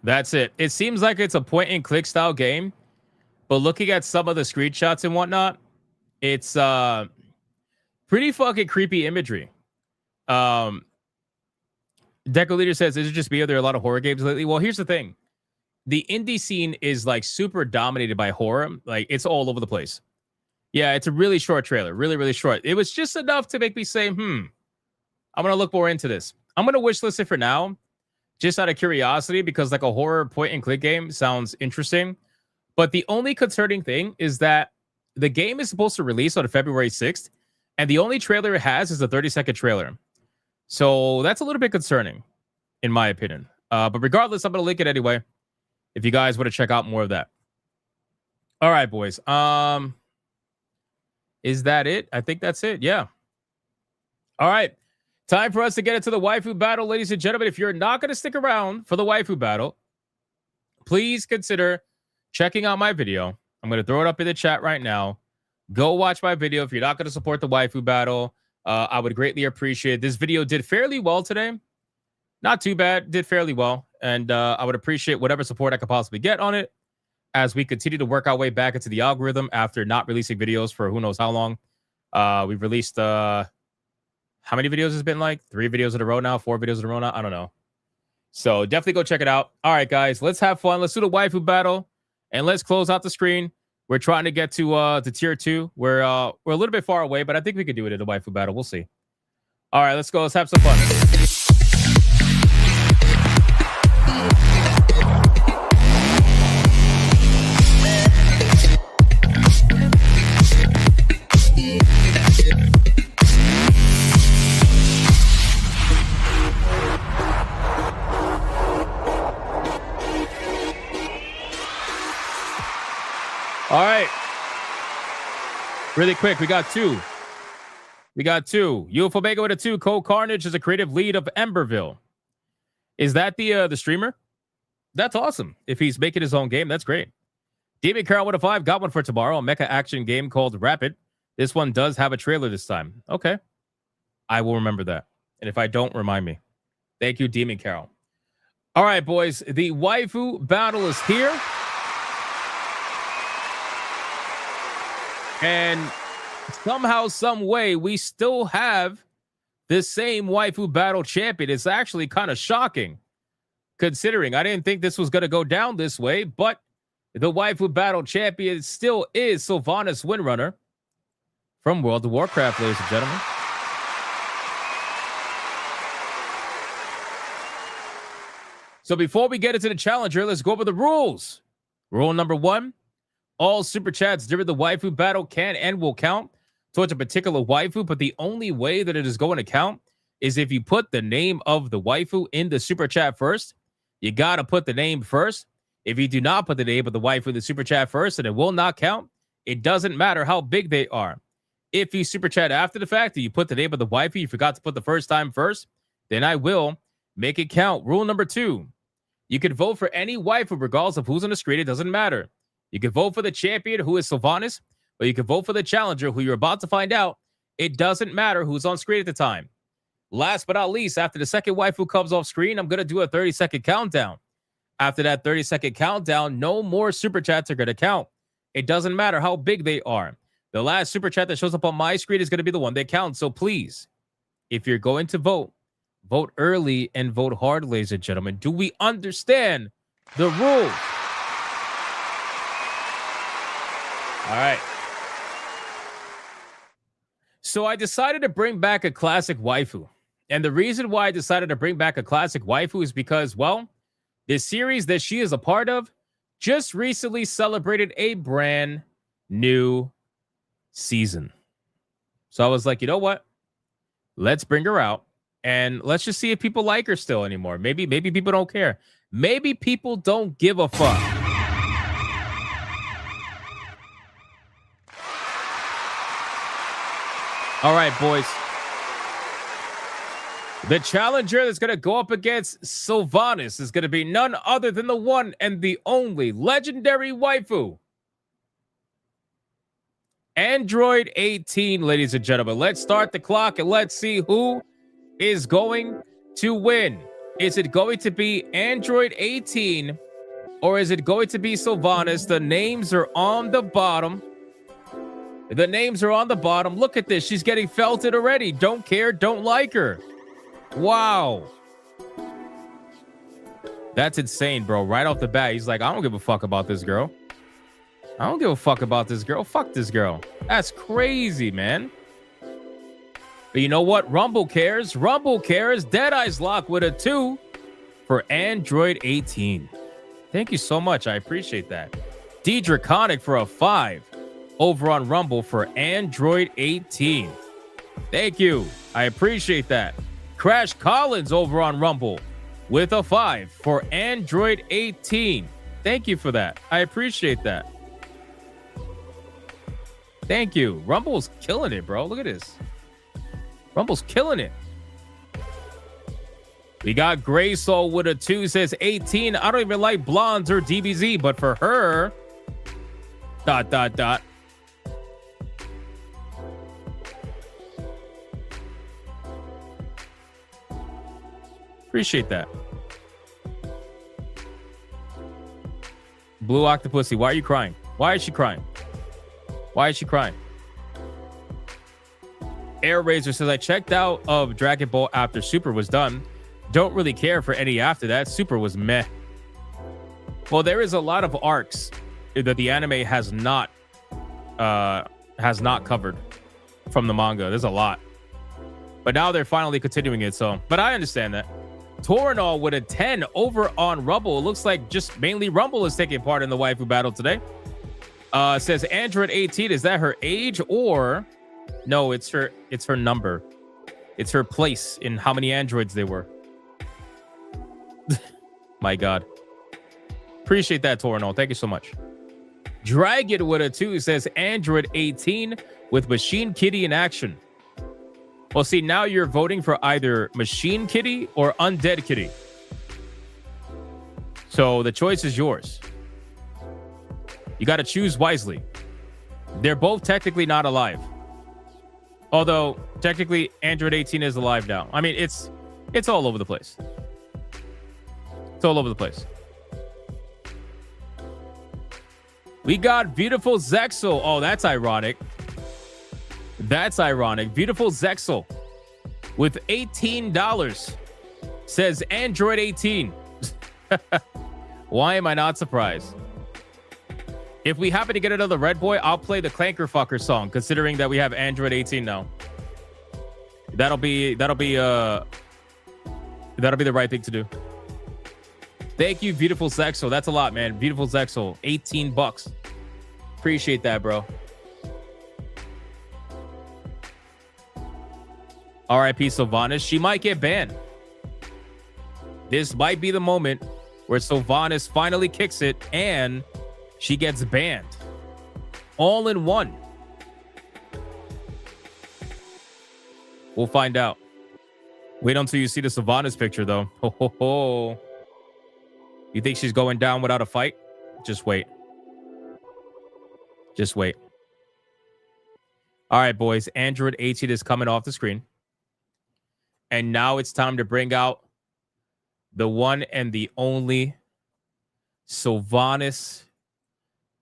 That's it. It seems like it's a point and click style game, but looking at some of the screenshots and whatnot, it's pretty fucking creepy imagery. Deco Leader says, is it just me or there are a lot of horror games lately? Well, here's the thing. The indie scene is like super dominated by horror. Like it's all over the place. Yeah, it's a really short trailer. Really short. It was just enough to make me say, I'm going to look more into this. I'm gonna wishlist it for now, just out of curiosity, because like a horror point and click game sounds interesting. But the only concerning thing is that the game is supposed to release on February 6th, and the only trailer it has is a 30-second trailer. So that's a little bit concerning, in my opinion. But regardless, I'm gonna link it anyway, if you guys want to check out more of that. All right, boys. Is that it? I think that's it. Yeah. All right. Time for us to get into the waifu battle, ladies and gentlemen. If you're not going to stick around for the waifu battle, please consider checking out my video. I'm going to throw it up in the chat right now. Go watch my video. If you're not going to support the waifu battle, I would greatly appreciate it. This video did fairly well today. Not too bad. Did fairly well. And I would appreciate whatever support I could possibly get on it as we continue to work our way back into the algorithm after not releasing videos for who knows how long. We've released... how many videos has it been? Like 3 videos in a row now, 4 videos in a row now. I don't know. So definitely go check it out. All right, guys, let's have fun. Let's do the waifu battle and let's close out the screen. We're trying to get to tier 2. We're a little bit far away, but I think we could do it in the waifu battle. We'll see. All right, let's go. Let's have some fun. All right. Really quick, we got 2. UFO Omega with a 2. Cole Carnage is a creative lead of Emberville. Is that the streamer? That's awesome. If he's making his own game, that's great. Demon Carol with a 5. Got one for tomorrow. A mecha action game called Rapid. This one does have a trailer this time. Okay. I will remember that. And if I don't, remind me. Thank you, Demon Carol. All right, boys. The waifu battle is here. And somehow, some way, we still have the same waifu battle champion. It's actually kind of shocking, considering I didn't think this was going to go down this way, but the waifu battle champion still is Sylvanas Windrunner from World of Warcraft, ladies and gentlemen. So before we get into the challenger, let's go over the rules. Rule number 1. All super chats during the waifu battle can and will count towards a particular waifu, but the only way that it is going to count is if you put the name of the waifu in the super chat first. You got to put the name first. If you do not put the name of the waifu in the super chat first, then it will not count. It doesn't matter how big they are. If you super chat after the fact and you put the name of the waifu you forgot to put the first time first, then I will make it count. Rule number 2. You can vote for any waifu regardless of who's on the screen. It doesn't matter. You can vote for the champion, who is Sylvanas, or you can vote for the challenger, who you're about to find out. It doesn't matter who's on screen at the time. Last but not least, after the second waifu comes off screen, I'm going to do a 30-second countdown. After that 30-second countdown, no more super chats are going to count. It doesn't matter how big they are. The last super chat that shows up on my screen is going to be the one that counts. So please, if you're going to vote, vote early and vote hard, ladies and gentlemen. Do we understand the rules? All right. So I decided to bring back a classic waifu. And the reason why I decided to bring back a classic waifu is because, well, this series that she is a part of just recently celebrated a brand new season. So I was like, you know what? Let's bring her out and let's just see if people like her still anymore. Maybe people don't care. Maybe people don't give a fuck. All right, boys. The challenger that's going to go up against Sylvanas is going to be none other than the one and the only legendary waifu, Android 18, ladies and gentlemen. Let's start the clock and let's see who is going to win. Is it going to be Android 18 or is it going to be Sylvanas? The names are on the bottom. The names are on the bottom. Look at this. She's getting felted already. Don't care. Don't like her. Wow. That's insane, bro. Right off the bat, he's like, I don't give a fuck about this girl. I don't give a fuck about this girl. Fuck this girl. That's crazy, man. But you know what? Rumble cares. Rumble cares. Deadeye's Lock with a 2 for Android 18. Thank you so much. I appreciate that. D Draconic for a 5 over on Rumble for Android 18. Thank you. I appreciate that. Crash Collins over on Rumble with a 5 for Android 18. Thank you for that. I appreciate that. Thank you. Rumble's killing it, bro. Look at this. Rumble's killing it. We got Gray Soul with a 2, says 18. I don't even like blondes or DBZ, but for her, ... Appreciate that. Blue Octopussy, why are you crying? Why is she crying? Why is she crying? Air Razor says, I checked out of Dragon Ball after Super was done. Don't really care for any after that. Super was meh. Well, there is a lot of arcs that the anime has not covered from the manga. There's a lot. But now they're finally continuing it, so... But I understand that. Torinol with a 10 over on Rumble. It looks like just mainly Rumble is taking part in the waifu battle today. Says Android 18. Is that her age or... No, it's her number. It's her place in how many androids they were. My God. Appreciate that, Torinol. Thank you so much. Dragon with a 2 says Android 18 with Machine Kitty in action. Well, see, now you're voting for either Machine Kitty or Undead Kitty. So the choice is yours. You got to choose wisely. They're both technically not alive. Although, technically, Android 18 is alive now. I mean, it's all over the place. It's all over the place. We got Beautiful Zexel. Oh, that's ironic. That's ironic. Beautiful Zexel with $18 says Android 18. Why am I not surprised? If we happen to get another Red Boy, I'll play the Clanker Fucker song, considering that we have Android 18 now. That'll be the right thing to do. Thank you, Beautiful Zexel. That's a lot, man. Beautiful Zexel, $18. Appreciate that, bro. R.I.P. Sylvanas. She might get banned. This might be the moment where Sylvanas finally kicks it and she gets banned. All in one. We'll find out. Wait until you see the Sylvanas picture, though. Ho, ho, ho. You think she's going down without a fight? Just wait. Just wait. All right, boys. Android 18 is coming off the screen. And now it's time to bring out the one and the only Sylvanas,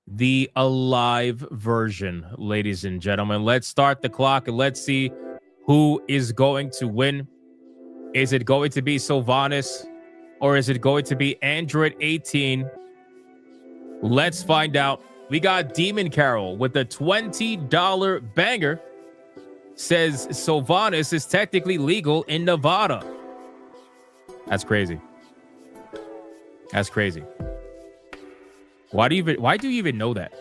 the alive version, ladies and gentlemen. Let's start the clock and let's see who is going to win. Is it going to be Sylvanas or is it going to be Android 18? Let's find out. We got Demon Carol with a $20 banger. Says Sylvanas is technically legal in Nevada. That's crazy. That's crazy. Why do you even know that?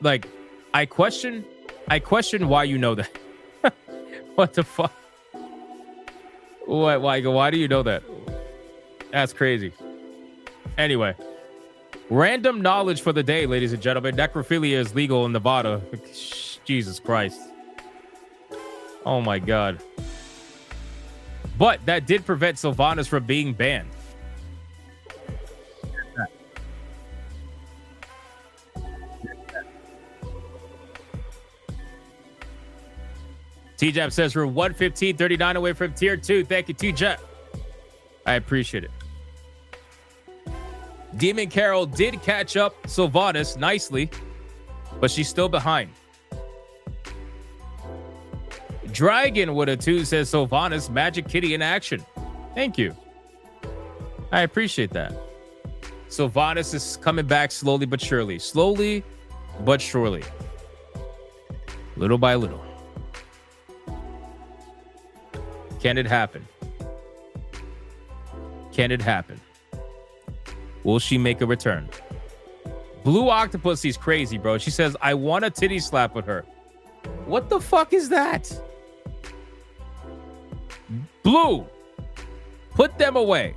Like, I question why you know that. What the fuck? Why do you know that? That's crazy. Anyway, random knowledge for the day, ladies and gentlemen. Necrophilia is legal in Nevada. Jesus Christ. Oh my God. But that did prevent Sylvanas from being banned. T-Jab says we're 115.39 away from tier 2. Thank you, T-Jab. I appreciate it. Demon Carol did catch up Sylvanas nicely, but she's still behind. Dragon with a 2 says Sylvanas, Magic Kitty in action. Thank you. I appreciate that. Sylvanas is coming back slowly but surely. Slowly but surely. Little by little. Can it happen? Can it happen? Will she make a return? Blue Octopussy's crazy, bro. She says, I want a titty slap with her. What the fuck is that? Blue, put them away.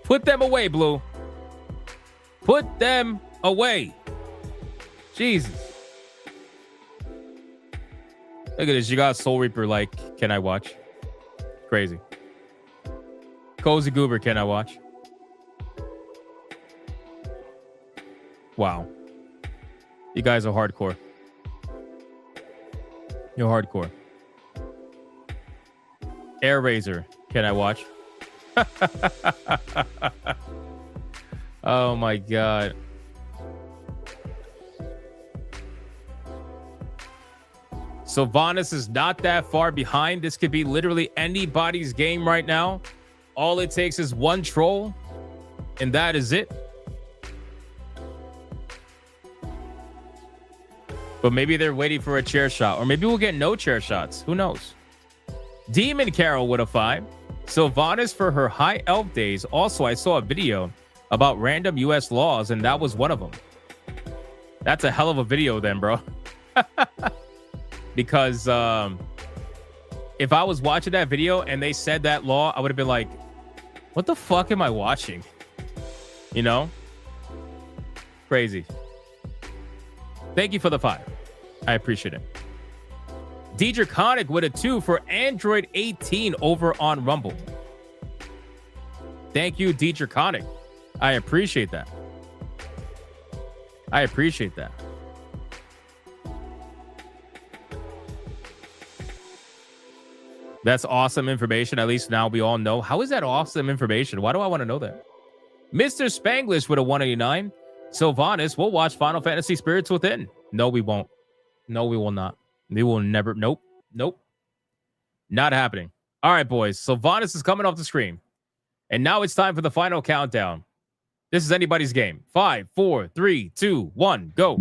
Put them away, Blue. Put them away. Jesus. Look at this. You got Soul Reaper like, can I watch? Crazy. Cozy Goober, can I watch? Wow. You guys are hardcore. You're hardcore. Air Razor, can I watch? Oh my God. Sylvanas is not that far behind. This could be literally anybody's game right now. All it takes is one troll, and that is it. But maybe they're waiting for a chair shot, or maybe we'll get no chair shots. Who knows? Demon Carol with a 5. Sylvanas for her high elf days. Also, I saw a video about random US laws, and that was one of them. That's a hell of a video then, bro. Because if I was watching that video and they said that law, I would have been like, what the fuck am I watching? You know? Crazy. Thank you for the 5. I appreciate it. Draconic with a 2 for Android 18 over on Rumble. Thank you, Draconic. I appreciate that. I appreciate that. That's awesome information. At least now we all know. How is that awesome information? Why do I want to know that? Mr. Spanglish with a 189. Sylvanas, we'll watch Final Fantasy Spirits Within. No, we won't. No, we will not. We will never. Nope. Nope. Not happening. All right, boys. Sylvanas is coming off the screen. And now it's time for the final countdown. This is anybody's game. 5, 4, 3, 2, 1, go.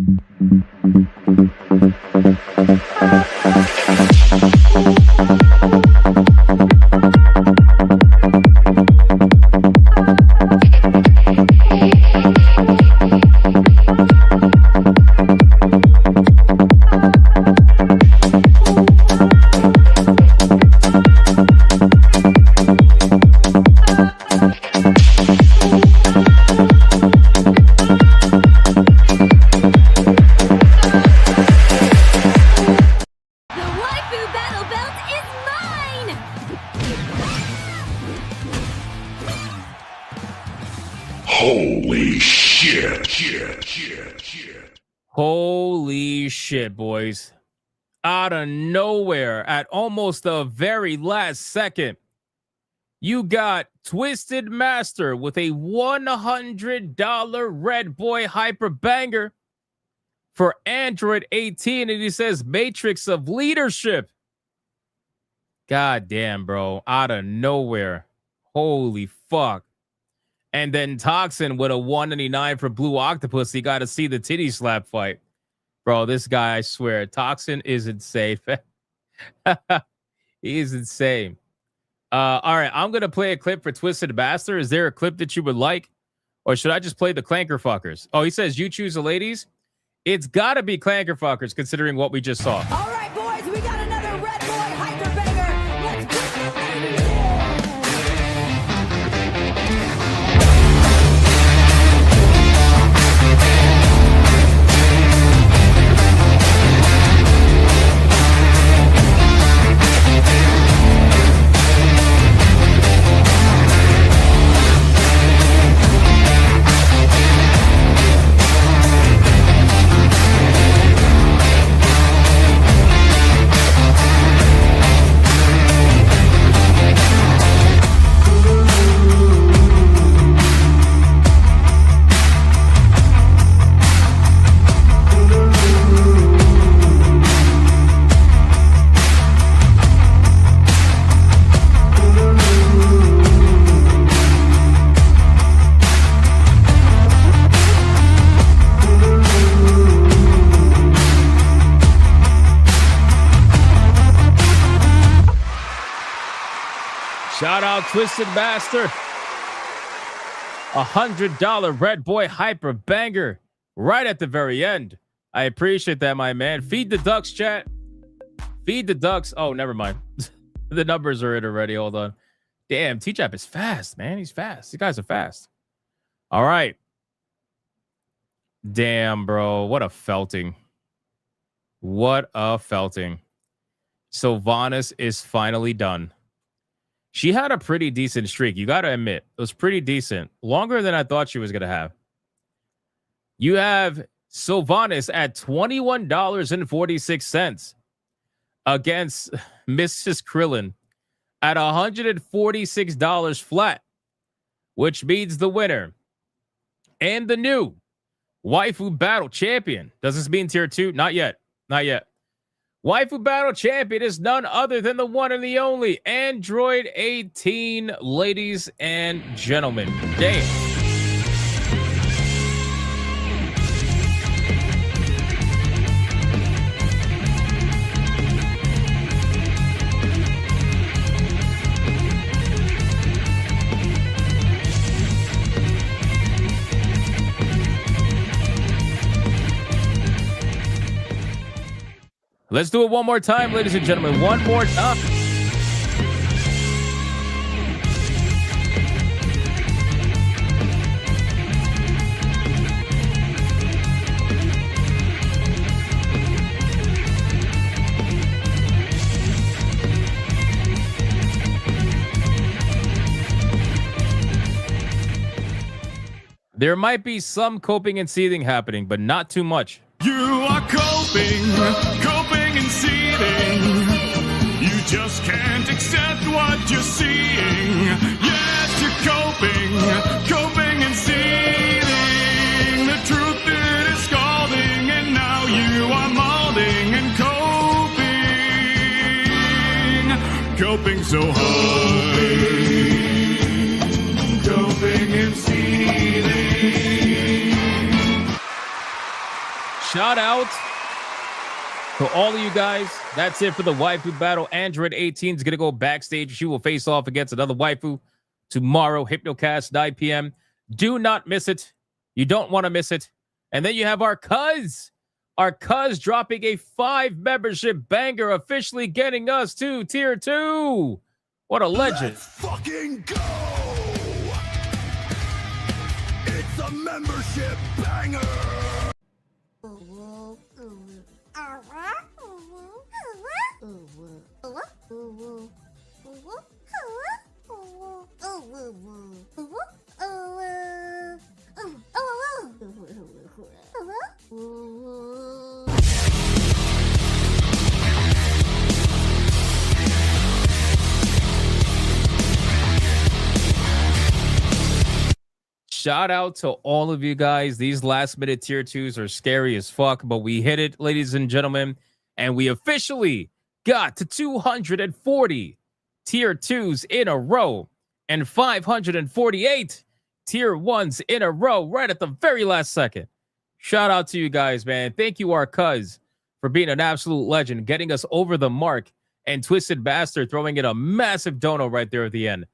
Holy shit, boys. Out of nowhere, at almost the very last second, you got Twisted Master with a $100 Red Boy Hyper Banger for Android 18, and he says Matrix of Leadership. God damn, bro. Out of nowhere. Holy fuck. And then Toxin with a 199 for Blue Octopus. You got to see the titty slap fight. Bro, this guy, I swear, Toxin is insane. He is insane. All right, I'm going to play a clip for Twisted Master. Is there a clip that you would like? Or should I just play the Clanker Fuckers? Oh, he says you choose the ladies. It's got to be Clanker Fuckers, considering what we just saw. All right, boys, we got another Red Boy Hyper Banger. Let's put the ladies in. Shout out Twisted Master. $100 Red Boy Hyper Banger right at the very end. I appreciate that, my man. Feed the ducks, chat. Feed the ducks. Oh, never mind. The numbers are in already. Hold on. Damn, T-Jap is fast, man. He's fast. These guys are fast. All right. Damn, bro. What a felting. What a felting. Sylvanas is finally done. She had a pretty decent streak. You got to admit, it was pretty decent. Longer than I thought she was going to have. You have Sylvanas at $21.46 against Mrs. Krillin at $146 flat, which means the winner and the new Waifu Battle champion. Does this mean tier 2? Not yet. Not yet. Waifu Battle champion is none other than the one and the only Android 18, ladies and gentlemen. Damn. Let's do it one more time, ladies and gentlemen. One more time. There might be some coping and seething happening, but not too much. You are coping and seething. You just can't accept what you're seeing. Yes, you're coping and seething. The truth it is scalding, and now you are molding and coping so hard. Coping and seething. Shout out to all of you guys. That's it for the Waifu Battle. Android 18 is going to go backstage. She will face off against another waifu tomorrow. Hypnocast, 9 p.m. Do not miss it. You don't want to miss it. And then you have our cuz. Our cuz dropping a 5 membership banger, officially getting us to tier 2. What a legend. Let's fucking go! It's a membership banger! Shout out to all of you guys. These last minute tier 2s are scary as fuck, but we hit it, ladies and gentlemen, and we officially got to 240 tier 2s in a row and 548 tier 1s in a row right at the very last second. Shout out to you guys, man. Thank you, our cuz, for being an absolute legend, getting us over the mark, and Twisted Bastard throwing in a massive dono right there at the end,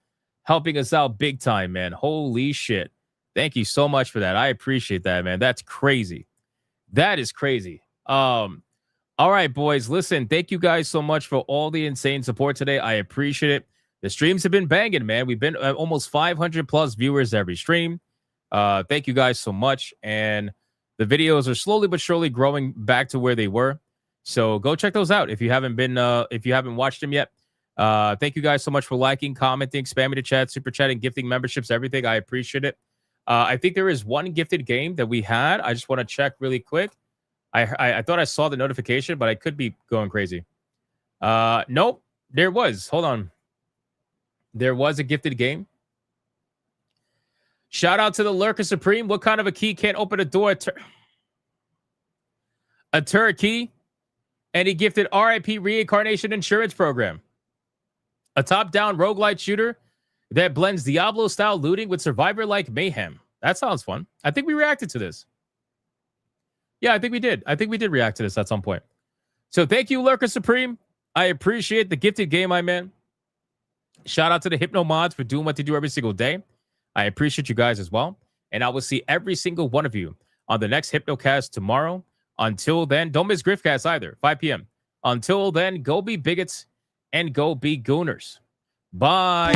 helping us out big time, man. Holy shit. Thank you so much for that. I appreciate that, man. That's crazy. That is crazy. All right, boys. Listen, thank you guys so much for all the insane support today. I appreciate it. The streams have been banging, man. We've been almost 500 plus viewers every stream. Thank you guys so much. And the videos are slowly but surely growing back to where they were. So go check those out if you haven't watched them yet. Thank you guys so much for liking, commenting, spamming the chat, super chatting, gifting memberships, everything. I appreciate it. I think there is one gifted game that we had. I just want to check really quick. I thought I saw the notification, but I could be going crazy. Nope, there was. Hold on. There was a gifted game. Shout out to the Lurker Supreme. What kind of a key can't open a door? A turret key. And he gifted RIP Reincarnation Insurance Program. A top-down roguelite shooter that blends Diablo-style looting with survivor-like mayhem. That sounds fun. I think we reacted to this. Yeah, I think we did. I think we did react to this at some point. So thank you, Lurker Supreme. I appreciate the gifted game, my man. Shout out to the Hypno mods for doing what they do every single day. I appreciate you guys as well. And I will see every single one of you on the next Hypnocast tomorrow. Until then, don't miss Griffcast either, 5 p.m. Until then, go be bigots and go be gooners. Bye.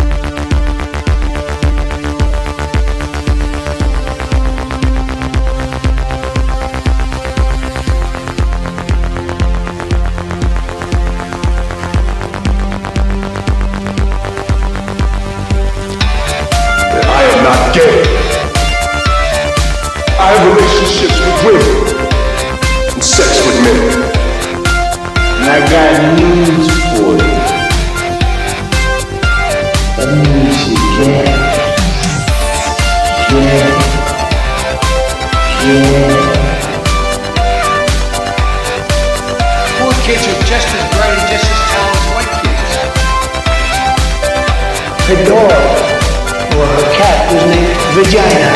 I am not gay. I have relationships with women and sex with men. And I got news for you. That means you can't. Poor kids are just as bright and just as talented as white kids. Her dog, or her cat, was named Vagina.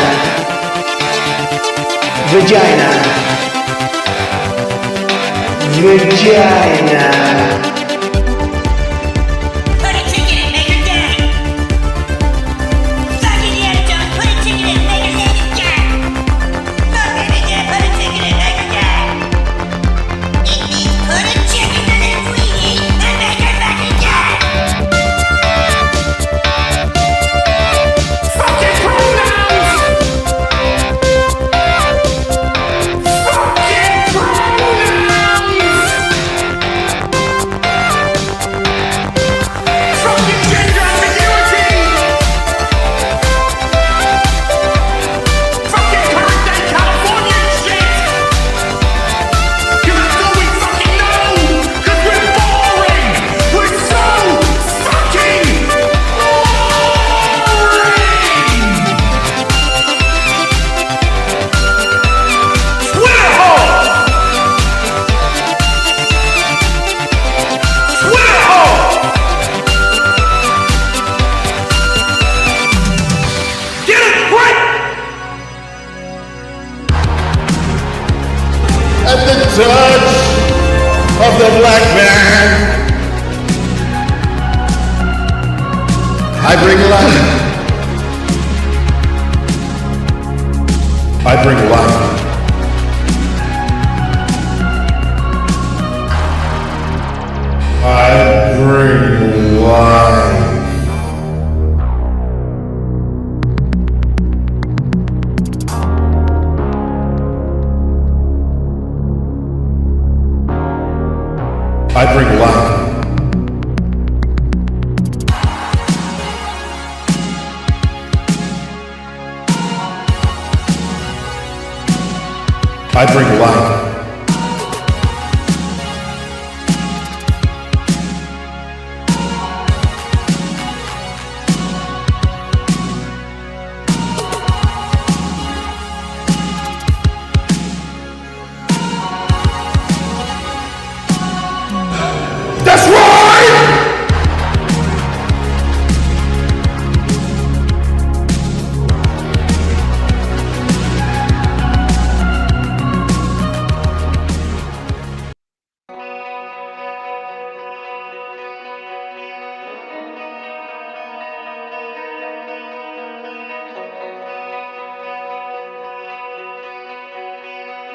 Put a ticket in, make her gay. Fucking yeah, don't put a ticket in, make her lady gay. Fuck baby gay, put a ticket in, make her gay. It means put a chicken in a queenie and make her fucking gay. Fucking pronouns! Fucking pronouns! Fucking gender ambiguity! Fucking current day Californian shit! Cause it's all we fucking know! Cause we're boring! We're so fucking boring! Twitter hole! Twitter hole! Get it right! At the touch of the black man, I bring life. I bring life. I bring life. I bring life. I bring life.